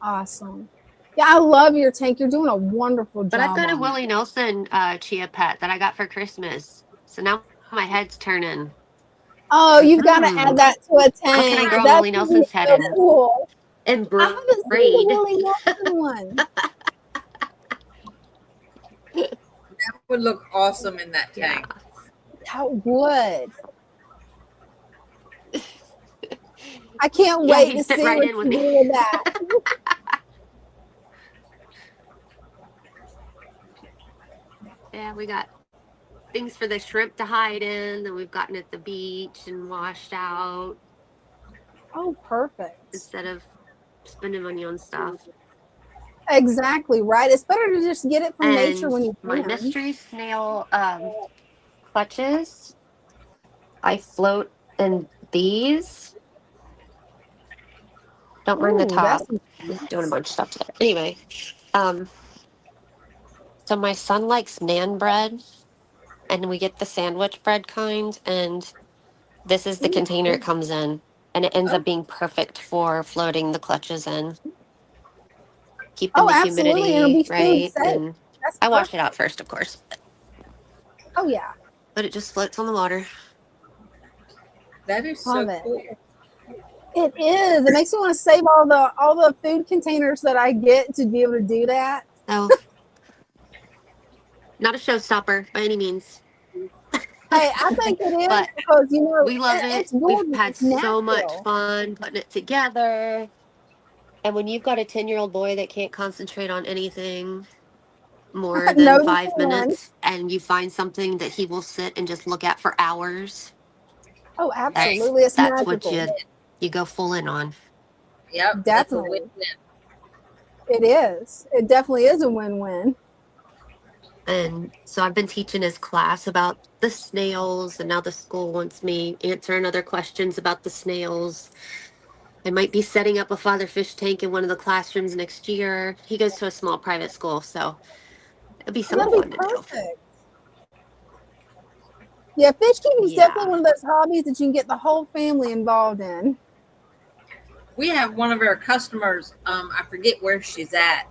Awesome. Yeah, I love your tank. You're doing a wonderful job. But I've got a on Willie it. Nelson chia pet that I got for Christmas. So now my head's turning. Oh, you've got to add that to a tank. How can I grow That's Willie Nelson's head so in? cool. And I haven't seen the braid. Willie Nelson one. That would look awesome in that Yeah. tank. That would. I can't Yeah, wait he'd to fit see right what in you with me. do with that. Yeah, we got things for the shrimp to hide in that we've gotten at the beach and washed out Oh, perfect. instead of spending money on stuff. Exactly right. It's better to just get it from nature And when you my can. mystery snail clutches, I float in these. Don't mind the Ooh, top. that's Just doing a bunch of stuff today. Anyway, so my son likes naan bread, and we get the sandwich bread kind, and this is the container it comes in, and it ends up being perfect for floating the clutches in, keeping the absolutely. It'll humidity be food right, safe. and That's I wash perfect. it out first, of course, Oh yeah, but it just floats on the water. That is so love it. cool. It is. It makes me want to save all the food containers that I get to be able to do that. So, not a showstopper by any means. Hey, I think it is But because we love it. it's gorgeous. We've had It's so much natural. fun putting it together. And when you've got a 10-year-old boy that can't concentrate on anything more than No, 5 you can. minutes, and you find something that he will sit and just look at for hours, Oh, absolutely. It's that's what magical. you go full in on. Yep. That's a Definitely. win-win. It is. It definitely is a win-win. And so I've been teaching his class about the snails, and now the school wants me answering other questions about the snails. I might be setting up a father fish tank in one of the classrooms next year. He goes to a small private school, so it'll be something That'll fun be to do. perfect. Yeah, fish keeping is Yeah. definitely one of those hobbies that you can get the whole family involved in. We have one of our customers, I forget where she's at,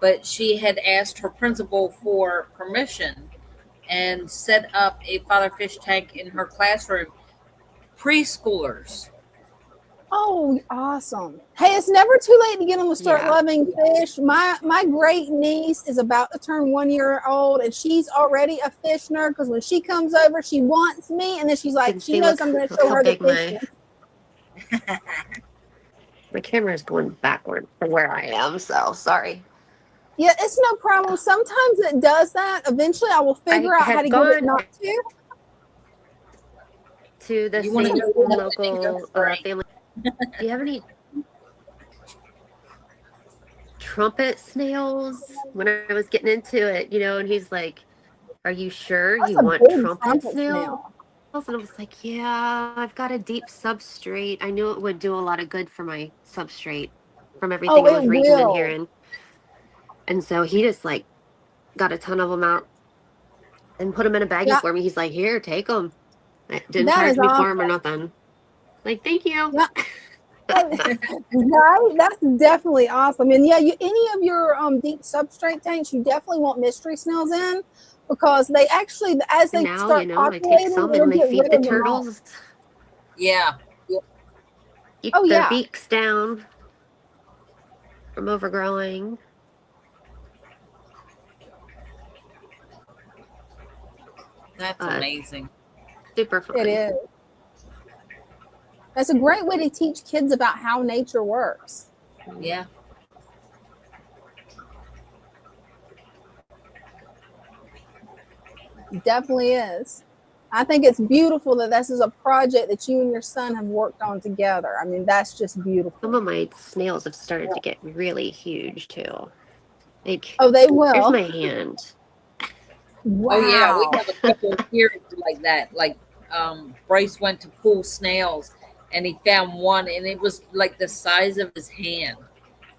but she had asked her principal for permission and set up a father fish tank in her classroom. Preschoolers. Oh, awesome. Hey, it's never too late to get them to start Yeah. loving fish. My great niece is about to turn 1 year old, and she's already a fish nerd because when she comes over, she wants me, and then she's like, And she see, knows look- I'm going to look show how her the big my- fish. My camera is going backward from where I am, so sorry. Yeah, it's no problem. Sometimes it does that. Eventually, I will figure out how have to get it gone- not to. to the You want to same go left and then go local straight. family. Do you have any trumpet snails? When I was getting into it, and he's like, "Are you sure That's you a want big trumpet trumpet snails?" snail. And I was like, "Yeah, I've got a deep substrate. I knew it would do a lot of good for my substrate from everything Oh, I it was reading and will. hearing." And so he just like got a ton of them out and put them in a baggie Yeah, for me. He's like, "Here, take them." Didn't that charge is me for them or awesome. nothing. Like, thank you. Yeah. Right? That's definitely awesome. And yeah, any of your deep substrate tanks, you definitely want mystery snails in because they actually, as And they now, start I take populating, some it'll and I get feed rid the of them all. turtles, Yeah. keep Oh their yeah, beaks down from overgrowing. That's amazing. Super fun. it is. That's a great way to teach kids about how nature works. Yeah. It definitely is. I think it's beautiful that this is a project that you and your son have worked on together. I mean, that's just Some beautiful. of my snails have started to get really huge too. Like, Oh, they here's will. my hand. Oh yeah, we Wow. have a couple here like that. Like Bryce went to pull snails and he found one and it was like the size of his hand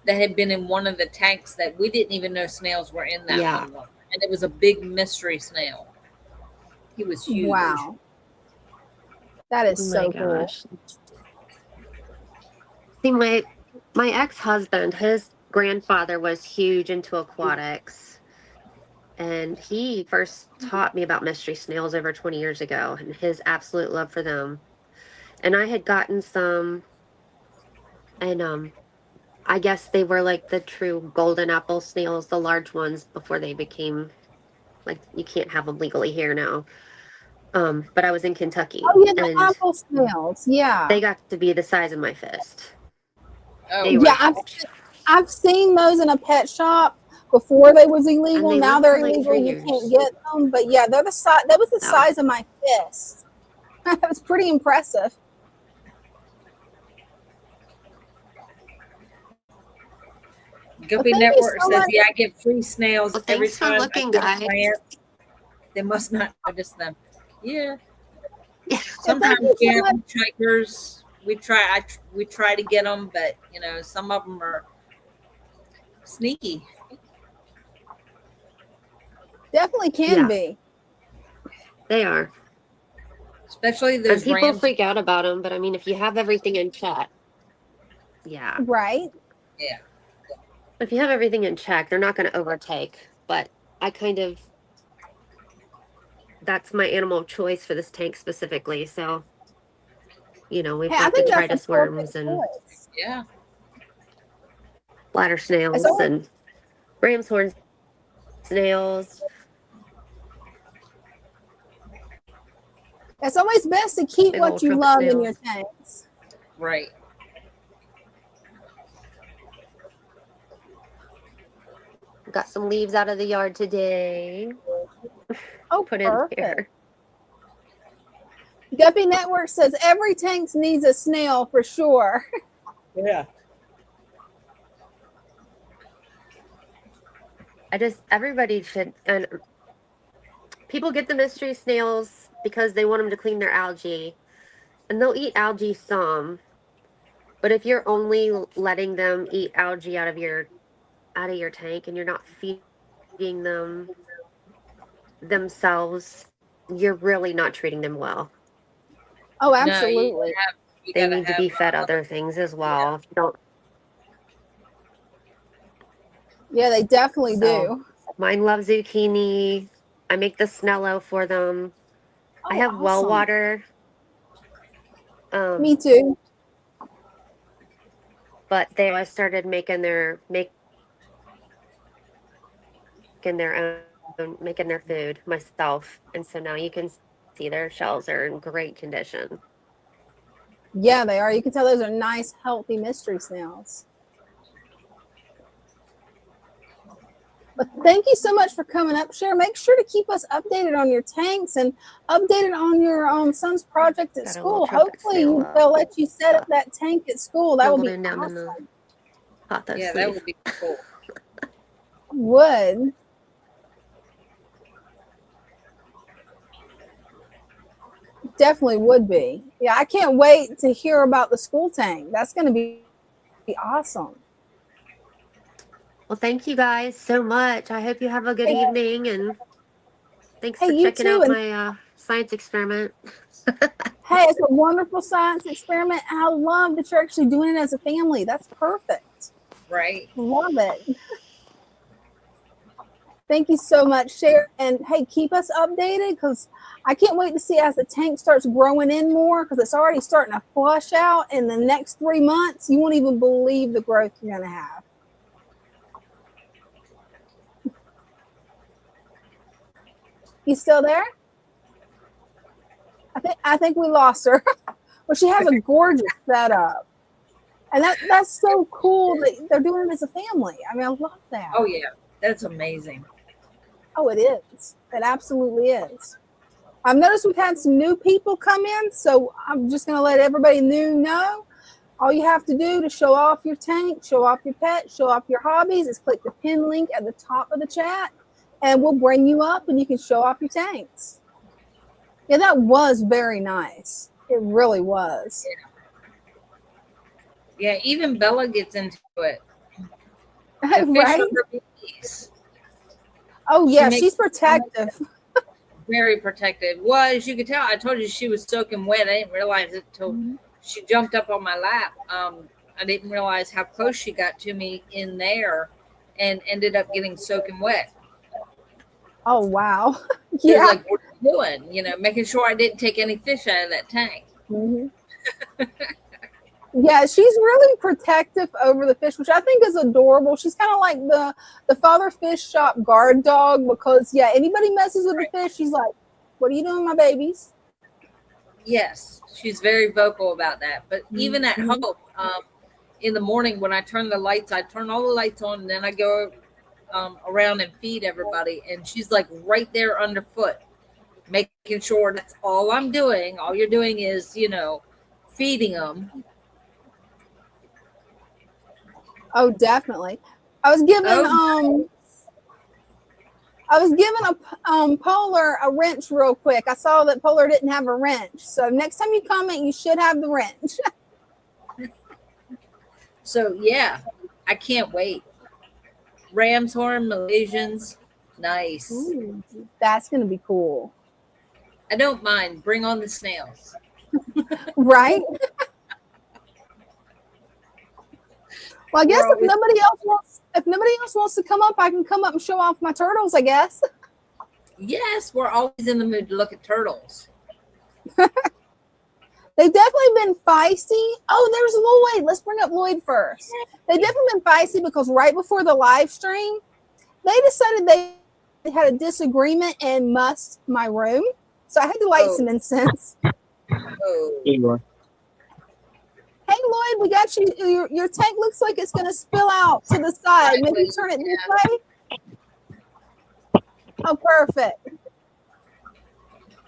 that had been in one of the tanks that we didn't even know snails were in that Yeah. one. And it was a big mystery snail. He was huge. Wow. That is Oh my so cool. gosh. See, my ex-husband, his grandfather was huge into aquatics. And he first taught me about mystery snails over 20 years ago and his absolute love for them. And I had gotten some, and I guess they were like the true golden apple snails, the large ones before they became like you can't have them legally here now. But I was in Kentucky Oh yeah, the and apple snails. Yeah. they got to be the size of my fist. Oh, They were Yeah, I've seen those in a pet shop before they was and illegal. they Now lived they're for like illegal. 3 You can't years. get them. But yeah, they're the size. That was the So size of my fist. That was pretty impressive. Well, Guppy thank you Network so says, much. "Yeah, I get free snails well, every thanks for time I looking, get a guys. plant. They must not notice them." Yeah. Well, thank Sometimes you we so have much. hitchhikers. We try to get them, but some of them are sneaky. Definitely can Yeah, be. they are. Especially And those people rams. freak out about them, but I mean, if you have everything in check, yeah. Right. Yeah. If you have everything in check, they're not going to overtake. But I kind of, that's my animal of choice for this tank specifically. So, we've Hey, I got the think that's a Tritus perfect worms and choice. Yeah. bladder It's snails always, and ram's horn snails. it's always best to keep Big what old you trumpet love in your snails. tanks. Right. Got some leaves out of the yard today. Oh, Put in perfect. here. Guppy Network says every tank needs a snail for sure. Yeah. Everybody should, and people get the mystery snails because they want them to clean their algae. And they'll eat algae some. But if you're only letting them eat algae out of your tank and you're not feeding them themselves, you're really not treating them well. Oh, No, absolutely. you They gotta need to have be fed other things as well. Don't, Yeah, they definitely so do. mine love zucchini. I make the Snello for them. I Oh, have well awesome. water. Me too. But I started making their making their food myself, and so now you can see their shells are in great condition. Yeah, they are. You can tell those are nice, healthy mystery snails. But thank you so much for coming up, Cher. Make sure to keep us updated on your tanks and updated on your son's project at Got a little school. trumpet Hopefully snail, they'll let you set up that tank at school. That would be snuggled in down in the awesome. pothos Yeah, that sleeve. would be cool. Would. Definitely would be. Yeah, I can't wait to hear about the school tank. That's going to be awesome. Well, thank you guys so much. I hope you have a good evening, and thanks Hey, for you checking too. out And my science experiment. hey, it's a wonderful science experiment. And I love that you're actually doing it as a family. That's perfect. Right. Love it. Thank you so much, Cher. And hey, keep us updated because I can't wait to see as the tank starts growing in more because it's already starting to flush out. In the next 3 months, you won't even believe the growth you're going to have. You still there? I think we lost her. Well, she has a gorgeous setup. And that's so cool that they're doing it as a family. I mean, I love that. Oh yeah, that's amazing. Oh, it is. It absolutely is. I've noticed we've had some new people come in, so I'm just going to let everybody new know. All you have to do to show off your tank, show off your pet, show off your hobbies is click the pin link at the top of the chat, and we'll bring you up and you can show off your tanks. Yeah, that was very nice. It really was. Yeah, even Bella gets into it. The fish Right? are her babies. Oh, yeah, She she's protective. Very protective. Well, as you could tell, I told you she was soaking wet. I didn't realize it till she jumped up on my lap. I didn't realize how close she got to me in there and ended up getting soaking wet. Oh, wow. They're Yeah. like, what are you doing? You know, making sure I didn't take any fish out of that tank. Mm-hmm. Yeah, she's really protective over the fish, which I think is adorable. She's kind of like the father fish shop guard dog because, yeah, anybody messes with the fish, she's like, what are you doing, my babies? Yes, she's very vocal about that. But even at home, in the morning when I turn the lights, I turn all the lights on, and then I go around and feed everybody. And she's like right there underfoot, making sure that's all I'm doing. All you're doing is, you know, feeding them. Oh, definitely. I was giving Polar a wrench real quick. I saw that Polar didn't have a wrench. So next time you comment, you should have the wrench. So yeah, I can't wait. Ram's horn, Malaysians, nice. Ooh, that's going to be cool. I don't mind. Bring on the snails. Right? Well, I guess if nobody else wants to come up, I can come up and show off my turtles, I guess. Yes, we're always in the mood to look at turtles. They've definitely been feisty. Oh, there's Lloyd. Let's bring up Lloyd first. They've definitely been feisty because right before the live stream, they decided they had a disagreement and mussed my room. So I had to light some incense. Oh. Hey, Lloyd, we got you. Your tank looks like it's going to spill out to the side. Maybe turn it this way. Oh, perfect.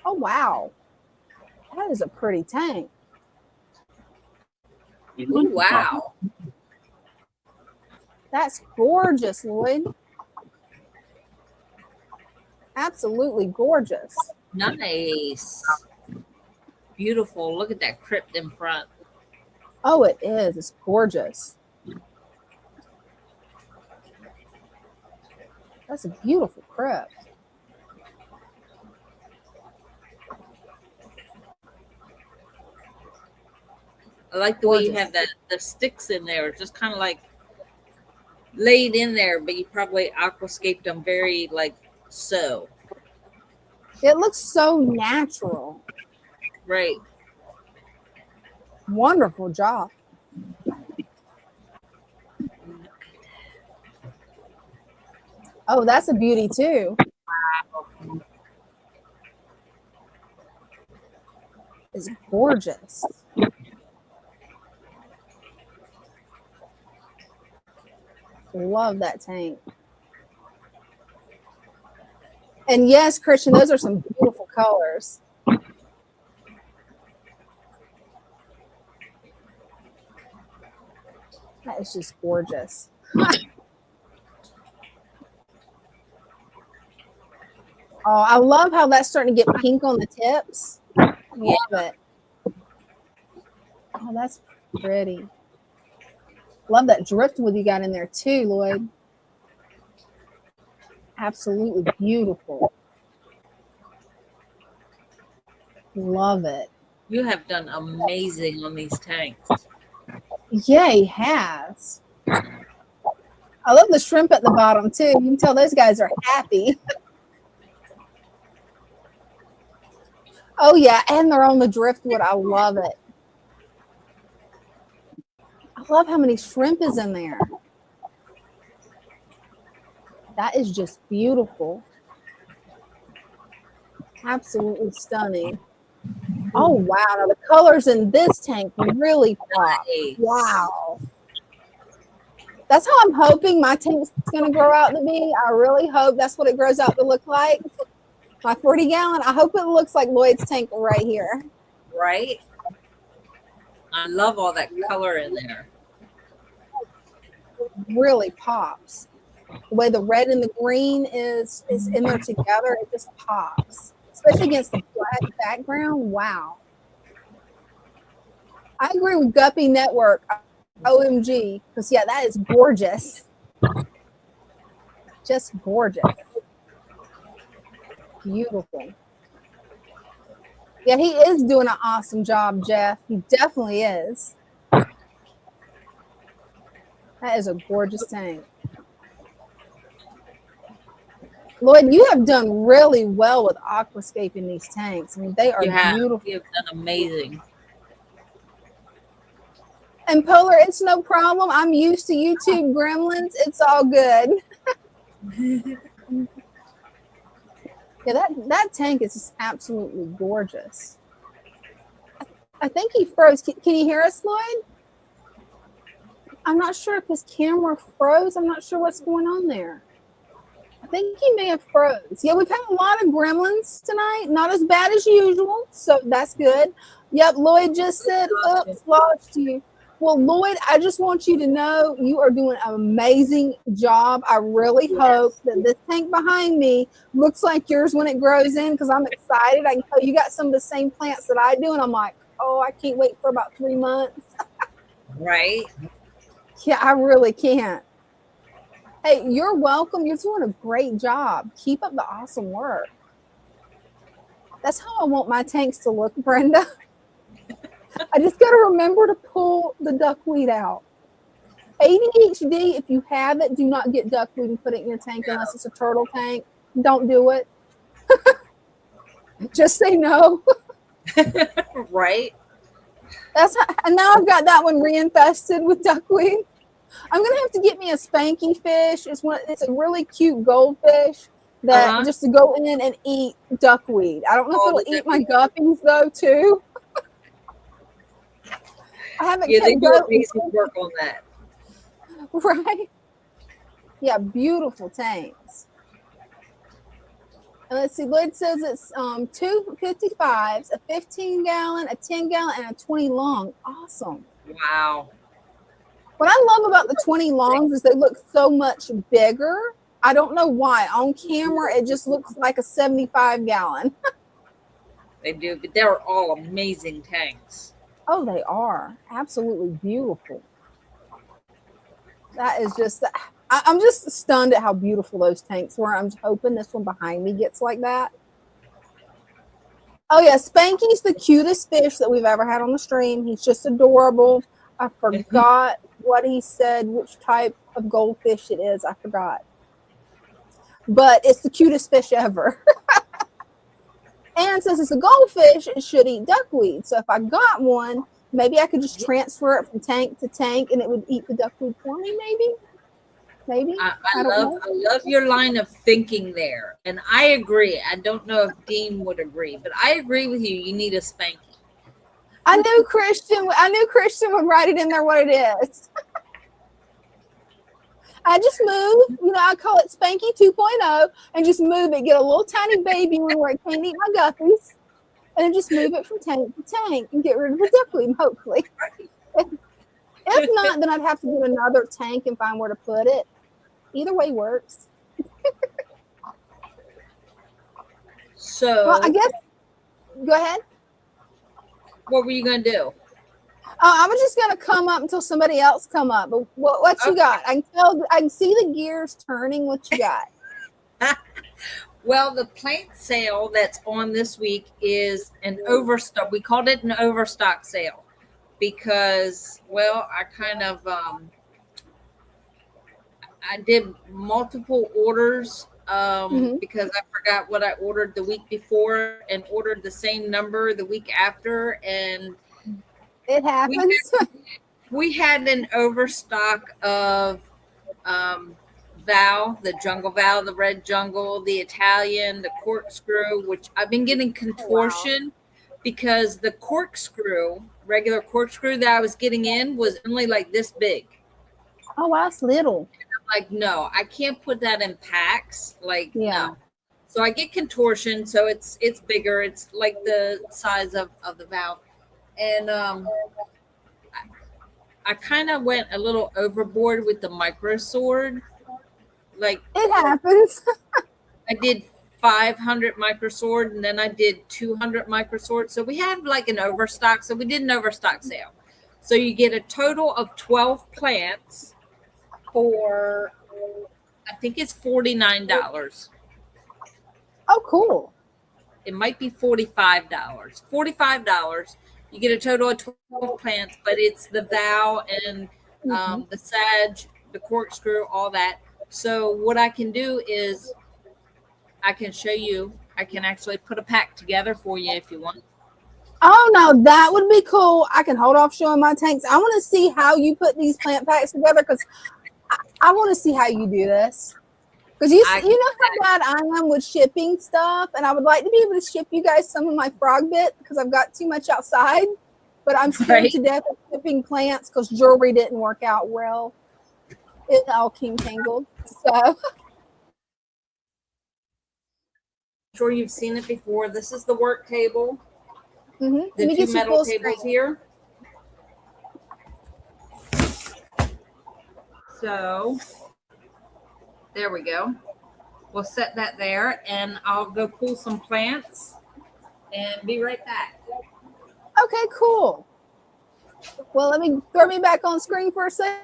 Oh, wow. That is a pretty tank. Ooh, wow. That's gorgeous, Lloyd. Absolutely gorgeous. Nice. Beautiful. Look at that crypt in front. Oh, it is. It's gorgeous. That's a beautiful crypt. I like the way you have the sticks in there, just kind of like laid in there, but you probably aquascaped them very like so. It looks so natural. Right. Wonderful job. Oh, that's a beauty too. Wow. It's gorgeous. Love that tank. And yes, Christian, those are some beautiful colors. That is just gorgeous. Oh, I love how that's starting to get pink on the tips. Love it. Oh, that's pretty. Love that driftwood you got in there too, Lloyd. Absolutely beautiful. Love it. You have done amazing on these tanks. Yeah, he has. I love the shrimp at the bottom too. You can tell those guys are happy. Oh yeah, and they're on the driftwood. I love it. I love how many shrimp is in there. That is just beautiful. Absolutely stunning. Oh wow, now the colors in this tank really pop. Nice. Wow. That's how I'm hoping my tank's gonna grow out to be. I really hope that's what it grows out to look like. My 40-gallon, I hope it looks like Lloyd's tank right here. Right? I love all that color in there. Really pops. The way the red and the green is in there together, it just pops. Especially against the black background. Wow. I agree with Guppy Network. OMG. Because yeah, that is gorgeous. Just gorgeous. Beautiful. Yeah, he is doing an awesome job, Jeff. He definitely is. That is a gorgeous tank. Lloyd, you have done really well with aquascaping these tanks. I mean, they are beautiful. You have done amazing. And Polar, it's no problem. I'm used to YouTube gremlins. It's all good. Yeah, that tank is just absolutely gorgeous. I think he froze. Can you hear us, Lloyd? I'm not sure if his camera froze. I'm not sure what's going on there. I think he may have froze. Yeah, we've had a lot of gremlins tonight. Not as bad as usual, so that's good. Yep, Lloyd just said, oops, lost you. Well, Lloyd, I just want you to know you are doing an amazing job. I really hope that this tank behind me looks like yours when it grows in, because I'm excited. I can tell you got some of the same plants that I do, and I'm like, oh, I can't wait for about 3 months. Right? Yeah, I really can't. Hey, you're welcome. You're doing a great job. Keep up the awesome work. That's how I want my tanks to look, Brenda. I just got to remember to pull the duckweed out. ADHD, if you have it, do not get duckweed and put it in your tank unless it's a turtle tank. Don't do it. Just say no. Right? And now I've got that one reinfested with duckweed. I'm gonna have to get me a spanky fish. It's a really cute goldfish that just to go in and eat duckweed. I don't know if it'll eat my guppies though too. I haven't. Yeah, they do amazing work on that. Right? Yeah, beautiful tanks. And let's see, Lloyd says it's 2 55s, a 15-gallon, a 10-gallon, and a 20 long. Awesome. Wow. What I love about the 20 longs is they look so much bigger. I don't know why. On camera, it just looks like a 75-gallon. They do, but they're all amazing tanks. Oh, they are. Absolutely beautiful. That is just, I'm just stunned at how beautiful those tanks were. I'm hoping this one behind me gets like that. Oh, yeah. Spanky's the cutest fish that we've ever had on the stream. He's just adorable. I forgot what he said, which type of goldfish it is. I forgot. But it's the cutest fish ever. And since it's a goldfish, it should eat duckweed. So if I got one, maybe I could just transfer it from tank to tank and it would eat the duckweed for me, maybe? I love your line of thinking there. And I agree. I don't know if Dean would agree, but I agree with you. You need a spanky. I knew Christian would write it in there what it is. I just move, I call it Spanky 2.0, and just move it. Get a little tiny baby one where it can't eat my guppies, and then just move it from tank to tank and get rid of the duckling, hopefully. If not, then I'd have to get another tank and find where to put it. Either way works. So, Well, I guess, go ahead. what were you going to do? I was just gonna come up until somebody else come up. But what you got? I can see the gears turning. What you got? Well, the plant sale that's on this week is an overstock. We called it an overstock sale because, well, I kind of I did multiple orders because I forgot what I ordered the week before and ordered the same number the week after, and It happens. we had an overstock of Val, the jungle Val, the red jungle, the Italian, the corkscrew, which I've been getting contortion because the corkscrew, regular corkscrew that I was getting in was only like this big. Oh, wow, it's little. Like, no, I can't put that in packs. Like, Yeah. no. So I get contortion, so it's bigger. It's like the size of the valve. And I kind of went a little overboard with the micro sword. Like, It happens. I did 500 micro sword, and then I did 200 micro sword. So we had like an overstock. So we did an overstock sale. So you get a total of 12 plants for, I think it's $49. Oh, cool. It might be $45. $45. You get a total of 12 plants, but it's the vow and the sag, the corkscrew, all that. So what I can do is I can show you. I can actually put a pack together for you if you want. Oh, no, that would be cool. I can hold off showing my tanks. I want to see how you put these plant packs together because I want to see how you do this. Because you know how bad I am with shipping stuff, and I would like to be able to ship you guys some of my frog bit because I've got too much outside. But I'm scared to death of shipping plants because jewelry didn't work out well. It all came tangled. So Sure, you've seen it before. This is the work table. the The two metal tables here. So there we go. We'll set that there, and I'll go pull some plants and be right back. Okay, cool. Well, let me throw me back on screen for a second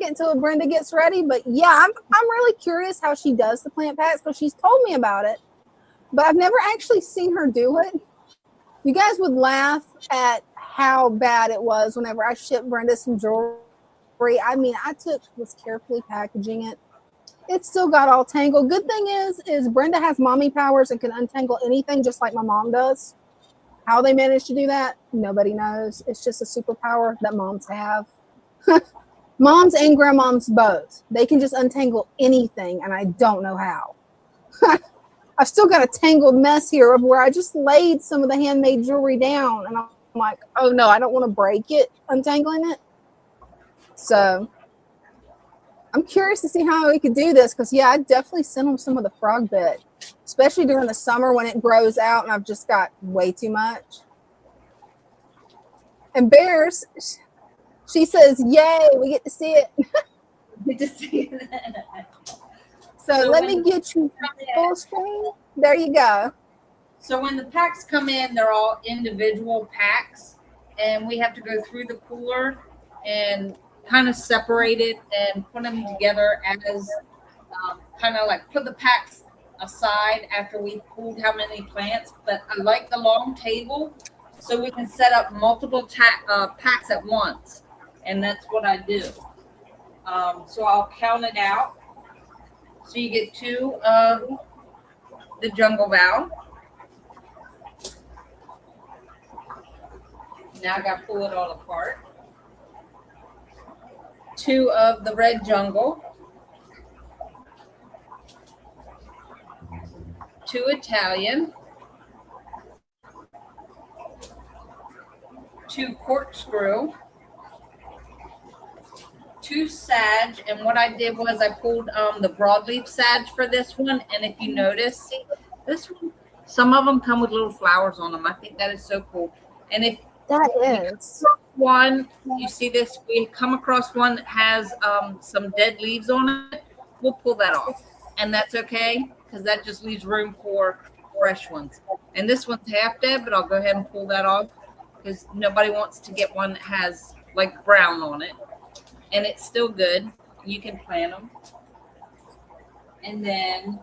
until Brenda gets ready. But yeah, I'm really curious how she does the plant packs because she's told me about it, but I've never actually seen her do it. You guys would laugh at how bad it was whenever I shipped Brenda some jewelry. I mean, was carefully packaging it. It still got all tangled. Good thing is Brenda has mommy powers and can untangle anything just like my mom does. How they managed to do that, nobody knows. It's just a superpower that moms have. Moms and grandmoms both. They can just untangle anything, and I don't know how. I've still got a tangled mess here of where I just laid some of the handmade jewelry down, and I'm like, oh no, I don't want to break it untangling it. So I'm curious to see how we could do this because, yeah, I definitely sent them some of the frog bit, especially during the summer when it grows out and I've just got way too much. And Bears, she says, yay, we get to see it. Good to see you. So let me get you full screen. There you go. So when the packs come in, they're all individual packs, and we have to go through the cooler and kind of separate it and put them together as kind of like put the packs aside after we pulled how many plants. But I like the long table so we can set up multiple packs at once, and that's what I do. So I'll count it out. So you get 2 of the jungle valve. Now I got to pull it all apart. 2 of the red jungle. 2 Italian. 2 corkscrew. 2 sage, and what I did was I pulled the broadleaf sage for this one. And if you notice, see this one, some of them come with little flowers on them. I think that is so cool. And if That is. one, you see this, we come across one that has some dead leaves on it, we'll pull that off, and that's okay because that just leaves room for fresh ones. And this one's half dead, but I'll go ahead and pull that off because nobody wants to get one that has like brown on it, and it's still good. You can plant them. And then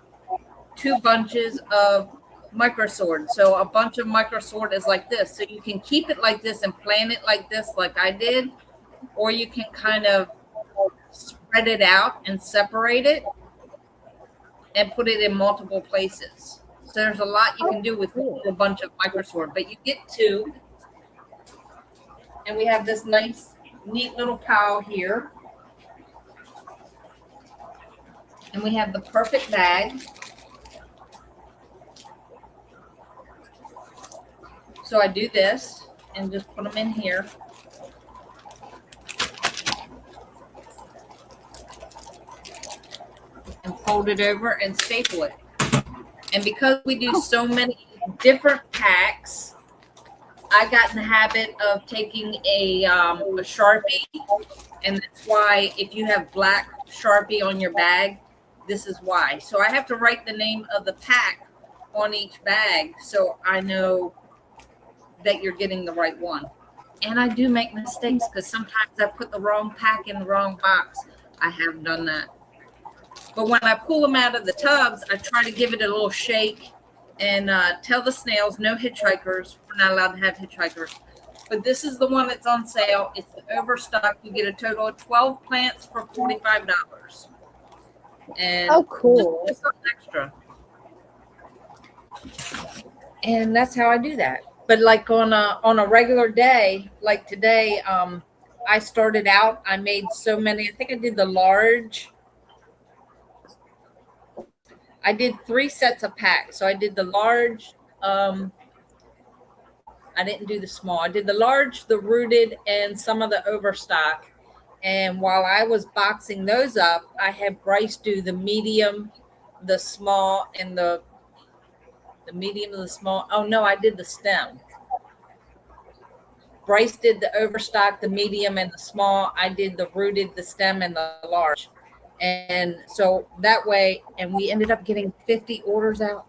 2 bunches of microsword. So a bunch of microsword is like this. So you can keep it like this and plant it like this, like I did, or you can kind of spread it out and separate it and put it in multiple places. So there's a lot you can do with a bunch of microsword, but you get 2. And we have this nice, neat little pile here. And we have the perfect bag. So I do this and just put them in here. And fold it over and staple it. And because we do so many different packs, I got in the habit of taking a Sharpie. And that's why if you have black Sharpie on your bag, this is why. So I have to write the name of the pack on each bag so I know that you're getting the right one. And I do make mistakes because sometimes I put the wrong pack in the wrong box. I have done that. But when I pull them out of the tubs, I try to give it a little shake and tell the snails no hitchhikers. We're not allowed to have hitchhikers. But this is the one that's on sale. It's the overstock. You get a total of 12 plants for $45. And oh, cool. Just something extra. And that's how I do that. But like on a regular day, like today, I started out, I made so many, I think I did the large. I did 3 sets of packs. So I did the large, I didn't do the small. I did the large, the rooted, and some of the overstock. And while I was boxing those up, I had Bryce do the medium, the small, and the medium and the small. Oh no, I did the stem. Bryce did the overstock, the medium, and the small. I did the rooted, the stem, and the large. And so that way, and we ended up getting 50 orders out.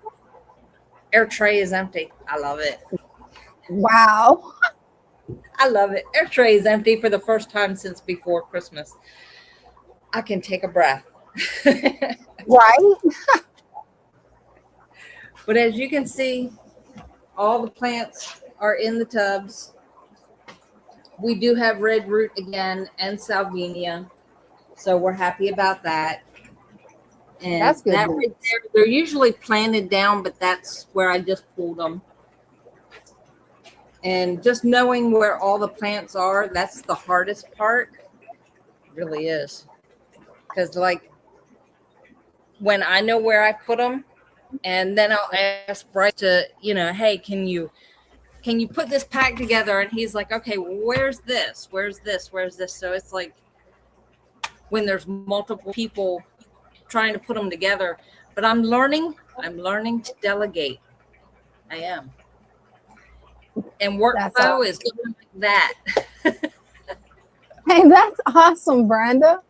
Our tray is empty. I love it. Wow. I love it. Our tray is empty for the first time since before Christmas. I can take a breath. Right? But as you can see, all the plants are in the tubs. We do have red root again and salvinia. So we're happy about that. And that's good. That right there, they're usually planted down, but that's where I just pulled them. And just knowing where all the plants are, that's the hardest part. It really is. Because like when I know where I put them, and then I'll ask Bryce to, hey, can you put this pack together? And he's like, okay, well, where's this? Where's this? Where's this? So it's like when there's multiple people trying to put them together. But I'm learning to delegate. I am. And workflow is going like that. Hey, that's awesome, Brenda.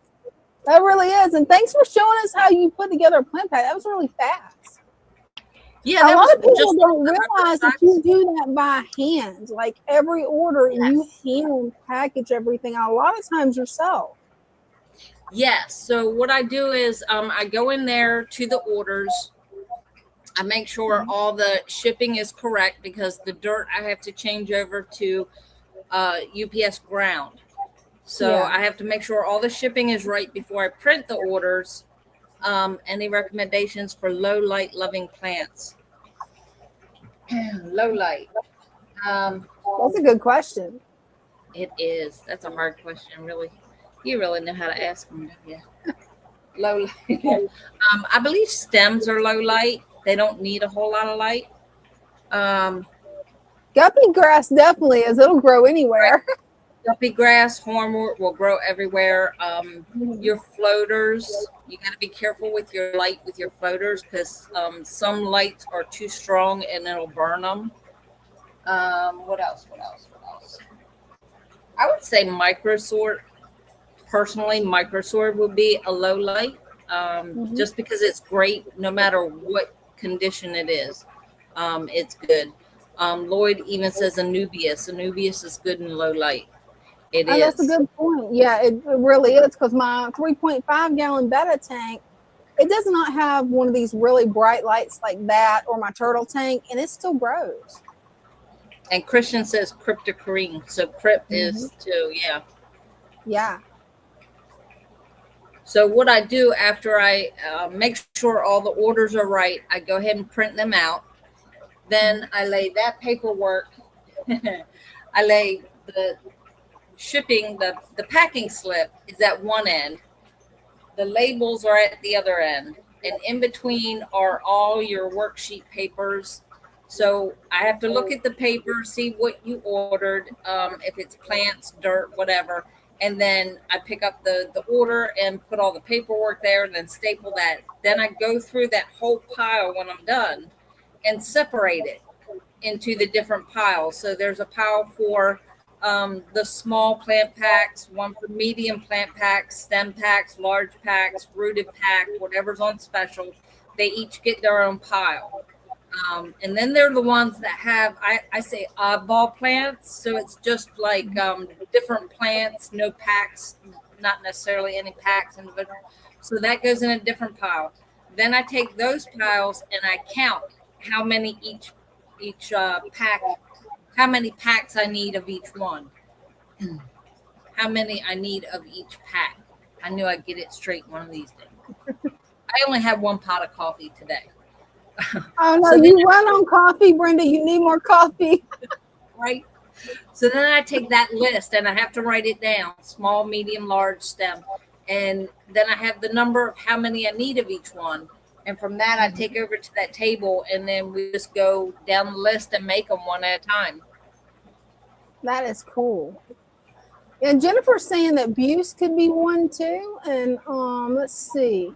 That really is. And thanks for showing us how you put together a plant pack. That was really fast. Yeah, a lot of people don't realize that you do that by hand. Like every order, you hand package everything a lot of times yourself. Yes. So what I do is I go in there to the orders. I make sure all the shipping is correct because the dirt I have to change over to UPS ground. So I have to make sure all the shipping is right before I print the orders. Any recommendations for low light loving plants? Low light. That's a good question. It is. That's a hard question, really. You really know how to ask them, don't you? Low light. I believe stems are low light. They don't need a whole lot of light. Guppy grass definitely is. It'll grow anywhere. Guppy grass, hornwort will grow everywhere. Your floaters, you got to be careful with your light with your floaters because some lights are too strong and it'll burn them. What else? What else? What else? I would say microsort. Personally, microsort would be a low light, just because it's great no matter what condition it is. It's good. Lloyd even says Anubias. Anubias is good in low light. It Oh, that's a is. good point. Yeah, it really is because my 3.5 gallon betta tank, it does not have one of these really bright lights like that or my turtle tank, and it still grows. And Christian says cryptocarine. So crypt is too, yeah. Yeah. So what I do after I make sure all the orders are right, I go ahead and print them out. Then I lay that paperwork. I lay the shipping, the packing slip is at one end. The labels are at the other end. And in between are all your worksheet papers. So I have to look at the paper, see what you ordered, if it's plants, dirt, whatever. And then I pick up the order and put all the paperwork there and then staple that. Then I go through that whole pile when I'm done and separate it into the different piles. So there's a pile for the small plant packs, one for medium plant packs, stem packs, large packs, rooted pack, whatever's on special. They each get their own pile. And then they're the ones that have, I say oddball plants. So it's just like different plants, no packs, not necessarily any packs individual. So that goes in a different pile. Then I take those piles and I count how many each pack, how many packs I need of each one. How many I need of each pack. I knew I'd get it straight one of these days. I only had one pot of coffee today. Oh no, So you run on coffee, Brenda. You need more coffee. Right. So then I take that list and I have to write it down, small, medium, large, stem. And then I have the number of how many I need of each one. And from that, I take over to that table and then we just go down the list and make them one at a time. That is cool. And Jennifer's saying that Buse could be one too. And let's see.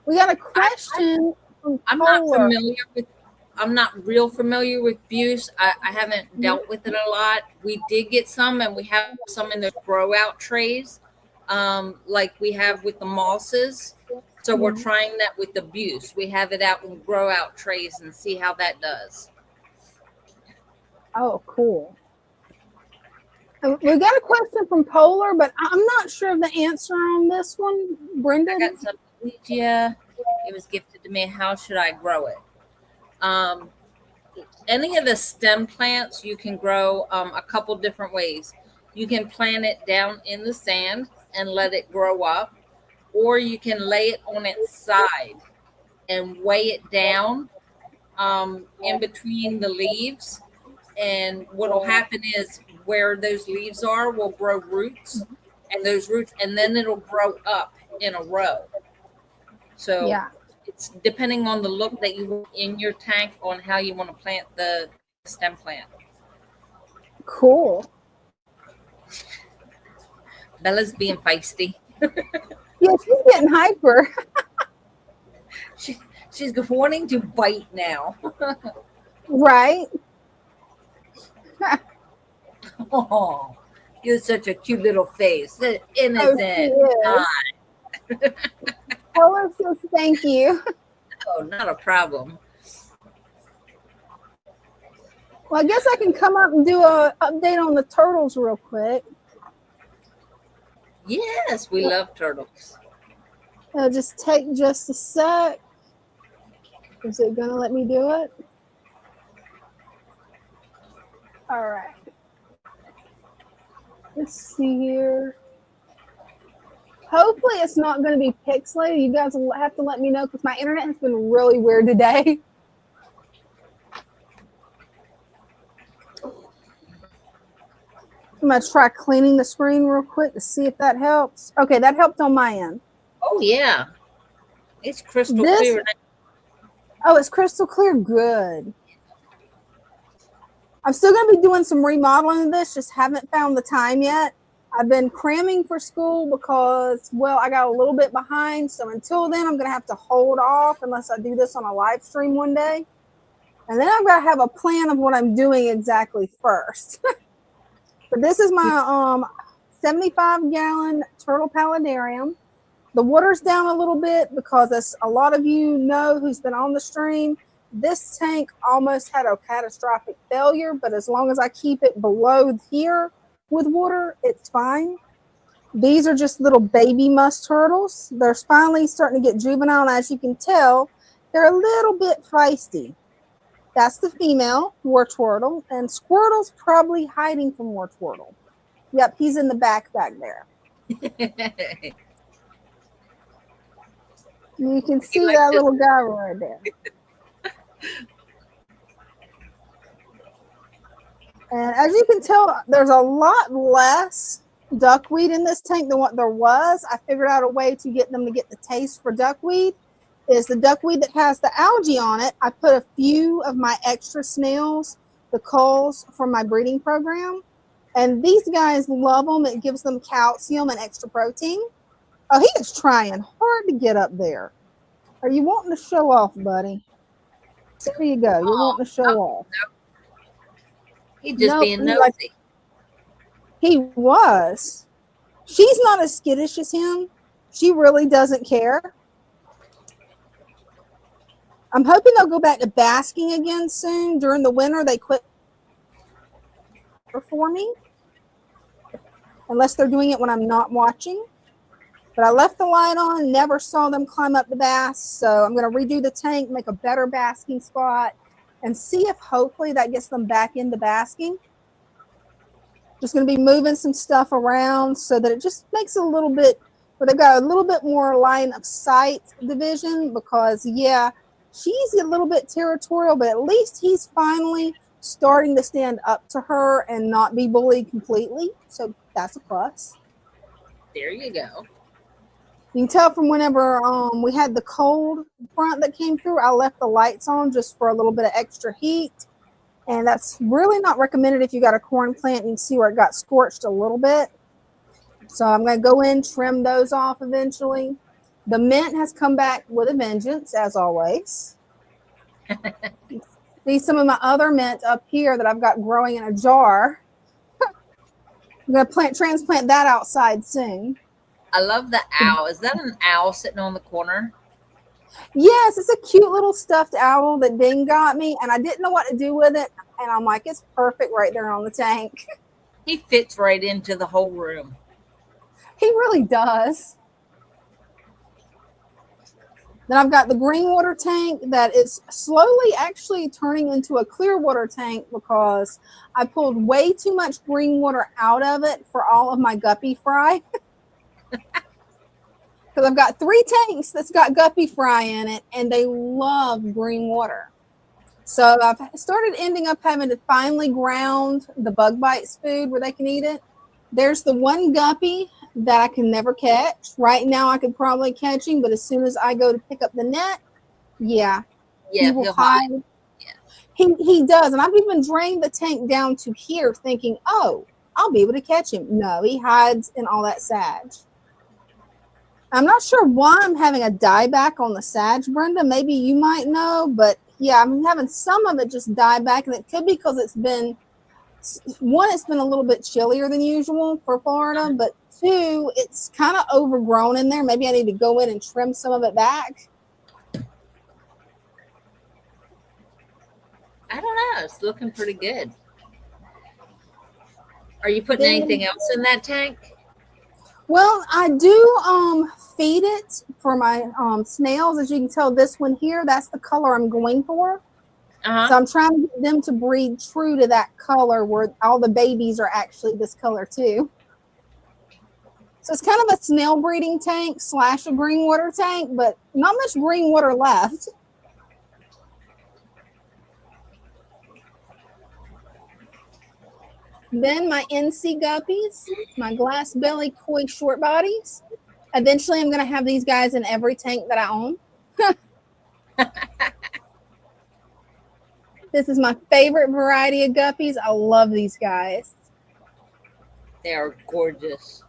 We got a question from I'm not real familiar with Buse. I haven't dealt with it a lot. We did get some and we have some in the grow out trays, like we have with the mosses. So we're trying that with the Buse. We have it out in grow out trays and see how that does. Oh, cool. We got a question from Polar, but I'm not sure of the answer on this one. Brenda? I got some Legia. It was gifted to me. How should I grow it? Any of the stem plants you can grow a couple different ways. You can plant it down in the sand and let it grow up, or you can lay it on its side and weigh it down in between the leaves. And what will happen is where those leaves are will grow roots, and those roots, and then it'll grow up in a row. So Yeah. it's depending on the look that you want in your tank on how you want to plant the stem plant. Cool. Bella's being feisty. Yeah, she's getting hyper. She's wanting to bite now. Right? Oh, you're such a cute little face. Innocent. Oh, Polar says thank you. Oh, not a problem. Well, I guess I can come up and do a update on the turtles real quick. Yes, we love turtles. It'll just take just a sec. Is it going to let me do it? All right. Let's see here. Hopefully it's not going to be pixelated. You guys will have to let me know because my internet has been really weird today. I'm going to try cleaning the screen real quick to see if that helps. Okay, that helped on my end. Oh, yeah. It's crystal clear. Oh, it's crystal clear. Good. I'm still going to be doing some remodeling of this, just haven't found the time yet. I've been cramming for school because, well, I got a little bit behind. So until then, I'm going to have to hold off unless I do this on a live stream one day. And then I've got to have a plan of what I'm doing exactly first. But this is my 75-gallon turtle paludarium. The water's down a little bit because, as a lot of you know who's been on the stream, this tank almost had a catastrophic failure. But as long as I keep it below here with water, it's fine. These are just little baby musk turtles. They're finally starting to get juvenile, and as you can tell, they're a little bit feisty. That's the female war turtle, and Squirtle's probably hiding from war turtle. Yep, he's in the back there. You can see like that this. little guy right there. And as you can tell, there's a lot less duckweed in this tank than what there was. I figured out a way to get them to get the taste for duckweed. Is the duckweed that has the algae on it. I put a few of my extra snails, the culls, from my breeding program. And these guys love them. It gives them calcium and extra protein. Oh, he is trying hard to get up there. Are you wanting to show off, buddy? There you go. You're wanting to show off. He's just being nosy. He was. She's not as skittish as him. She really doesn't care. I'm hoping they'll go back to basking again soon. During the winter, they quit for me. Unless they're doing it when I'm not watching. But I left the light on, never saw them climb up the bass. So I'm going to redo the tank, make a better basking spot, and see if hopefully that gets them back into basking. Just going to be moving some stuff around so that it just makes it a little bit, but they've got a little bit more line of sight division because, yeah, she's a little bit territorial, but at least he's finally starting to stand up to her and not be bullied completely. So that's a plus. There you go. You can tell from whenever we had the cold front that came through, I left the lights on just for a little bit of extra heat. And that's really not recommended if you got a corn plant. You can see where it got scorched a little bit. So I'm going to go in, trim those off eventually. The mint has come back with a vengeance, as always. See some of my other mint up here that I've got growing in a jar. I'm going to transplant that outside soon. I love the owl. Is that an owl sitting on the corner? Yes, it's a cute little stuffed owl that Ding got me, and I didn't know what to do with it. And I'm like, it's perfect right there on the tank. He fits right into the whole room. He really does. Then I've got the green water tank that is slowly actually turning into a clear water tank because I pulled way too much green water out of it for all of my guppy fry. Because I've got 3 tanks that's got guppy fry in it, and they love green water. So I've started ending up having to finally ground the bug bites food where they can eat it. There's the one guppy that I can never catch. Right now I could probably catch him, but as soon as I go to pick up the net, yeah, he will hide. Yeah. He does. And I've even drained the tank down to here thinking, oh, I'll be able to catch him. No, he hides in all that sage. I'm not sure why I'm having a dieback on the sage, Brenda. Maybe you might know, but yeah, I'm having some of it just die back, and it could be because it's been, one, it's been a little bit chillier than usual for Florida, but 2, it's kind of overgrown in there. Maybe I need to go in and trim some of it back. I don't know. It's looking pretty good. Are you putting anything else in that tank? Well, I do feed it for my snails. As you can tell, this one here, that's the color I'm going for. So I'm trying to get them to breed true to that color where all the babies are actually this color too. So it's kind of a snail breeding tank / a green water tank, but not much green water left. Then my NC guppies, my glass belly koi short bodies. Eventually I'm going to have these guys in every tank that I own. This is my favorite variety of guppies. I love these guys. They are gorgeous.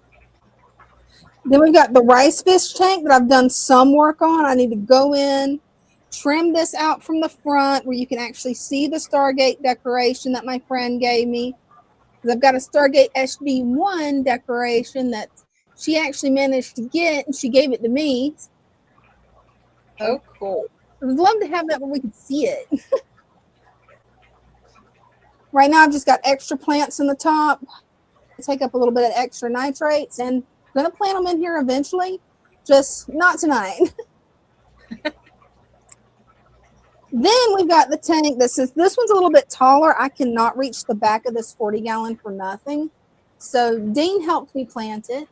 Then we've got the rice fish tank that I've done some work on. I need to go in, trim this out from the front where you can actually see the Stargate decoration that my friend gave me. Because I've got a Stargate SB1 decoration that she actually managed to get, and she gave it to me. Oh, cool. I would love to have that where we could see it. Right now, I've just got extra plants in the top. Take up a little bit of extra nitrates, and I'm going to plant them in here eventually, just not tonight. Then we've got the tank. This one's a little bit taller. I cannot reach the back of this 40-gallon for nothing. So Dean helped me plant it.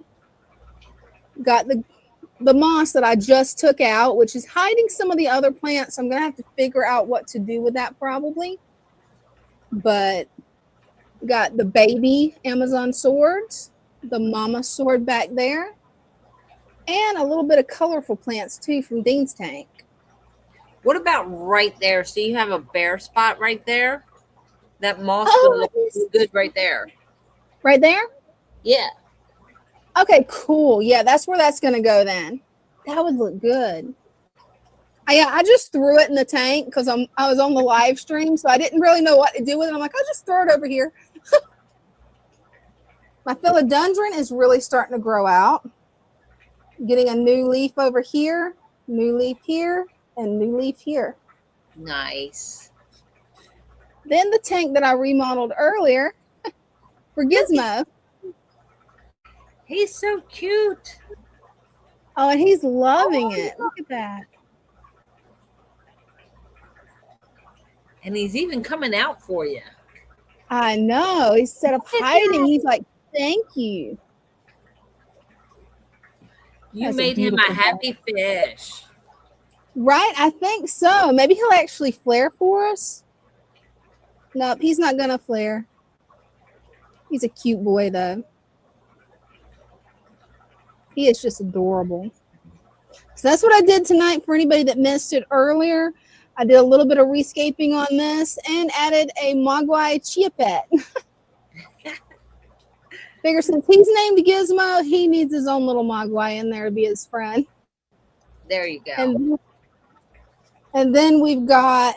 Got the moss that I just took out, which is hiding some of the other plants. I'm going to have to figure out what to do with that probably. But got the baby Amazon swords, the mama sword back there, and a little bit of colorful plants too from Dean's tank. What about right there? So you have a bare spot right there? That moss Oh, would look good right there. Right there? Yeah. Okay, cool. Yeah, that's where that's going to go then. That would look good. I just threw it in the tank because I was on the live stream, so I didn't really know what to do with it. I'm like, I'll just throw it over here. My philodendron is really starting to grow out. Getting a new leaf over here, new leaf here, and new leaf here. Nice. Then the tank that I remodeled earlier for Gizmo. He's so cute. Oh, and he's loving it. Look at that. And he's even coming out for you. I know. Instead of hiding, he's like, thank you. You That's made him a beautiful happy fish. Right? I think so. Maybe he'll actually flare for us. Nope, he's not going to flare. He's a cute boy, though. He is just adorable. So that's what I did tonight for anybody that missed it earlier. I did a little bit of rescaping on this and added a Mogwai Chia Pet. Figure since he's named Gizmo, he needs his own little Mogwai in there to be his friend. There you go. And then we've got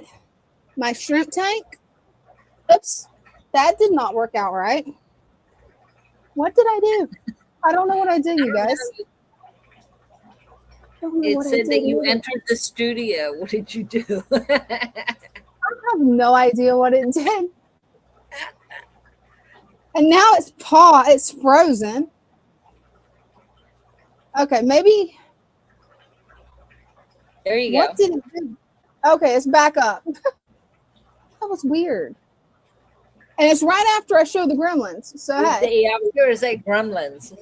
my shrimp tank. Oops, that did not work out right. What did I do? I don't know what I did, you guys. It said that you entered the studio. What did you do? I have no idea what it did. And now it's frozen. Okay, maybe. There you What go. did it do? Okay, it's back up. That was weird. And it's right after I showed the gremlins. So hey. Yeah, I was going to say gremlins.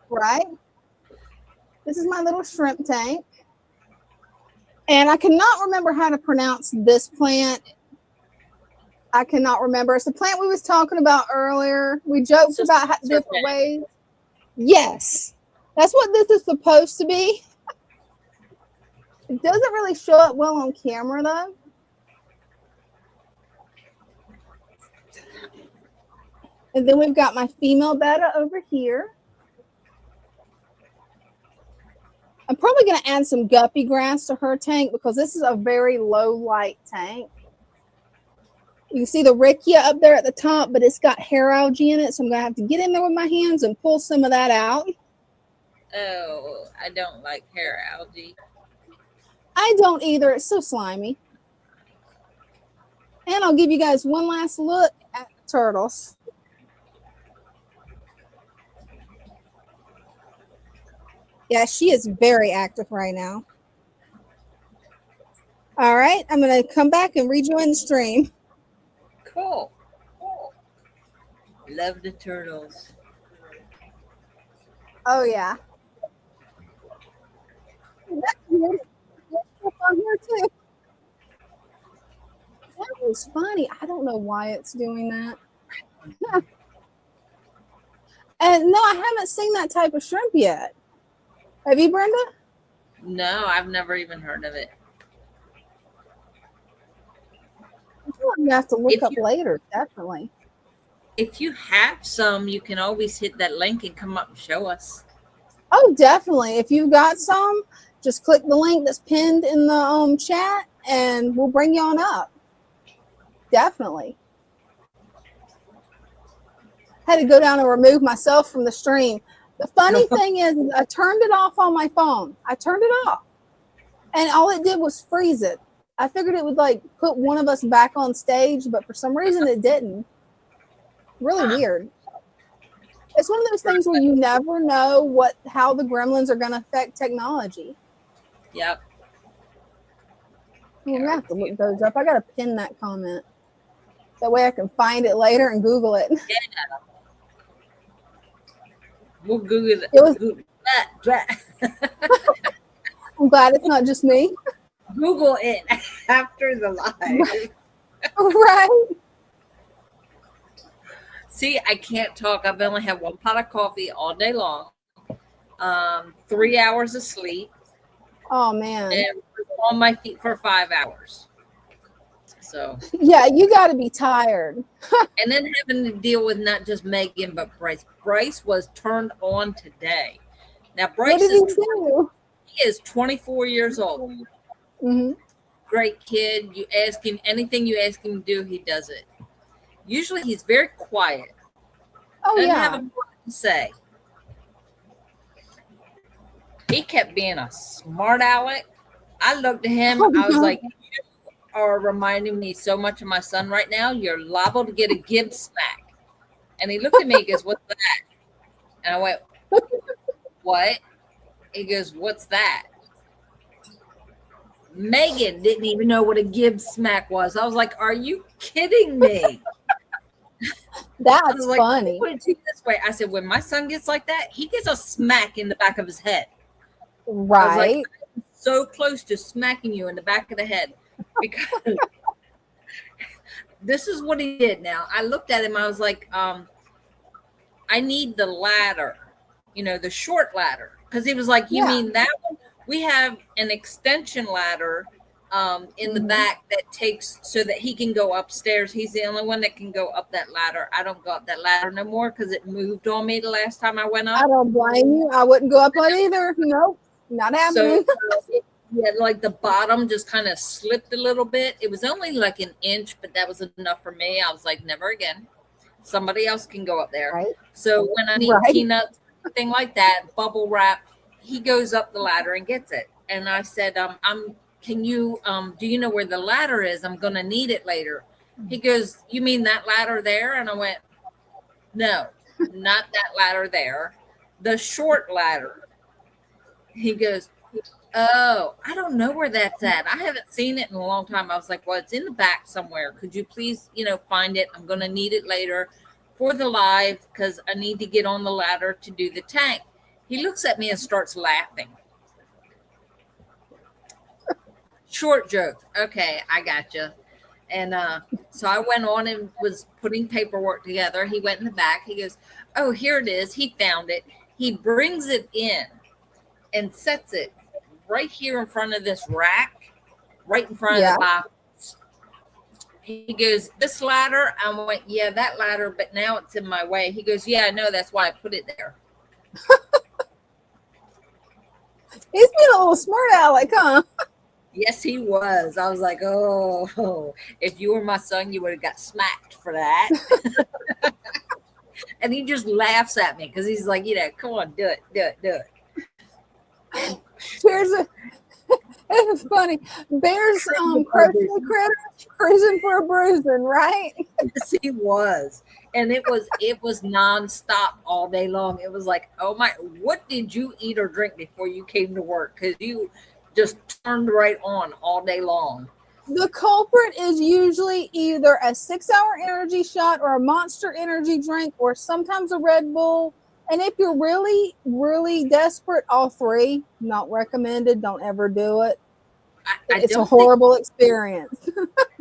Right? This is my little shrimp tank. And I cannot remember how to pronounce this plant. I cannot remember. It's the plant we was talking about earlier. We joked about different ways. Yes. That's what this is supposed to be. It doesn't really show up well on camera, though. And then we've got my female betta over here. I'm probably going to add some guppy grass to her tank because this is a very low light tank. You can see the riccia up there at the top, but it's got hair algae in it. So I'm going to have to get in there with my hands and pull some of that out. Oh, I don't like hair algae. I don't either. It's so slimy. And I'll give you guys one last look at the turtles. Yeah, she is very active right now. All right, I'm going to come back and rejoin the stream. Cool. Love the turtles. Oh, yeah. That's weird. There's on here, too. That was funny. I don't know why it's doing that. And no, I haven't seen that type of shrimp yet. Have you, Brenda? No, I've never even heard of it. You have to look If up you- later, definitely. If you have some, you can always hit that link and come up and show us. Oh, definitely. If you've got some, just click the link that's pinned in the chat and we'll bring you on up. Definitely. Had to go down and remove myself from the stream. The funny thing is I turned it off on my phone. I turned it off. And all it did was freeze it. I figured it would like put one of us back on stage, but for some reason it didn't. Really weird. It's one of those things where you never know how the gremlins are going to affect technology. Yep. We're going to have to look those up. I got to pin that comment. That way I can find it later and Google it. Yeah. We'll Google it. It was, Google I'm glad it's not just me. Google it after the live. Right. See, I can't talk. I've only had one pot of coffee all day long. 3 hours of sleep. Oh, man. And on my feet for 5 hours. So. Yeah, you got to be tired. And then having to deal with not just Megan, but Bryce. Bryce was turned on today. Now, Bryce is 24 years old. Mm-hmm. Great kid. You ask him anything you ask him to do, he does it. Usually he's very quiet. Oh, doesn't yeah. have a lot to say. He kept being a smart aleck. I looked at him. I was like, you are reminding me so much of my son right now. You're liable to get a Gibbs smack. And he looked at me and goes, what's that? And I went, what? He goes, what's that? Megan didn't even know what a Gibbs smack was. I was like, are you kidding me? That's like, funny. Put it to you this way. I said, when my son gets like that, he gets a smack in the back of his head. Right. I was like, I'm so close to smacking you in the back of the head because this is what he did. Now I looked at him. I was like, I need the ladder, the short ladder. Because he was like, you mean that one? We have an extension ladder in the back that takes so that he can go upstairs. He's the only one that can go up that ladder. I don't go up that ladder no more because it moved on me the last time I went up. I don't blame you. I wouldn't go up on either. Nope, not happening. So like the bottom just kind of slipped a little bit. It was only like an inch, but that was enough for me. I was like, never again. Somebody else can go up there. Right. So when I need peanuts, thing like that, bubble wrap, he goes up the ladder and gets it. And I said, can you, do you know where the ladder is? I'm going to need it later. He goes, you mean that ladder there? And I went, no, not that ladder there. The short ladder. He goes, oh, I don't know where that's at. I haven't seen it in a long time. I was like, well, it's in the back somewhere. Could you please, find it? I'm going to need it later for the live because I need to get on the ladder to do the tank. He looks at me and starts laughing. Short joke. Okay, I got you. And so I went on and was putting paperwork together. He went in the back. He goes, oh, here it is. He found it. He brings it in and sets it right here in front of this rack, right in front of the box. He goes, this ladder? I went, yeah, that ladder, but now it's in my way. He goes, yeah, I know. That's why I put it there. He's been a little smart aleck, huh? Yes, he was. I was like, oh, if you were my son, you would have got smacked for that. And he just laughs at me because he's like, come on, do it. It's funny. Bears cruising for a bruising, right? Yes, he was. And it was nonstop all day long. It was like, oh my, what did you eat or drink before you came to work? Because you just turned right on all day long. The culprit is usually either a 6-hour energy shot or a Monster energy drink or sometimes a Red Bull. And if you're really, really desperate, all three, not recommended. Don't ever do it. It's a horrible experience.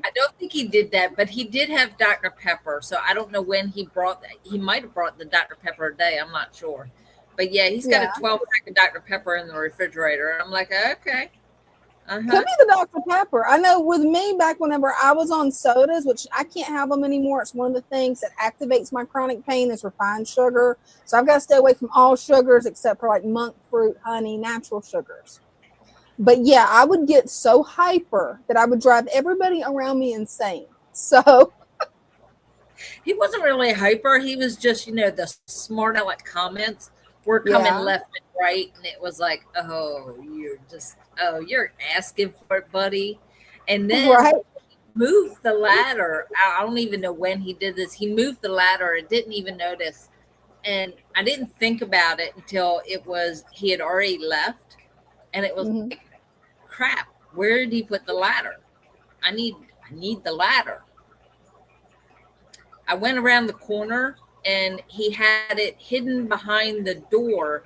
I don't think he did that, but he did have Dr. Pepper. So I don't know when he brought that. He might have brought the Dr. Pepper a day. I'm not sure. But yeah, he's got a 12-pack of Dr. Pepper in the refrigerator. And I'm like, okay. Could be the Dr. Pepper. I know with me, back whenever I was on sodas, which I can't have them anymore, it's one of the things that activates my chronic pain is refined sugar. So I've got to stay away from all sugars except for like monk fruit, honey, natural sugars. But yeah, I would get so hyper that I would drive everybody around me insane. So He wasn't really hyper. He was just, the smart aleck comments were coming left and right. And it was like, oh, you're asking for it, buddy. And then moved the ladder. I don't even know when he did this. He moved the ladder and didn't even notice. And I didn't think about it until he had already left. And it was like, crap, where did he put the ladder? I need the ladder. I went around the corner and he had it hidden behind the door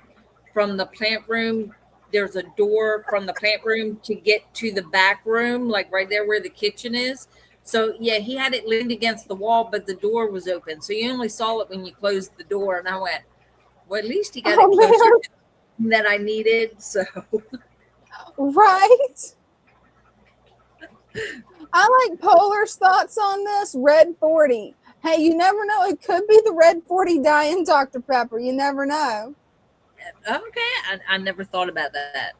from the plant room. There's a door from the plant room to get to the back room, like right there where the kitchen is. So yeah, he had it leaned against the wall, but the door was open. So you only saw it when you closed the door. And I went, well, at least he got it closer than I needed. So right. I like Polar's thoughts on this. Red 40. Hey, you never know. It could be the red 40 dye in Dr. Pepper. You never know. Okay. I never thought about that.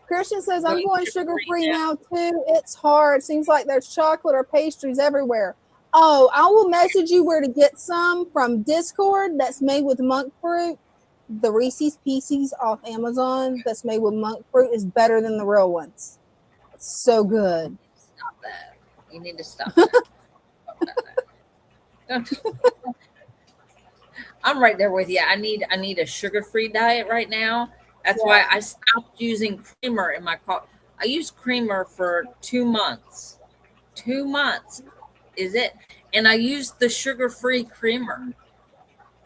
Christian says, I'm going sugar-free now, too. It's hard. Seems like there's chocolate or pastries everywhere. Oh, I will message you where to get some from Discord that's made with monk fruit. The Reese's Pieces off Amazon that's made with monk fruit is better than the real ones. It's so good. Stop that. You need to stop that. I'm right there with you. I need a sugar-free diet right now. That's why I stopped using creamer in my coffee. I used creamer for 2 months. 2 months is it? And I used the sugar-free creamer.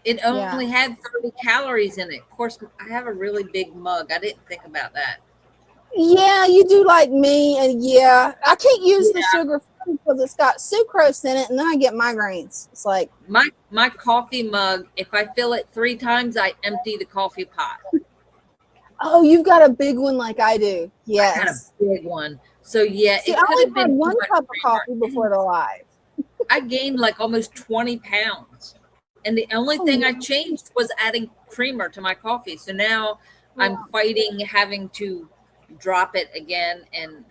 It only had 30 calories in it. Of course, I have a really big mug. I didn't think about that. Yeah, you do like me. And I can't use the sugar because it's got sucrose in it, and then I get migraines. It's like my coffee mug, if I fill it 3 times, I empty the coffee pot. Oh, you've got a big one like I do. Yes. I had a big one. So yeah, see, I only had 1 cup of coffee before the live. I gained like almost 20 pounds. And the only thing I changed was adding creamer to my coffee. So now I'm fighting having to drop it again. And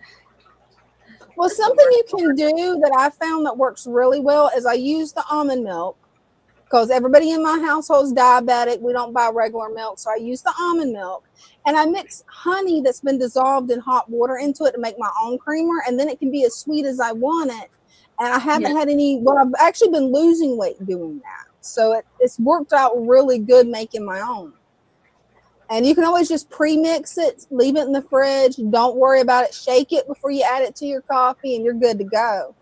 well, something you can do that I found that works really well is I use the almond milk because everybody in my household is diabetic. We don't buy regular milk. So I use the almond milk and I mix honey that's been dissolved in hot water into it to make my own creamer. And then it can be as sweet as I want it. And I haven't had I've actually been losing weight doing that. So it's worked out really good making my own. And you can always just pre-mix it, leave it in the fridge. Don't worry about it. Shake it before you add it to your coffee and you're good to go.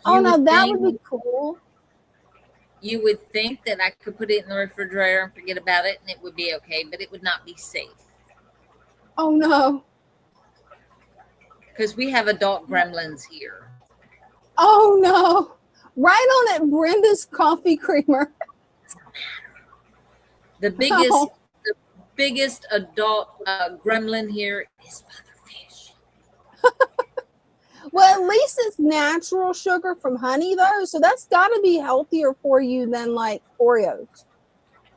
Oh, no, that would be cool. You would think that I could put it in the refrigerator and forget about it and it would be okay, but it would not be safe. Oh, no. Because we have adult gremlins here. Oh, no. Right on at Brenda's coffee creamer. The biggest adult gremlin here is Motherfish. Well, at least it's natural sugar from honey, though. So that's got to be healthier for you than like Oreos.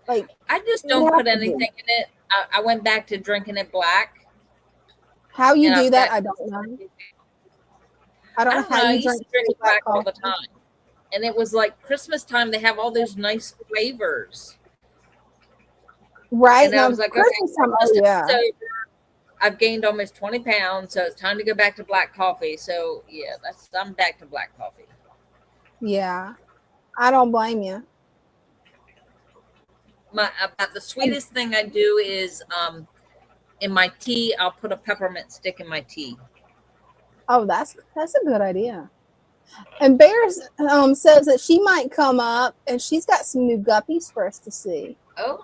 Like I just don't put anything in it. I went back to drinking it black. How you do that, I don't know. I don't know how I you used to drink it black all the time. And it was like Christmas time. They have all those nice flavors. Right. And I was like, okay, I've gained almost 20 pounds, so it's time to go back to black coffee. So yeah, I'm back to black coffee. Yeah. I don't blame you. About the sweetest thing I do is in my tea, I'll put a peppermint stick in my tea. Oh, that's a good idea. And Bears says that she might come up and she's got some new guppies for us to see. Oh,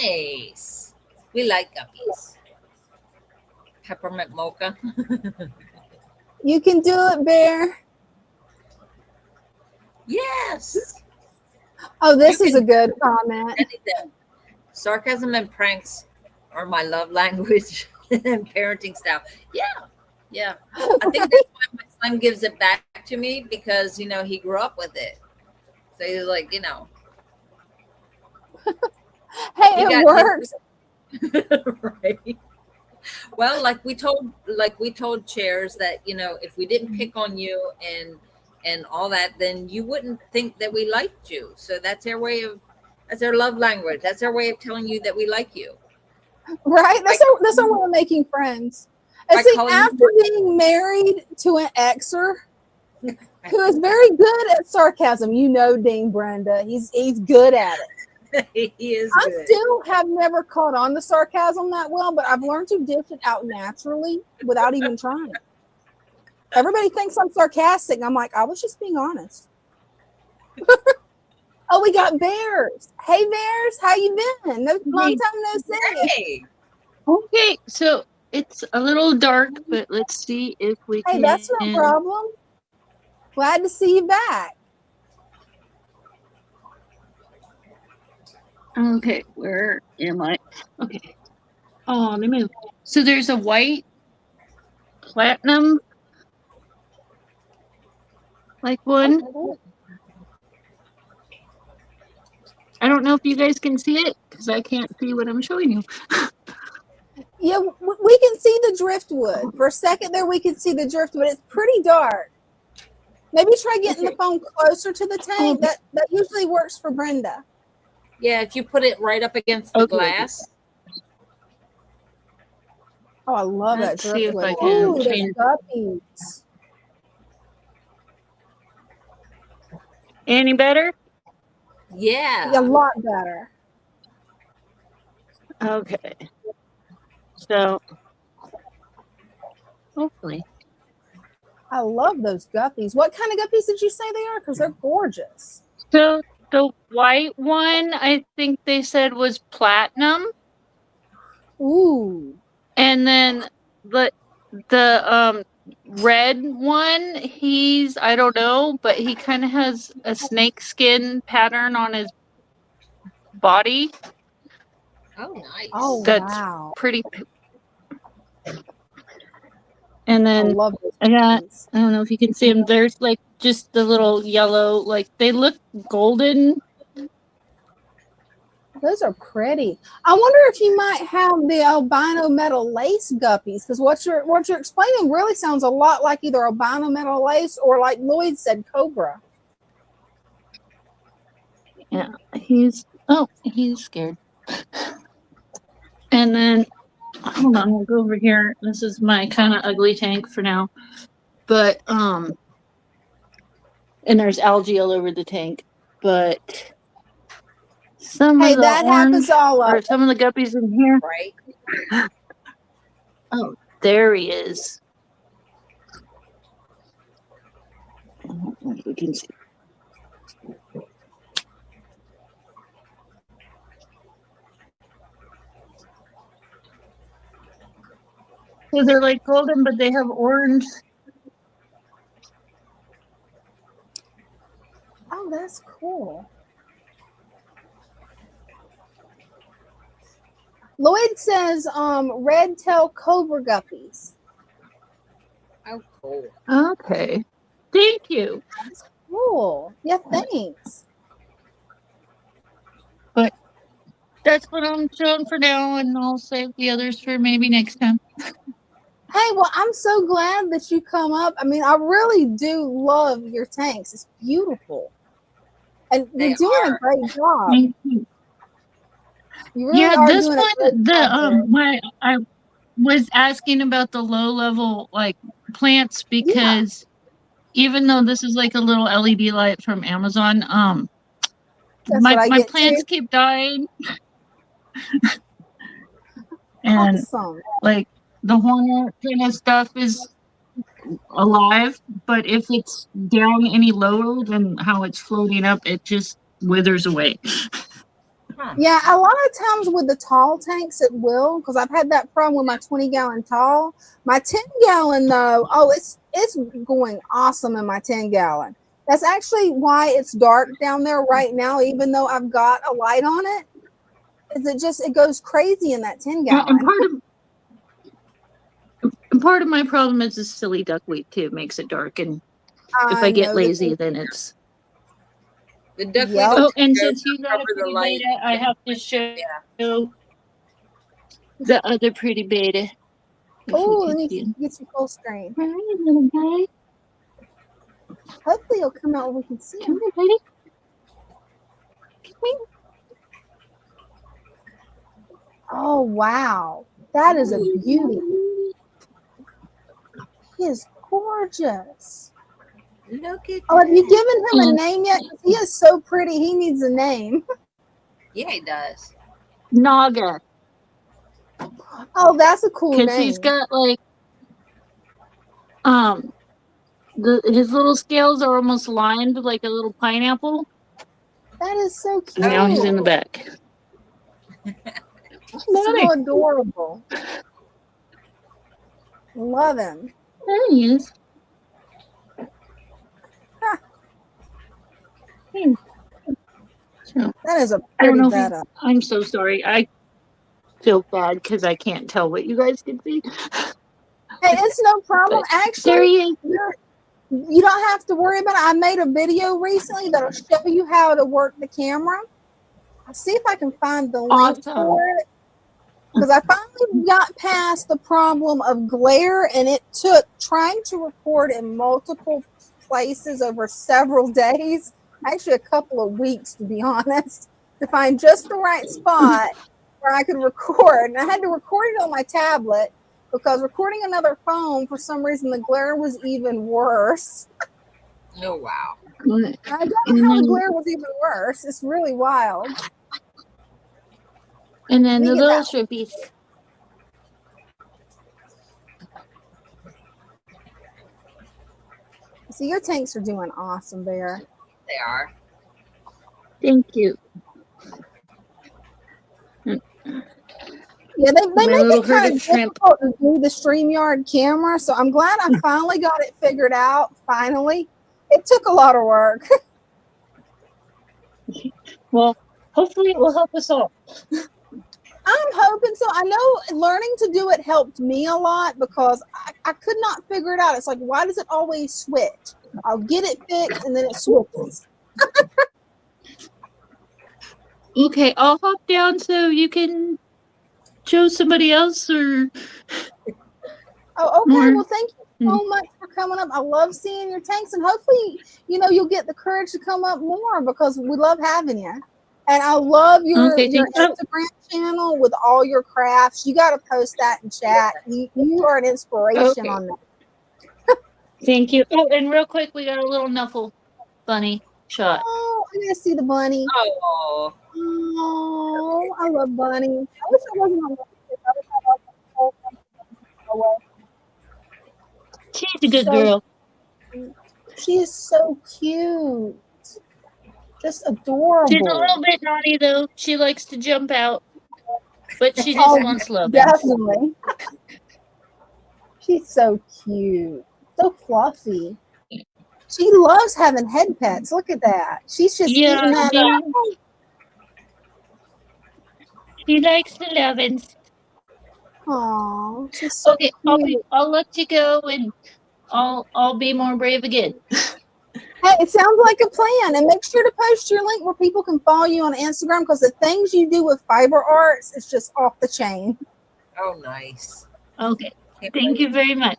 nice. We like guppies. Peppermint mocha. You can do it, Bear. Yes. Oh, this is a good comment. Anything. Sarcasm and pranks are my love language. Parenting style. Yeah. Yeah. I think that's why my son gives it back to me because, you know, he grew up with it. So he's like, you know, Hey, he it got works. right. Well, like we told Chairs that, you know, if we didn't pick on you and all that, then you wouldn't think that we liked you. So that's our love language. That's our way of telling you that we like you. Right? That's our way of making friends. And By see, calling after you- being married to an exer who is very good at sarcasm, you know, Dean Brenda, he's good at it. he is I good. still have never caught on to sarcasm that well, but I've learned to dish it out naturally without even trying. Everybody thinks I'm sarcastic. And I'm like, I was just being honest. Oh, we got Bears. Hey, Bears, how you been? Long time no see. Hey. Okay, so it's a little dark, but let's see if we Hey, can. that's no problem. Glad to see you back. Okay, where am I? Okay. Oh, let me move. So there's a white platinum like one. I don't know if you guys can see it because I can't see what I'm showing you. Yeah, we can see the driftwood. For a second there, we can see the driftwood. It's pretty dark. Maybe try getting the phone closer to the tank. That usually works for Brenda. Yeah, if you put it right up against the glass. Oh, I love Let's that see if driftwood. I can Ooh, change. those guppies. Any better? Yeah. A lot better. Okay. So hopefully. I love those guppies. What kind of guppies did you say they are? Because they're gorgeous. So the white one, I think they said was platinum. Ooh. And then the red one, he's, I don't know, but he kind of has a snake skin pattern on his body. Oh, nice. Oh, That's wow. pretty. And I then love those I got, guppies. I don't know if you can see them. There's like just the little yellow, like they look golden. Those are pretty. I wonder if you might have the albino metal lace guppies, because what you're explaining really sounds a lot like either albino metal lace or, like Lloyd said, cobra. Yeah, he's scared. And then hold on, we'll go over here. This is my kind of ugly tank for now. But and there's algae all over the tank. But some Hey, of the that happens orange to all of or us. some of the guppies in here. Right. Oh, there he is. I don't know if we can see. So they're like golden, but they have orange. Oh, that's cool. Lloyd says red tail cobra guppies. Oh, cool. Okay. Thank you. That's cool. Yeah, thanks. But that's what I'm showing for now, and I'll save the others for maybe next time. Hey, well, I'm so glad that you come up. I mean, I really do love your tanks. It's beautiful. And you're They doing a are. great job. Thank you. You really Yeah, are this doing a great one, job. my I was asking about the low level like plants because even though this is like a little LED light from Amazon, That's what I my get plants too. keep dying. And Awesome. like the hornet kind of stuff is alive, but if it's down any lower than how it's floating up, it just withers away. Yeah, a lot of times with the tall tanks it will, because I've had that problem with my 20-gallon tall. My 10-gallon though, oh, it's going awesome in my 10-gallon. That's actually why it's dark down there right now, even though I've got a light on it. Is it goes crazy in that 10-gallon. And And part of my problem is this silly duckweed too. It makes it dark, and if I get lazy, then it's. The duckweed. Yep. Oh, and since you got a cover the pretty light. beta, I have to show Yeah. the other pretty beta. Oh, let me get you full screen. All right, little guy. Hopefully, it'll come out where we can see Come him. here, buddy. Come here. Oh, wow. That is a beauty. He is gorgeous. Look at Oh, have you given him a And- name yet? 'Cause he is so pretty. He needs a name. Yeah, he does. Naga, Oh, that's a cool because name. he's got like his little scales are almost lined like a little pineapple. That is so cute. And now he's in the back. So adorable. Love him. There he is. Hmm. So, That is a I don't pretty know if beta. I'm so sorry. I feel bad because I can't tell what you guys can see. Hey, it's no problem. There Actually, he is. you don't have to worry about it. I made a video recently that'll show you how to work the camera. I'll see if I can find the link Awesome. for it. Because I finally got past the problem of glare, and it took trying to record in multiple places over several days, actually a couple of weeks to be honest, to find just the right spot where I could record. And I had to record it on my tablet because recording another phone, for some reason, the glare was even worse. Oh, wow. I don't know how the glare was even worse. It's really wild. And then Let the me get little that. shrimpies. See, your tanks are doing awesome, Bear. They are. Thank you. Yeah, they My make little it herd kind of of shrimp. difficult to do the StreamYard camera, so I'm glad I finally got it figured out. Finally, it took a lot of work. Well, hopefully it will help us all. I'm hoping so. I know learning to do it helped me a lot because I could not figure it out. It's like, why does it always switch? I'll get it fixed and then it switches. Okay, I'll hop down so you can show somebody else or Oh, okay. More. Well, thank you so much for coming up. I love seeing your tanks, and hopefully, you'll get the courage to come up more because we love having you. And I love your Okay, thank you. Instagram channel with all your crafts. You got to post that in chat. You are an inspiration Okay. on that. Thank you. Oh, and real quick, we got a little Nuffle bunny shot. Oh, I gotta see the bunny. Oh, Oh, I love bunny. I wish I wasn't on the whole away. She's a good So girl. She is so cute. Just adorable. She's a little bit naughty though. She likes to jump out, but she just Oh, wants love. definitely. She's so cute. So fluffy. She loves having head pets. Look at that. She's just Yeah, eating that up. she likes the lovin's. Aw, she's so Okay, cute. I'll let you go and I'll be more brave again. Hey, it sounds like a plan. And make sure to post your link where people can follow you on Instagram because the things you do with fiber arts is just off the chain. oh, nice. Okay, Can't thank wait. you very much.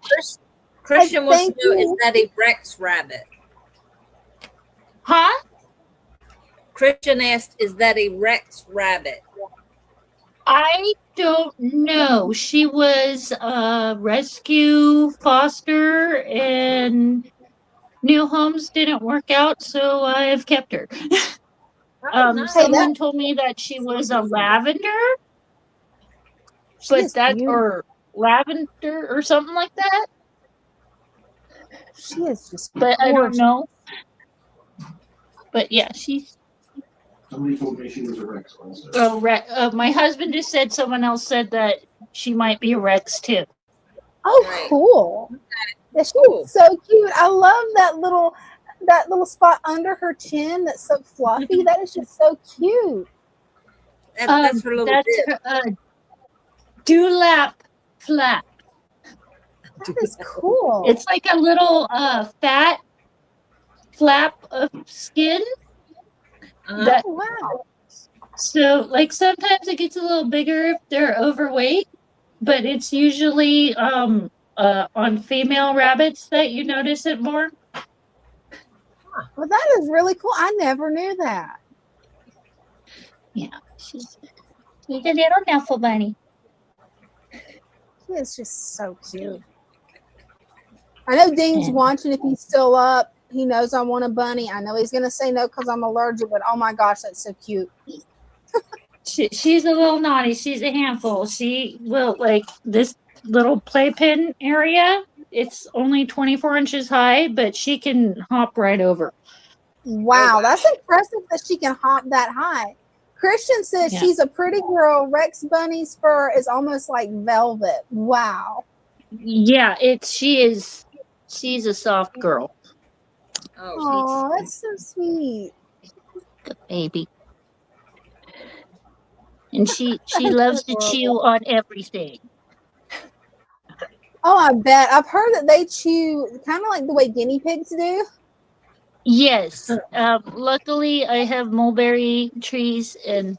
Christian wants Thank to know, you. is that a Rex rabbit? Huh? Christian asked, is that a Rex rabbit? I don't know. She was a rescue foster and new homes didn't work out, so I have kept her. Oh, nice. Someone told me that she was a lavender, She but is that beautiful. or lavender or something like that. She is just But I don't gorgeous. know. But yeah, she's. Somebody told me she was a Rex also. My husband just said someone else said that she might be a Rex too. Oh, Right. cool. Yeah, she's Cool. so cute. I love that little spot under her chin that's so fluffy. That is just so cute. That's her little That's bit. her dewlap flap. That is cool. It's like a little fat flap of skin that Oh, wow. so like sometimes it gets a little bigger if they're overweight, but it's usually on female rabbits that you notice it more. Well, that is really cool. I never knew that. Yeah, she's a little Nuffle bunny. She is just so cute. I know Dean's Yeah. watching. If he's still up, he knows I want a bunny. I know he's going to say no because I'm allergic, but oh my gosh, that's so cute. She's a little naughty. She's a handful. She will like this little playpen area. It's only 24 inches high, but she can hop right over. Wow, that's impressive that she can hop that high. Christian says Yeah. she's a pretty girl. Rex Bunny's fur is almost like velvet. Wow. Yeah, she's a soft girl. Oh, that's so sweet. Good baby. And she loves to chew on everything. Oh, I bet. I've heard that they chew kind of like the way guinea pigs do. Yes. Luckily, I have mulberry trees, and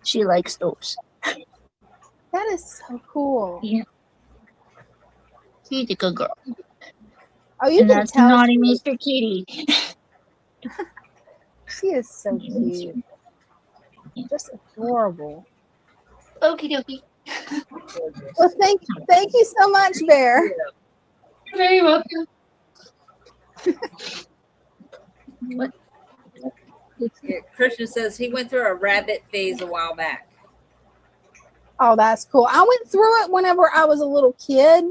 she likes those. That is so cool. Yeah. She's a good girl. Oh, you And can that's tell naughty she, Mr. Kitty. she is so cute. Just adorable. Okie dokie. Well, thank you so much, Bear. You're very welcome. What? Yeah, Christian says he went through a rabbit phase a while back. Oh, that's cool. I went through it whenever I was a little kid.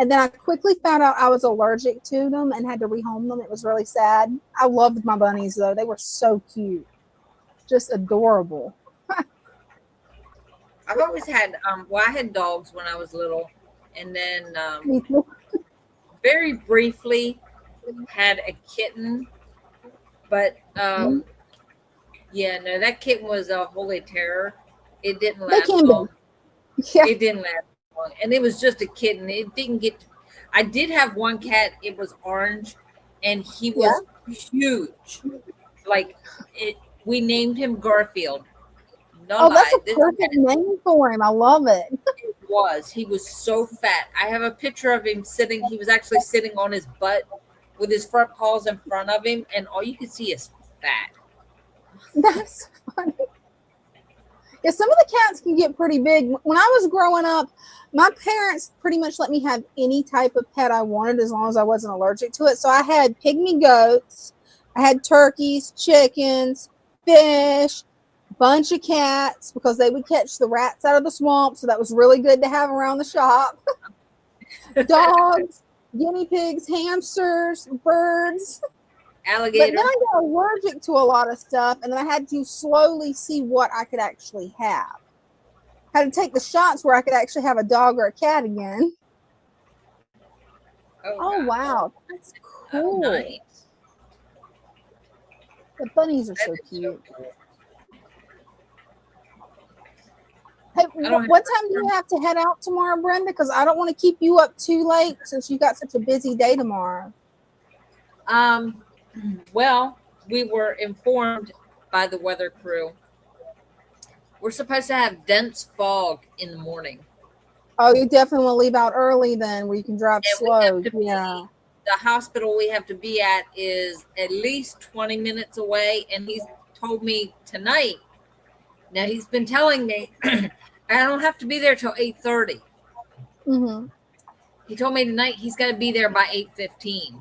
And then I quickly found out I was allergic to them and had to rehome them. It was really sad. I loved my bunnies, though. They were so cute. Just adorable. I've always had, I had dogs when I was little. And then Me too. very briefly had a kitten. But yeah, no, that kitten was a holy terror. It didn't They last can be. long. Yeah. It didn't last long. And it was just a kitten. It didn't get, I did have one cat. It was orange and he was huge. Like we named him Garfield. No Oh, lie. that's a This perfect name for him. I love it. he was so fat. I have a picture of him sitting. He was actually sitting on his butt with his front paws in front of him. And all you could see is fat. That's funny. Yeah, some of the cats can get pretty big. When I was growing up, my parents pretty much let me have any type of pet I wanted as long as I wasn't allergic to it. So I had pygmy goats, I had turkeys, chickens, fish, bunch of cats because they would catch the rats out of the swamp. So that was really good to have around the shop. Dogs, guinea pigs, hamsters, birds. Alligator. But then I got allergic to a lot of stuff, and then I had to slowly see what I could actually have. I had to take the shots where I could actually have a dog or a cat again. Oh wow, that's cool. Oh, nice. The bunnies are so cute. Hey, what time do you have to head out tomorrow, Brenda? Because I don't want to keep you up too late since you got such a busy day tomorrow. Well, we were informed by the weather crew. We're supposed to have dense fog in the morning. Oh, you definitely want to leave out early then, where you can drive And slow. Yeah. The hospital we have to be at is at least 20 minutes away, and he's told me tonight. Now he's been telling me I don't have to be there till 8:30. Mm-hmm. He told me tonight he's got to be there by 8:15.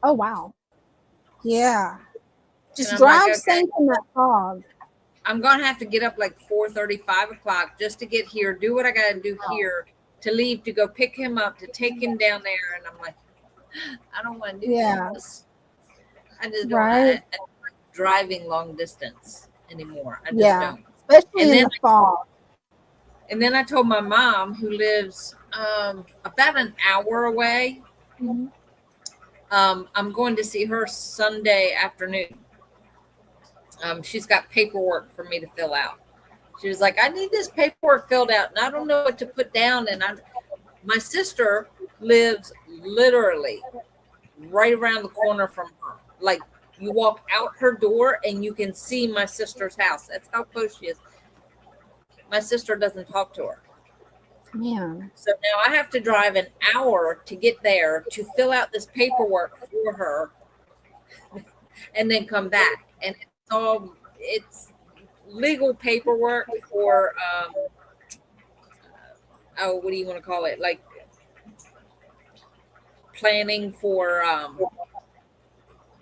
Oh wow. Yeah. Just And I'm drive like, okay. safe in that fog. I'm gonna have to get up like 4:30, 5 o'clock just to get here, do what I gotta do here, to leave to go pick him up, to take him down there. And I'm like, I don't want to do this. I just don't. I don't like driving long distance anymore. I just don't. Especially in the fog. And then I told my mom, who lives about an hour away, I'm going to see her Sunday afternoon. She's got paperwork for me to fill out. She was like, I need this paperwork filled out, and I don't know what to put down. And My sister lives literally right around the corner from her. Like you walk out her door and you can see my sister's house. That's how close she is. My sister doesn't talk to her. Man. So now I have to drive an hour to get there to fill out this paperwork for her and then come back. And it's legal paperwork for, what do you want to call it? Like planning for,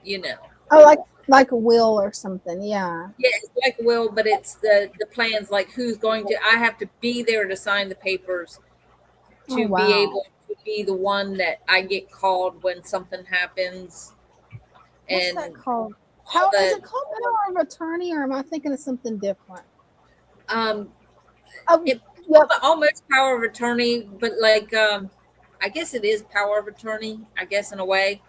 you know. Oh, like a will or something. Yeah. Yeah, it's like will, but it's the plans, like who's going to, I have to be there to sign the papers to Oh, wow. be able to be the one that I get called when something happens. What's And that called? How is it called? Power of attorney, or am I thinking of something different? Oh, Yep. almost power of attorney, but like I guess it is power of attorney, I guess, in a way.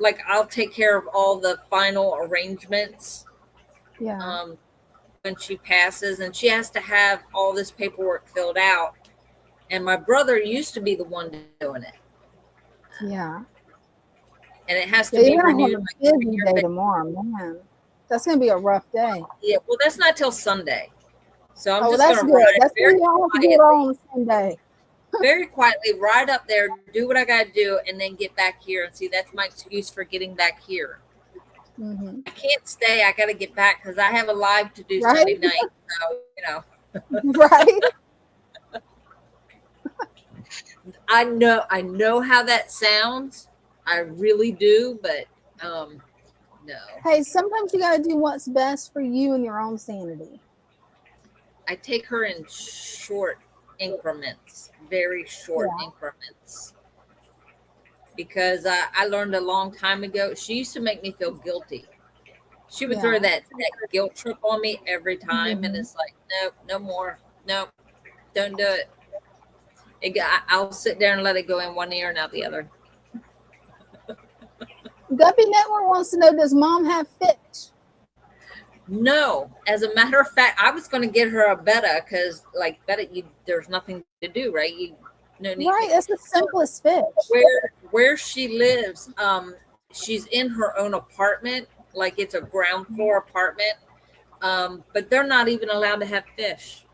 Like I'll take care of all the final arrangements. Yeah. When she passes, and she has to have all this paperwork filled out. And my brother used to be the one doing it. Yeah. And it has to Yeah, be you're gonna renewed. have a busy day tomorrow, man. That's gonna be a rough day. Yeah, well, that's not till Sunday. So I'm Oh, well, just that's gonna good. ride That's good. very You don't have to do quietly, it all on the same day. very quietly, ride up there, do what I gotta do, and then get back here. And see, that's my excuse for getting back here. Mm-hmm. I can't stay. I gotta get back because I have a live to do Right? Sunday night. So you know. Right. I know how that sounds. I really do, but no. Hey, sometimes you gotta do what's best for you and your own sanity. I take her in short increments, very short increments. Because I learned a long time ago, she used to make me feel guilty. She would throw that guilt trip on me every time, and it's like, nope, no more, nope, don't do it. I'll sit there and let it go in one ear and out the other. Guppy Network wants to know, does mom have fish? No, as a matter of fact, I was going to get her a betta because, like, betta, there's nothing to do, right? Right, that's the simplest fish. Where she lives, she's in her own apartment, like it's a ground floor apartment, but they're not even allowed to have fish.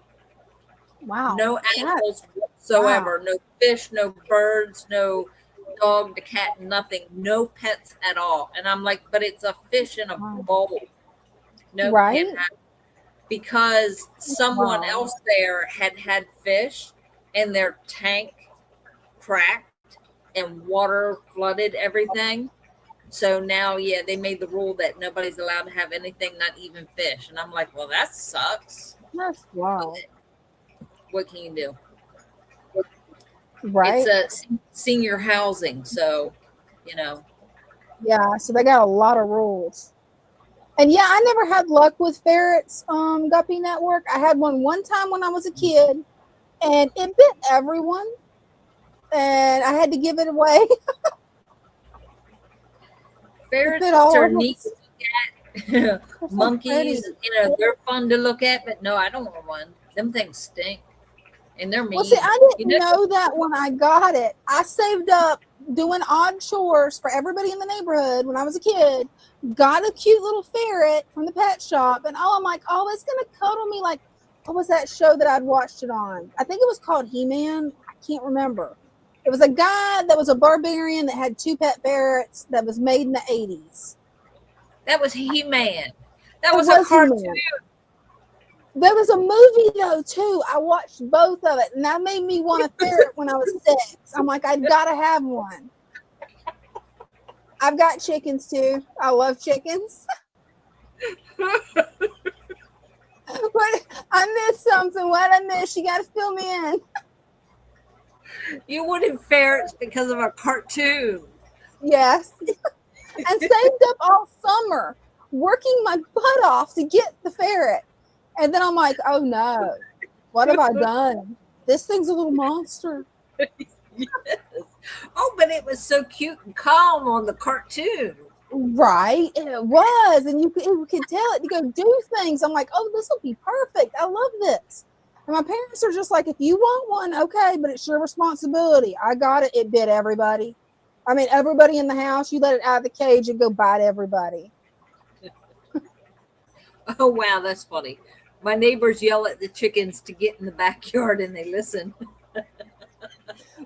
Wow. No animals whatsoever. Wow. No fish, no birds, no dog, the cat, nothing. No pets at all. And I'm like, but it's a fish in a bowl. No, right? Can't have it. Because someone else there had fish and their tank cracked and water flooded everything. So now, they made the rule that nobody's allowed to have anything, not even fish. And I'm like, well, that sucks. That's wow. What can you do? Right. It's a senior housing, so Yeah, so they got a lot of rules. And I never had luck with ferrets, Guppy Network. I had one time when I was a kid, and it bit everyone, and I had to give it away. Ferrets are neat to look at. Monkeys, they're fun to look at, but no, I don't want one. Them things stink. And they're mean. Well, see, I didn't know that when I got it. I saved up doing odd chores for everybody in the neighborhood when I was a kid. Got a cute little ferret from the pet shop, and I'm like, oh, it's gonna cuddle me. Like, what was that show that I'd watched it on? I think it was called He-Man. I can't remember. It was a guy that was a barbarian that had 2 pet ferrets that was made in the 80s. That was He-Man. That was a cartoon. He-Man. There was a movie though too. I watched both of it, and that made me want a ferret when I was 6. I'm like, I've got to have one. I've got chickens too. I love chickens. But I missed something. What I missed? You got to fill me in. You wanted ferrets because of a cartoon. Yes, and saved up all summer, working my butt off to get the ferret. And then I'm like, oh no, what have I done? This thing's a little monster. Yes. Oh, but it was so cute and calm on the cartoon. Right. And it was. And you could tell it to go do things. I'm like, oh, this will be perfect. I love this. And my parents are just like, if you want one, okay, but it's your responsibility. I got it. It bit everybody. I mean, everybody in the house, you let it out of the cage and go bite everybody. Oh wow, that's funny. My neighbors yell at the chickens to get in the backyard and they listen.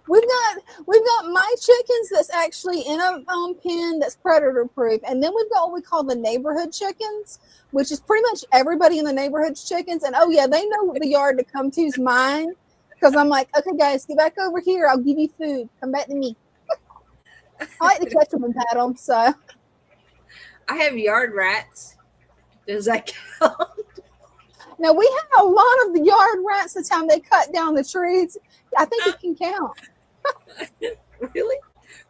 We've got my chickens that's actually in a pen that's predator proof, and then we've got what we call the neighborhood chickens, which is pretty much everybody in the neighborhood's chickens. And oh yeah, they know the yard to come to is mine, because I'm like, okay guys, get back over here. I'll give you food. Come back to me. I like to catch them and pat them. So I have yard rats. Does that count? now we have a lot of the yard rats the time they cut down the trees. I think it can count. Really?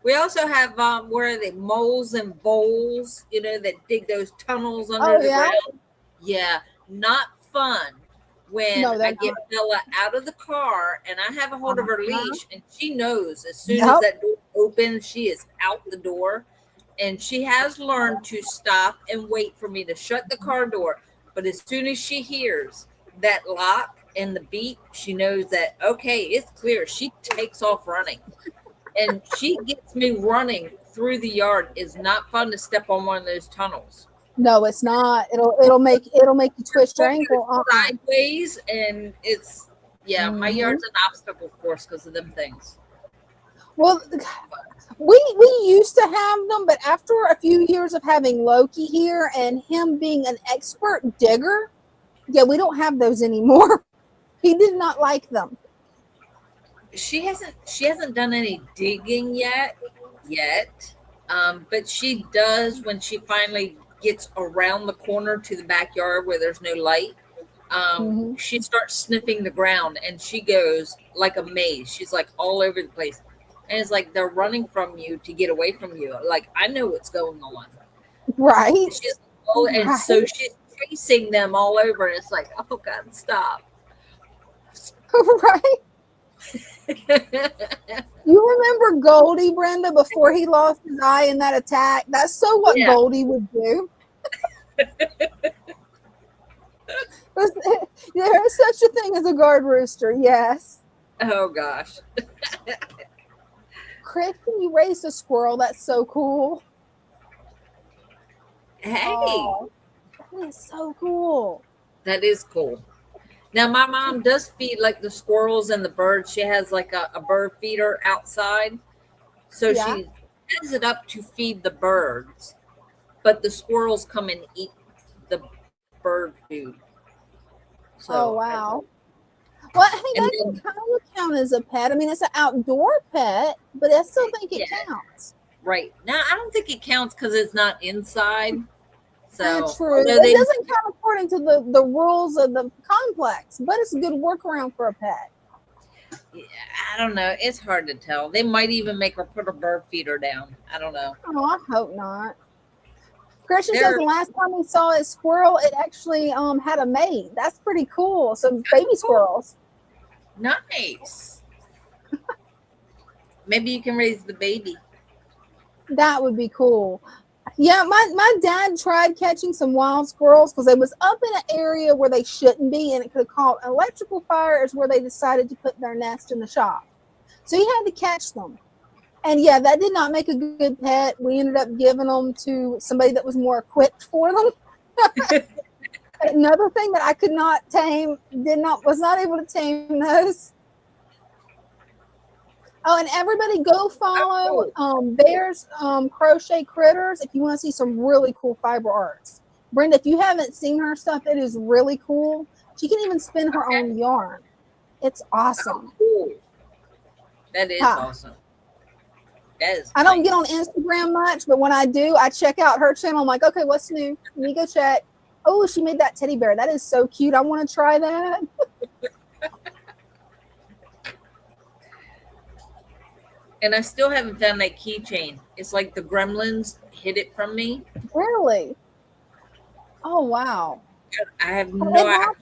We also have where are they, moles and voles, you know, that dig those tunnels under the ground. Yeah, not fun. When I get Bella out of the car and I have a hold of her leash, and she knows as soon as that door opens, she is out the door. And she has learned to stop and wait for me to shut the car door. But as soon as she hears that lock and the beep, she knows that, okay, it's clear. She takes off running. And she gets me running through the yard. It's not fun to step on one of those tunnels. No, it's not. It'll make you twist your ankle. Sideways, and it's my yard's an obstacle course because of them things. Well, we used to have them, but after a few years of having Loki here and him being an expert digger, we don't have those anymore. He did not like them. She hasn't done any digging yet. But she does when she finally gets around the corner to the backyard where there's no light. She starts sniffing the ground and she goes like a maze. She's like all over the place. And it's like they're running from you to get away from you. Like, I know what's going on. Right. And so she's chasing them all over. And it's like, oh God, stop. Right. You remember Goldie, Brenda, before he lost his eye in that attack? That's so what Goldie would do. There is such a thing as a guard rooster, yes. Oh gosh. Kristen, you raised a squirrel. That's so cool. Hey. Oh, that is so cool. That is cool. Now, my mom does feed like the squirrels and the birds. She has like a bird feeder outside. So she has it up to feed the birds. But the squirrels come and eat the bird food. So, wow. Well, I think that can kind of count as a pet. I mean, it's an outdoor pet, but I still think it counts. Right. Now, I don't think it counts because it's not inside. So that's true. It doesn't count according to the rules of the complex, but it's a good workaround for a pet. Yeah, I don't know. It's hard to tell. They might even make her put a bird feeder down. I don't know. Oh, I hope not. Christian says the last time we saw a squirrel, it actually had a mate. That's pretty cool. Some baby squirrels. Nice. Maybe you can raise the baby. That would be cool. Yeah, my dad tried catching some wild squirrels because they was up in an area where they shouldn't be, and it could have caught electrical fires where they decided to put their nest in the shop. So he had to catch them. And yeah, that did not make a good pet. We ended up giving them to somebody that was more equipped for them. Another thing that I could not tame, was not able to tame those. Oh, and everybody go follow Bear's Crochet Critters if you want to see some really cool fiber arts. Brenda, if you haven't seen her stuff, it is really cool. She can even spin her own yarn. It's awesome. Cool. That is awesome. That is I don't get on Instagram much, but when I do, I check out her channel. I'm like, okay, what's new? Let me go check. Oh, she made that teddy bear. That is so cute. I want to try that. And I still haven't found that keychain. It's like the gremlins hid it from me. Really? Oh, wow. I have no idea.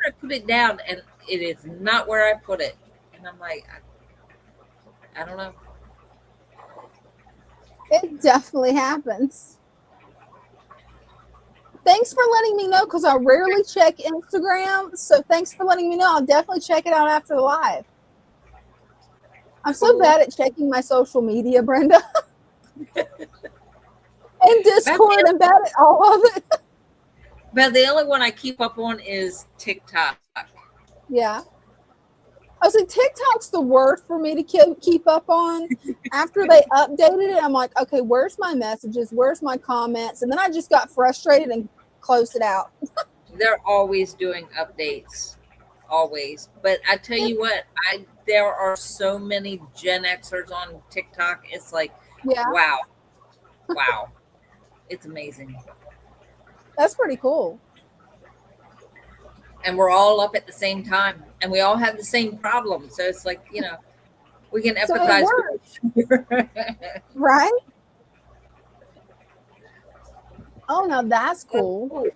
I put it down, and it is not where I put it. And I'm like, I don't know. It definitely happens. thanks for letting me know, because I rarely check Instagram. So thanks for letting me know. I'll definitely check it out after the live. I'm so bad at checking my social media, Brenda. And Discord, I'm bad at all of it. But the only one I keep up on is TikTok. Yeah. I was like, TikTok's the worst for me to keep up on. After they updated it, I'm like, okay, where's my messages? Where's my comments? And then I just got frustrated and closed it out. They're always doing updates, always. But I tell you what, there are so many Gen Xers on TikTok. It's like, Yeah, wow, it's amazing. that's pretty cool. And we're all up at the same time, and we all have the same problem. So it's like, you know, we can So it empathize. works, right? Oh, now that's cool.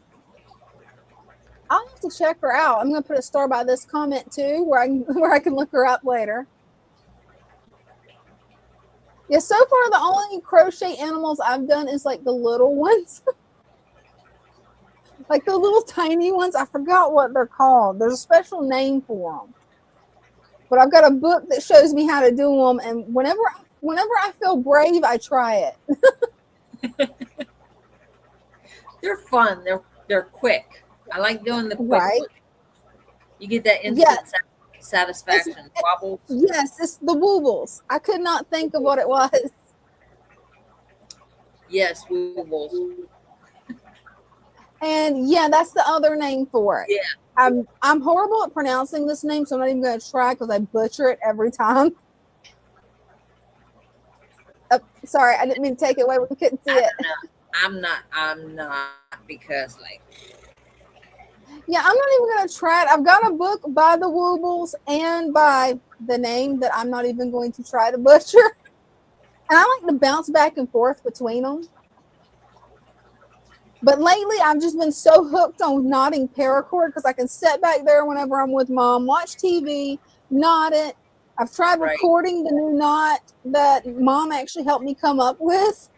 I'll have to check her out. I'm gonna put a star by this comment too, where I can look her up later. Yeah, so far the only crochet animals I've done is like the little ones. Like the little tiny ones. I forgot what they're called. There's a special name for them. But I've got a book that shows me how to do them, and whenever I feel brave, I try it. They're fun. They're quick. I like doing the quick. Right. One. You get that instant satisfaction. Wobbles. Yes, it's the woobles. I could not think of what it was. Yes, wobbles. And yeah, that's the other name for it. Yeah. I'm horrible at pronouncing this name, so I'm not even going to try because I butcher it every time. Oh, sorry, I didn't mean to take it away. We couldn't see it. I'm not because like. Yeah, I'm not even going to try it. I've got a book by the woobles and by the name that I'm not even going to try to butcher. And I like to bounce back and forth between them. But lately, I've just been so hooked on knotting paracord because I can sit back there whenever I'm with Mom, watch TV, knot it. I've tried recording the new knot that Mom actually helped me come up with.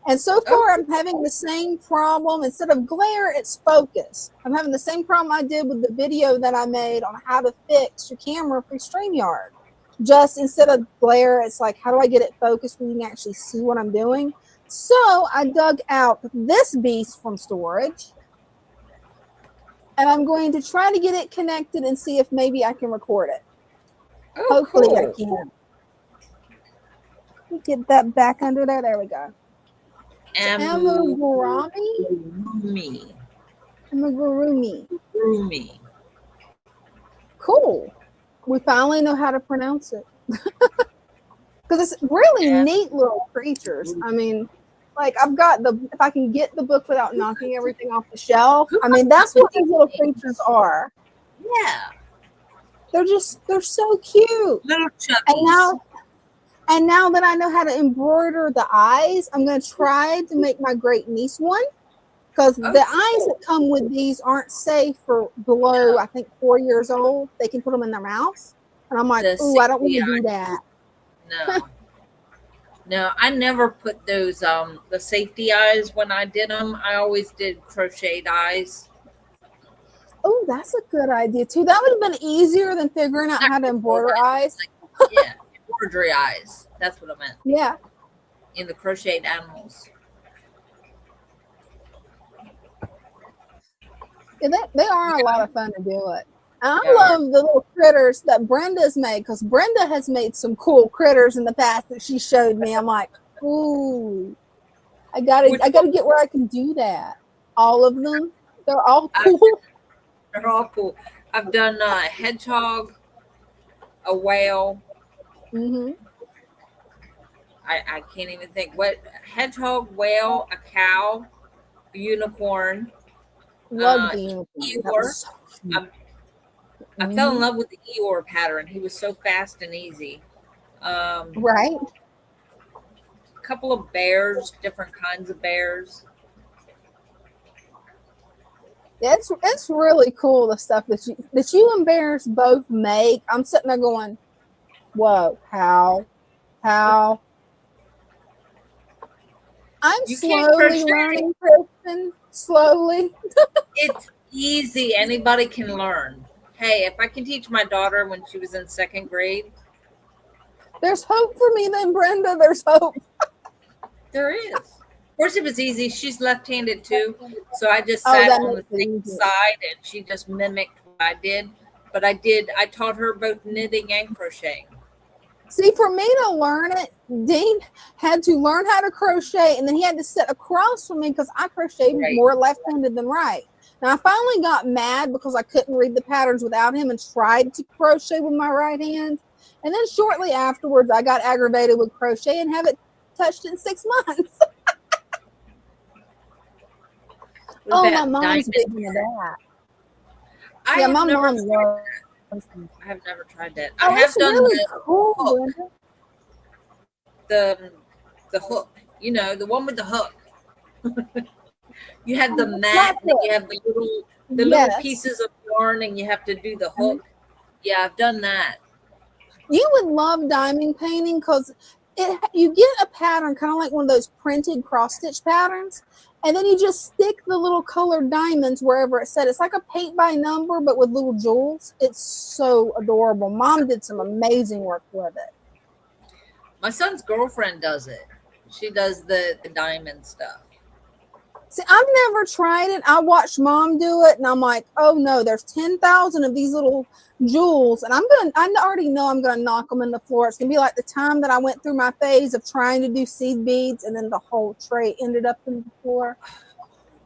And so far, I'm having the same problem. Instead of glare, it's focus. I'm having the same problem I did with the video that I made on how to fix your camera for StreamYard. Just instead of glare, it's like, how do I get it focused where you can actually see what I'm doing? So I dug out this beast from storage, and I'm going to try to get it connected and see if maybe I can record it. Hopefully I can. Get that back under there. There we go. Amigurumi. Cool. We finally know how to pronounce it. Because it's really neat little creatures. I mean, like I've got if I can get the book without knocking everything off the shelf. I mean, that's what these little creatures are. Yeah. They're so cute. Little chubbies. And now that I know how to embroider the eyes, I'm going to try to make my great niece one. Because the eyes that come with these aren't safe for below, I think, 4 years old. They can put them in their mouth. And I'm like, ooh, I don't want to do that. No, I never put those the safety eyes when I did them. I always did crocheted eyes. Oh, that's a good idea too. That would have been easier than figuring out how to embroider eyes. Yeah, embroidery eyes. That's what I meant. Yeah. In the crocheted animals. Yeah, they are a lot of fun to do it. I love the little critters that Brenda's made, because Brenda has made some cool critters in the past that she showed me. I'm like, ooh, I gotta get where I can do that. All of them, they're all cool. They're all cool. I've done a hedgehog, a whale. Mm-hmm. I can't even think what hedgehog, whale, a cow, a unicorn. Love the unicorn. I fell in love with the Eeyore pattern. He was so fast and easy. Right. A couple of bears, different kinds of bears. It's really cool, the stuff that you and Bears both make. I'm sitting there going, whoa, how? I'm You can't slowly crochet. learning, Kristen. Slowly. It's easy. Anybody can learn. Hey, if I can teach my daughter when she was in 2nd grade, There's hope for me then, Brenda. There's hope. there is. Of course, it was easy. She's left-handed too, so I just Oh, sat that on makes the it same easier. side, and she just mimicked what I did. But I taught her both knitting and crocheting. See, for me to learn it, Dean had to learn how to crochet, and then he had to sit across from me because I crochet Right. more left-handed than right. Now, I finally got mad because I couldn't read the patterns without him and tried to crochet with my right hand. And then shortly afterwards, I got aggravated with crochet and haven't touched it in 6 months. What Oh, about my mom's big diamond? into that. I Yeah, have my never mom loves. I have never tried that. Oh, I have it's done really the cool, hook, Brenda. the hook. You know, the one with the hook. You have the Not mat, and then the- you have the little Yes. pieces of yarn, and you have to do the hook. Yeah, I've done that. You would love diamond painting because you get a pattern kind of like one of those printed cross stitch patterns, and then you just stick the little colored diamonds wherever it's set. It's like a paint by number but with little jewels. It's so adorable. Mom did some amazing work with it. My son's girlfriend does it. She does the diamond stuff. See, I've never tried it. I watched Mom do it, and I'm like, oh no, there's 10,000 of these little jewels, and I already know I'm gonna knock them in the floor. It's gonna be like the time that I went through my phase of trying to do seed beads, and then the whole tray ended up in the floor.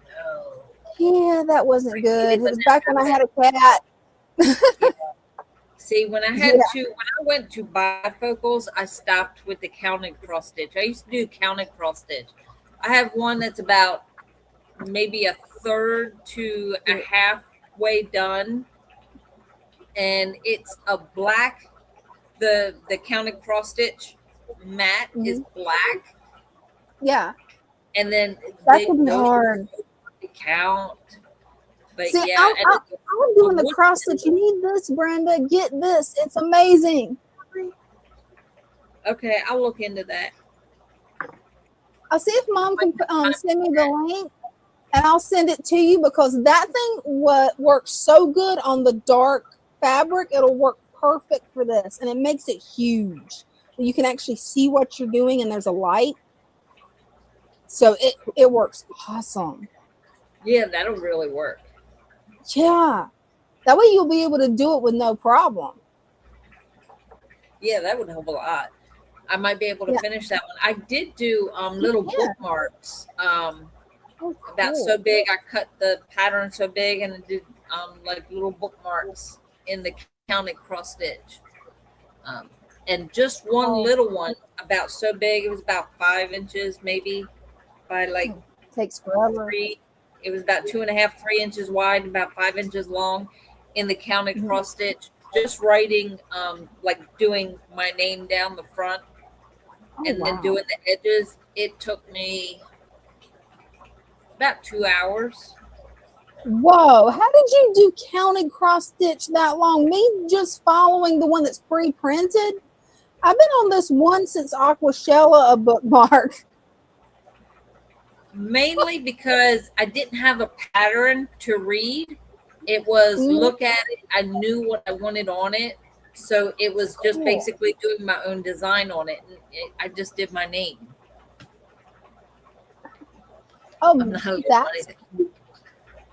No. Yeah, that wasn't good. It was back when I had a cat. See, when I went to bifocals, I stopped with the counted cross stitch. I used to do counted cross stitch. I have one that's about maybe a third to a halfway done, and it's a black. The counted cross stitch mat is black, Yeah, and then that could be hard. to count. But See, yeah, I'm doing the cross stitch. You need this, Brenda. Get this. It's amazing. okay, I'll look into that. I'll see if Mom can send me the link, and I'll send it to you because that thing works so good on the dark fabric. It'll work perfect for this, and it makes it huge. You can actually see what you're doing, and there's a light. So it works awesome. Yeah, that'll really work. Yeah. That way you'll be able to do it with no problem. Yeah, that would help a lot. I might be able to finish that one. I did do little bookmarks. About so big. I cut the pattern so big and did like little bookmarks in the counted cross stitch. And just one little one about so big. It was about 5 inches maybe by like takes forever. 3. It was about 2.5, 3 inches wide, about 5 inches long in the counted cross stitch. Just writing, like doing my name down the front and then doing the edges. It took me about 2 hours. Whoa, how did you do counted cross stitch that long? Me just following the one that's pre-printed? I've been on this one since Aquashella, a bookmark. Mainly because I didn't have a pattern to read. It was look at it. I knew what I wanted on it. So it was just basically doing my own design on it. And I just did my name. Oh,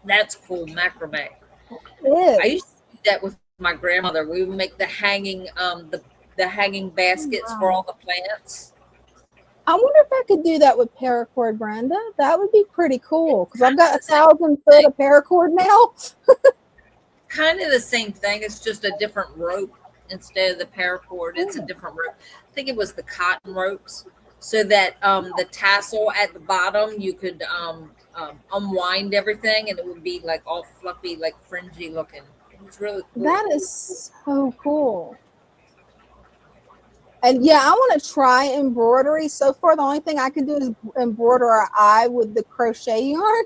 that's cool, macrame. I used to do that with my grandmother. We would make the hanging the hanging baskets for all the plants. I wonder if I could do that with paracord, Brenda. That would be pretty cool because I've got 1,000 foot of paracord now. Kind of the same thing. It's just a different rope instead of the paracord. It's a different rope. I think it was the cotton ropes, so that the tassel at the bottom you could unwind everything, and it would be like all fluffy, like fringy looking. It was really cool. That is so cool. And yeah, I want to try embroidery. So far, the only thing I can do is embroider an eye with the crochet yarn.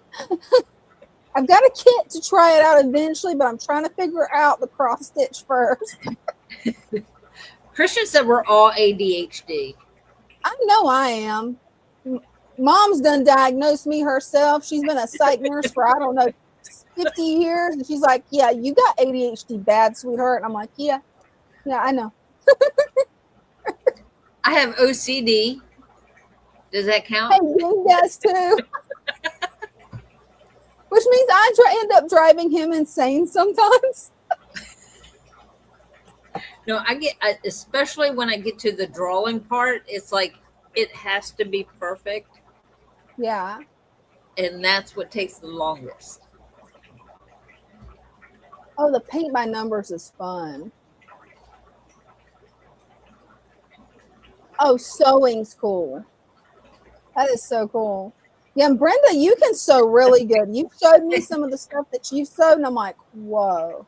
I've got a kit to try it out eventually, but I'm trying to figure out the cross stitch first. Christian said we're all ADHD. I know I am. Mom's done diagnosed me herself. She's been a psych nurse for, I don't know, 50 years. And she's like, yeah, you got ADHD bad, sweetheart. And I'm like, yeah, I know. I have OCD. Does that count? Hey, Dean does too. Which means I end up driving him insane sometimes. No, especially when I get to the drawing part, it's like it has to be perfect. Yeah. And that's what takes the longest. Oh, the paint by numbers is fun. Oh, sewing's cool. That is so cool. Yeah, and Brenda, you can sew really good. You showed me some of the stuff that you sewed, and I'm like, whoa.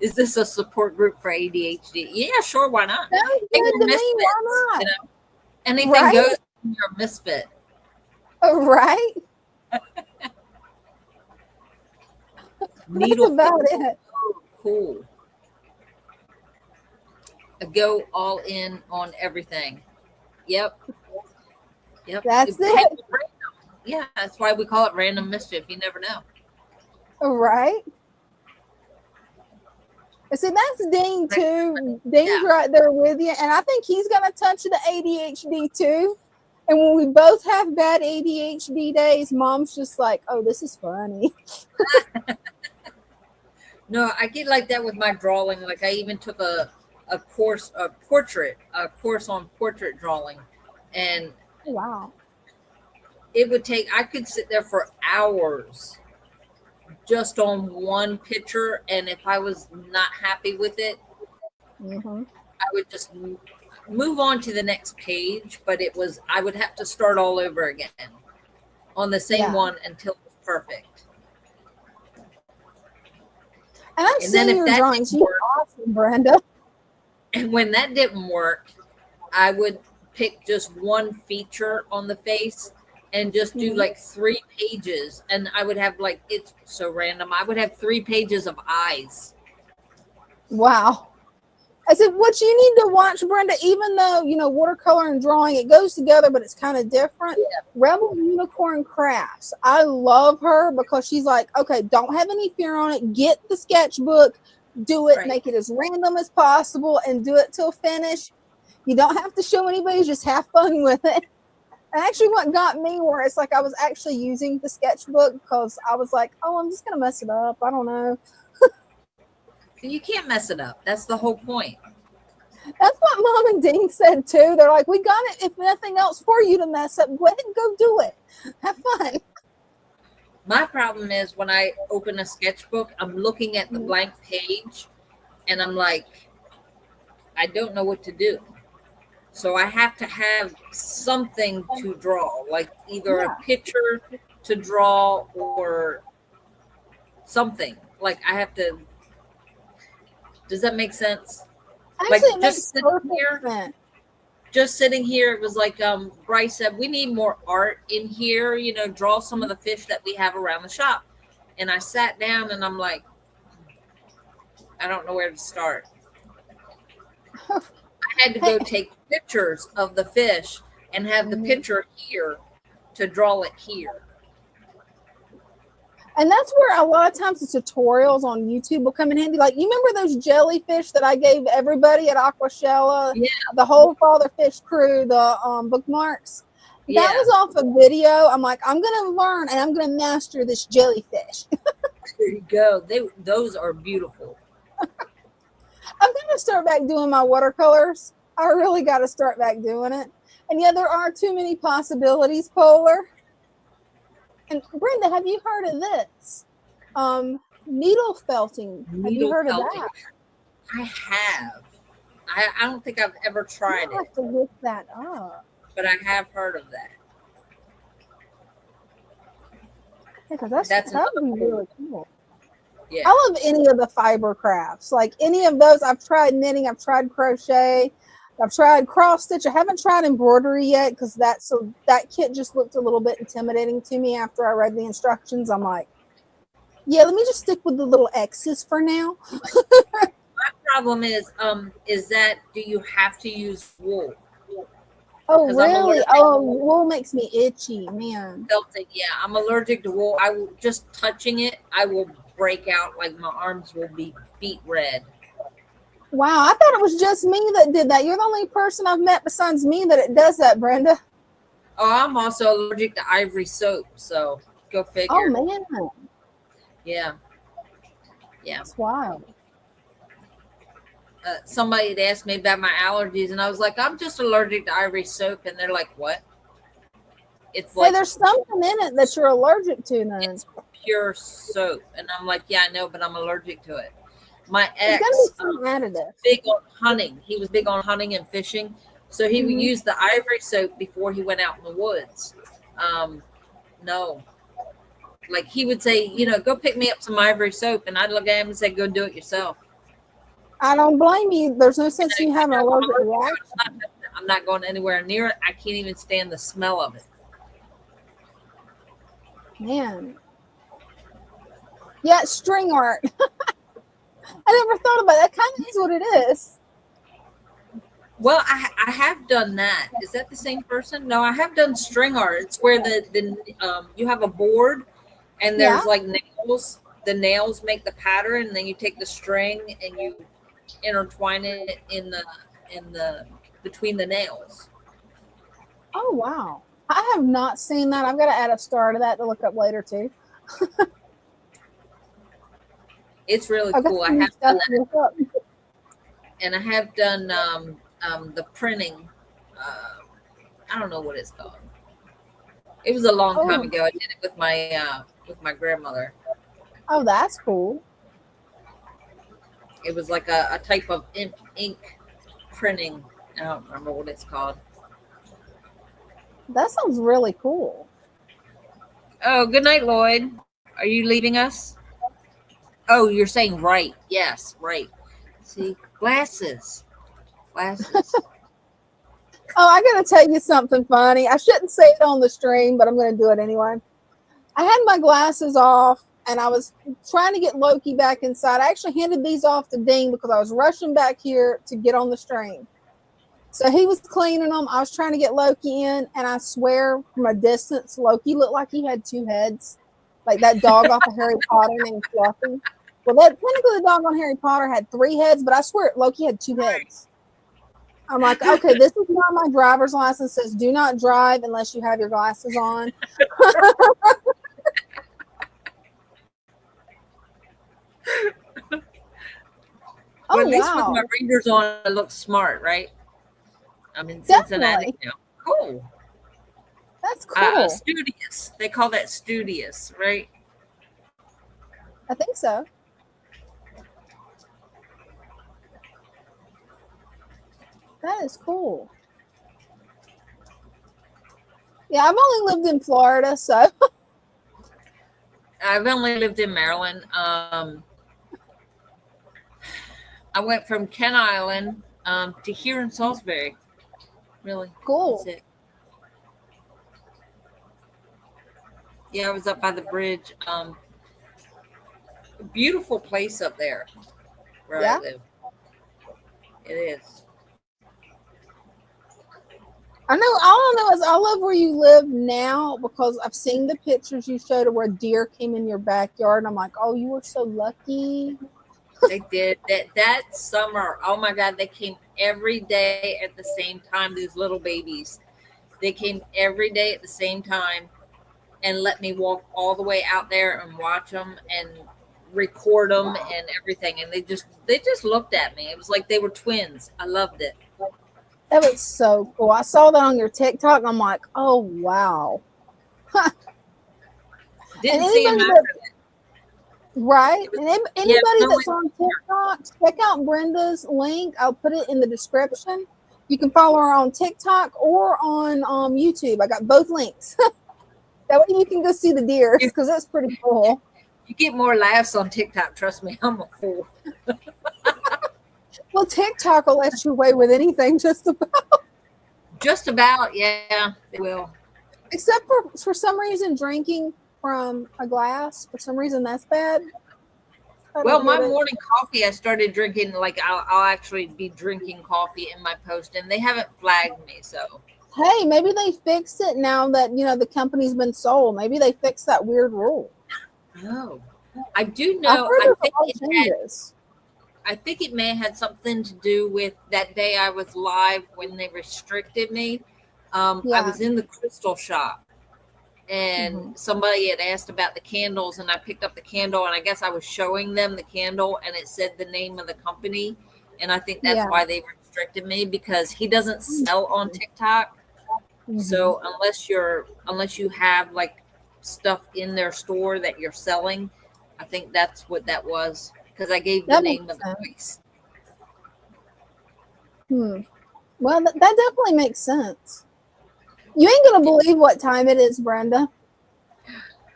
Is this a support group for ADHD? Yeah, sure, why not? Sounds good to me. Why not? You know? Anything Right? goes when you're a misfit. Oh, right? That's about it. Oh, cool. Go all in on everything. Yep. That's it. Yeah, that's why we call it random mischief. You never know. All right. See, that's Dean too. Dean's right there with you, and I think he's gonna touch the ADHD too. And when we both have bad ADHD days, Mom's just like, "Oh, this is funny." No, I get like that with my drawing. Like I even took a course on portrait drawing, and wow, I could sit there for hours just on one picture, and if I was not happy with it, I would just move on to the next page. But I would have to start all over again on the same one until it was perfect. And I've seen your drawings. You're awesome, Brenda. And when that didn't work, I would pick just one feature on the face and just do like 3 pages. And I would have it's so random. I would have 3 pages of eyes. Wow. I said, what you need to watch, Brenda, even though, watercolor and drawing, it goes together, but it's kind of different. Yeah. Rebel Unicorn Crafts. I love her because she's like, okay, don't have any fear on it. Get the sketchbook, do it, make it as random as possible, and do it till finish. You don't have to show anybody, just have fun with it. And actually what got me where it's like I was actually using the sketchbook because I was like, oh, I'm just going to mess it up. I don't know. You can't mess it up. That's the whole point. That's what Mom and Dean said too. They're like, we got it, if nothing else, for you to mess up. Go ahead and go do it. Have fun. My problem is when I open a sketchbook, I'm looking at the blank page and I'm like, I don't know what to do. So I have to have something to draw, like either a picture to draw or something. Like I have to. Does that make sense? Actually, it makes perfect sense. Just sitting here, it was like Bryce said, we need more art in here, draw some of the fish that we have around the shop. And I sat down and I'm like, I don't know where to start. I had to go take pictures of the fish and have the picture here to draw it here. And that's where a lot of times the tutorials on YouTube will come in handy. Like, you remember those jellyfish that I gave everybody at Aquashella? Yeah. The whole Father Fish crew, the bookmarks? Yeah. That was off a video. I'm like, I'm going to learn and I'm going to master this jellyfish. There you go. Those are beautiful. I'm going to start back doing my watercolors. I really got to start back doing it. And yeah, there are too many possibilities, Polar. And Brenda, have you heard of this? Needle felting. Have you heard of that? I have. I don't think I've ever tried it. I have to look that up. But I have heard of that. Yeah, that would be really cool. Yeah. I love any of the fiber crafts. Like any of those. I've tried knitting. I've tried crochet. I've tried cross stitch. I haven't tried embroidery yet because that kit just looked a little bit intimidating to me after I read the instructions. I'm like, yeah, let me just stick with the little X's for now. My problem is that do you have to use wool? Oh, 'Cause I'm really? allergic. Oh, wool makes me itchy, man. Felting, yeah, I'm allergic to wool. I will just touching it, I will break out, like my arms will be beet red. Wow, I thought it was just me that did that. You're the only person I've met besides me that it does that, Brenda. Oh, I'm also allergic to ivory soap, so go Oh figure. man, Yeah. that's wild. Somebody had asked me about my allergies, and I was like, I'm just allergic to ivory soap, and they're like, what? It's Hey, like there's something in it that you're allergic to, then. it's pure soap, and I'm like, yeah, I know, but I'm allergic to it. My There's ex gonna be some additive. big on hunting. He was big on hunting and fishing, so he would Mhm. use the ivory soap before he went out in the woods. No, like he would say, go pick me up some ivory soap, and I'd look at him and say, go do it yourself. I don't blame you. There's no sense in you having an allergic reaction. I'm not going anywhere near it. I can't even stand the smell of it. Man. Yeah, string art. I never thought about it. That kind of is what it is. Well, I have done that. Is that the same person? No, I have done string art. It's where the you have a board and there's Yeah. like nails. The nails make the pattern, and then you take the string and you intertwine it in the between the nails. Oh, wow. I have not seen that. I've got to add a star to that to look up later, too. It's really I've got cool. I some new have stuff done to that, look up. and I have done the printing. I don't know what it's called. It was a long time Oh. ago. I did it with my grandmother. Oh, that's cool. It was like a type of ink printing. I don't remember what it's called. That sounds really cool. Oh, good night, Lloyd. Are you leaving us? Oh, you're saying right. Yes, right. See, glasses. Glasses. Oh, I got to tell you something funny. I shouldn't say it on the stream, but I'm going to do it anyway. I had my glasses off, and I was trying to get Loki back inside. I actually handed these off to Dean because I was rushing back here to get on the stream. So he was cleaning them. I was trying to get Loki in, and I swear from a distance, Loki looked like he had two heads, like that dog off of Harry Potter named Fluffy. Well, technically the dog on Harry Potter had three heads, but I swear Loki had two heads. I'm like, okay, this is why my driver's license says do not drive unless you have your glasses on. Well, Oh, at least wow. with my readers on, it looks smart, right? I'm in Cincinnati Definitely. now. Cool. That's cool. Studious. They call that studious, right? I think so. That is cool. Yeah, I've only lived in Florida, so I've only lived in Maryland. I went from Kent Island to here in Salisbury. Really? cool. That's it. Yeah, I was up by the bridge. Beautiful place up there where Yeah? I live. It is. I know. All I know is I love where you live now because I've seen the pictures you showed of where deer came in your backyard, and I'm like, oh, you were so lucky. They did that summer. Oh my God, they came every day at the same time. These little babies, they came every day at the same time, and let me walk all the way out there and watch them and record them and everything. And they just looked at me. It was like they were twins. I loved it. That was so cool. I saw that on your TikTok, and I'm like, oh wow. Didn't And see them anybody after that- that. Right. And anybody no, that's on TikTok, check out Brenda's link. I'll put it in the description. You can follow her on TikTok or on YouTube. I got both links. That way you can go see the deer because that's pretty cool. You get more laughs on TikTok. Trust me, I'm a fool. Well, TikTok will let you away with anything just about. Just about, yeah, they will. Except for some reason drinking from a glass. For some reason that's bad. I Well, don't my get it. morning coffee, I started drinking, like I'll actually be drinking coffee in my post, and they haven't flagged me. So Hey, maybe they fixed it now that the company's been sold. Maybe they fixed that weird rule. Oh, I do I've know. heard there's a lot of changes. I think it may have had something to do with that day I was live when they restricted me. I Yeah. was in the crystal shop and somebody had asked about the candles, and I picked up the candle, and I guess I was showing them the candle, and it said the name of the company, and I think that's Yeah. why they restricted me, because he doesn't sell on TikTok. So unless you have like stuff in their store that you're selling, I think that's what that was, because I gave the That name makes of the place. Well, that definitely makes sense. You ain't gonna believe what time it is, Brenda.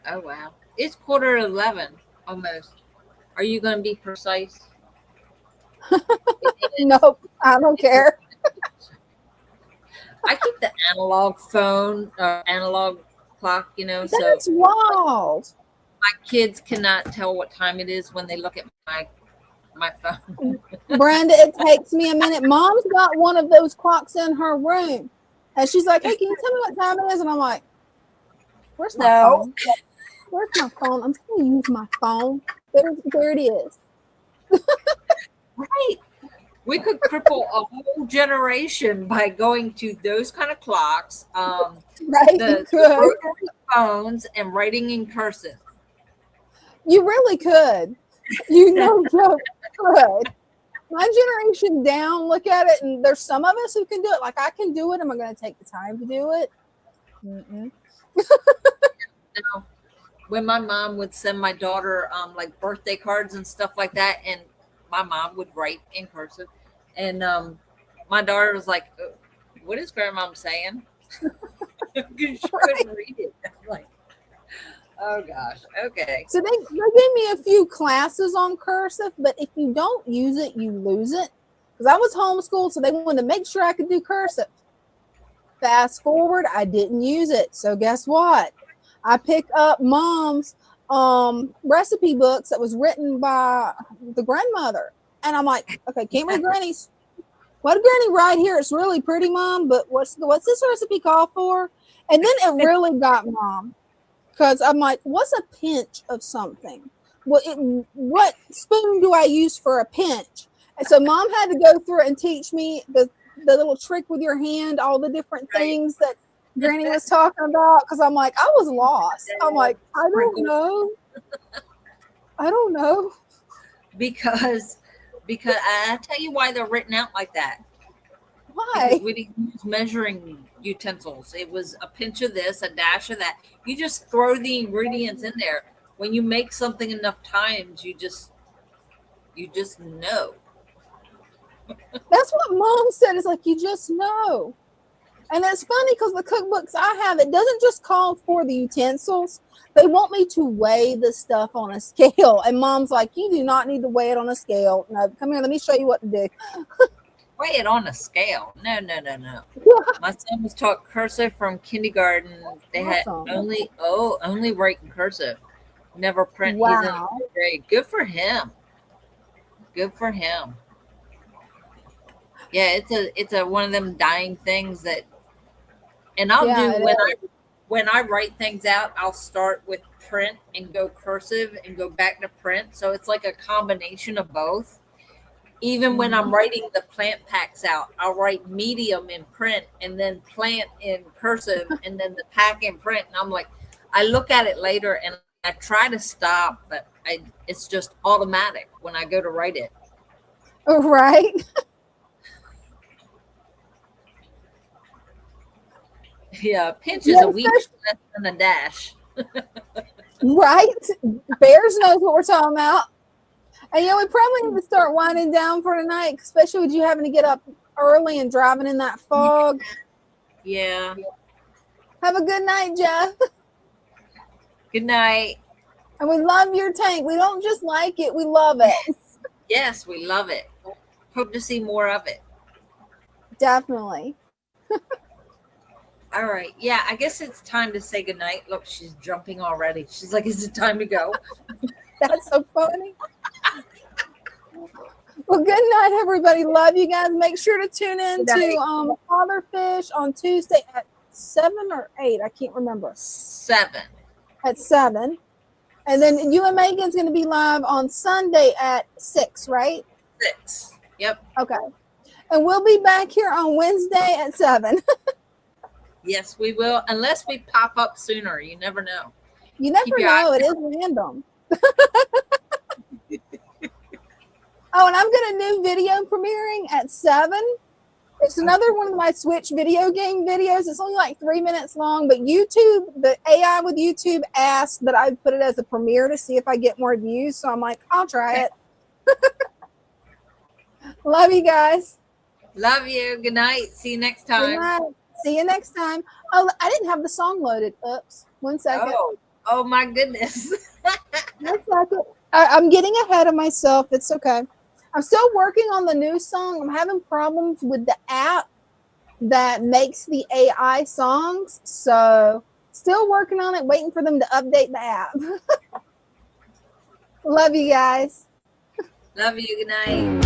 Oh wow, it's 11:15 almost. Are you going to be precise? Nope, I don't care. I keep the analog phone or analog clock, so That's wild. my kids cannot tell what time it is when they look at my phone. Brenda, it takes me a minute. Mom's got one of those clocks in her room. And she's like, hey, can you tell me what time it is? And I'm like, where's my phone? Where's my phone? I'm going to use my phone. There it is. Right. We could cripple a whole generation by going to those kind of clocks, Right, you could. rotary phones, and writing in cursive. You really could. No joke, could. My generation down, look at it, and there's some of us who can do it. Like, I can do it. Am I going to take the time to do it? No. When my mom would send my daughter like birthday cards and stuff like that, and my mom would write in cursive, and my daughter was like, what is grandma saying? Because she couldn't read it. I'm like, oh gosh, okay. So they gave me a few classes on cursive, but if you don't use it, you lose it. Because I was homeschooled, so they wanted to make sure I could do cursive. Fast forward, I didn't use it. So guess what? I picked up Mom's recipe books that was written by the grandmother. And I'm like, okay, can't read Granny's. What did Granny write here? It's really pretty, Mom, but what's this recipe called for? And then it really got Mom. Because I'm like, what's a pinch of something? What spoon do I use for a pinch? And so Mom had to go through and teach me the little trick with your hand, all the different things that Granny was talking about. Because I'm like, I was lost. I'm like, I don't know. Because I tell you why they're written out like that. Why? Because we didn't use measuring utensils. It was a pinch of this, a dash of that. You just throw the ingredients in there. When you make something enough times, you just know. That's what Mom said. It's like, you just know. And it's funny because the cookbooks I have, it doesn't just call for the utensils. They want me to weigh the stuff on a scale. And Mom's like, you do not need to weigh it on a scale. No, come here. Let me show you what to do. Weigh it on a scale. No. My son was taught cursive from kindergarten. They had only write in cursive. Never print. Wow. He's in the third grade. Good for him. Yeah, it's a one of them dying things that, and I'll do when I write things out, I'll start with print and go cursive and go back to print. So it's like a combination of both. Even when I'm writing the plant packs out, I'll write medium in print and then plant in cursive and then the pack in print. And I'm like, I look at it later and I try to stop, but it's just automatic when I go to write it. Right. Yeah, pinch is a week less than a dash. Right. Bears knows what we're talking about. And we probably need to start winding down for tonight, especially with you having to get up early and driving in that fog. Yeah. Have a good night, Jeff. Good night. And we love your tank. We don't just like it, we love it. Yes, we love it. Hope to see more of it. Definitely. All right. Yeah, I guess it's time to say goodnight. Look, she's jumping already. She's like, is it time to go? That's so funny. Well, good night, everybody. Love you guys. Make sure to tune in Good night. to Fatherfish on Tuesday at 7 or 8. I can't remember. 7. At 7. And then you and Megan's going to be live on Sunday at 6, right? 6. Yep. Okay. And we'll be back here on Wednesday at 7. Yes, we will. Unless we pop up sooner. You never know. You never Keep your know. eyes It is random. Oh, and I've got a new video premiering at 7. It's another one of my Switch video game videos. It's only like 3 minutes long, but YouTube, the AI with YouTube asked that I put it as a premiere to see if I get more views. So I'm like, I'll try it. Love you guys. Love you. Good night. See you next Good time. night. See you next time. Oh, I didn't have the song loaded. Oops. 1 second. Oh my goodness. 1 second. I'm getting ahead of myself. It's okay. I'm still working on the new song. I'm having problems with the app that makes the AI songs. So still working on it, waiting for them to update the app. Love you guys. Love you. Good night.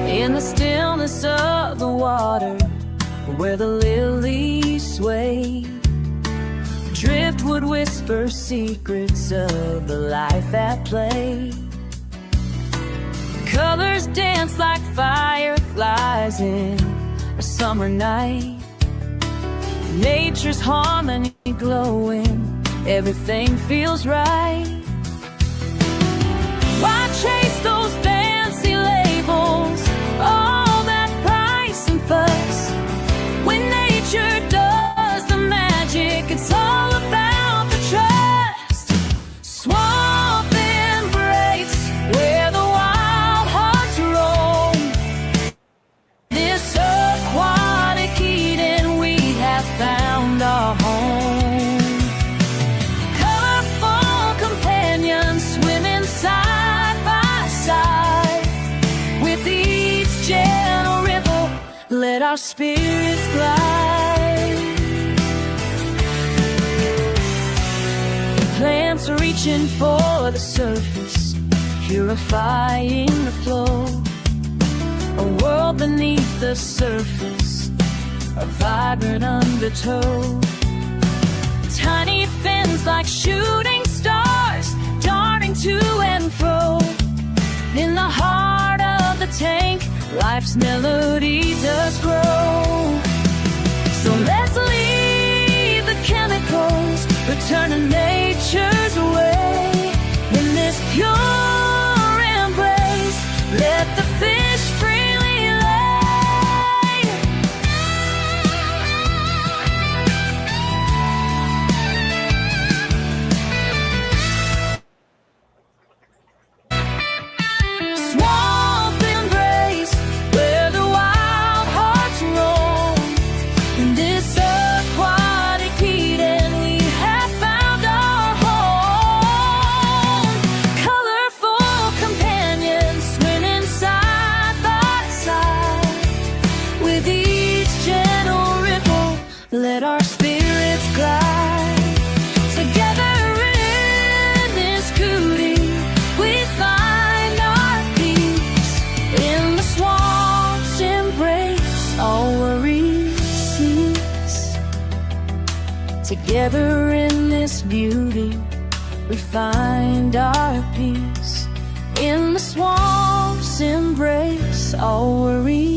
In the stillness of the water, where the lilies sway, driftwood whisper secrets of the life at play. Colors dance like fireflies in a summer night. Nature's harmony glowing, everything feels right. Why chase those fancy labels, all that price and fuss, when nature does the magic? It's all about the trust. Swamp embrace, where the wild hearts roam. This aquatic Eden, we have found our home. Colorful companions swimming side by side. With each gentle ripple, let our spirits glide. Plants are reaching for the surface, purifying the flow. A world beneath the surface, a vibrant undertow. Tiny fins like shooting stars, darting to and fro. In the heart of the tank, life's melody does grow. So let's leave the chemicals, return to nature's way. In this pure embrace, let the fish freely lay. Swamp embrace, where the wild hearts roam. In this aquatic Eden, we have found our home. Colorful companions swimming side by side. With each gentle ripple, let our spirits glide. Together in this cootie, we find our peace. In the swamp's embrace, all worries cease. Together in this beauty, we find our peace. In the swamp's embrace, all worries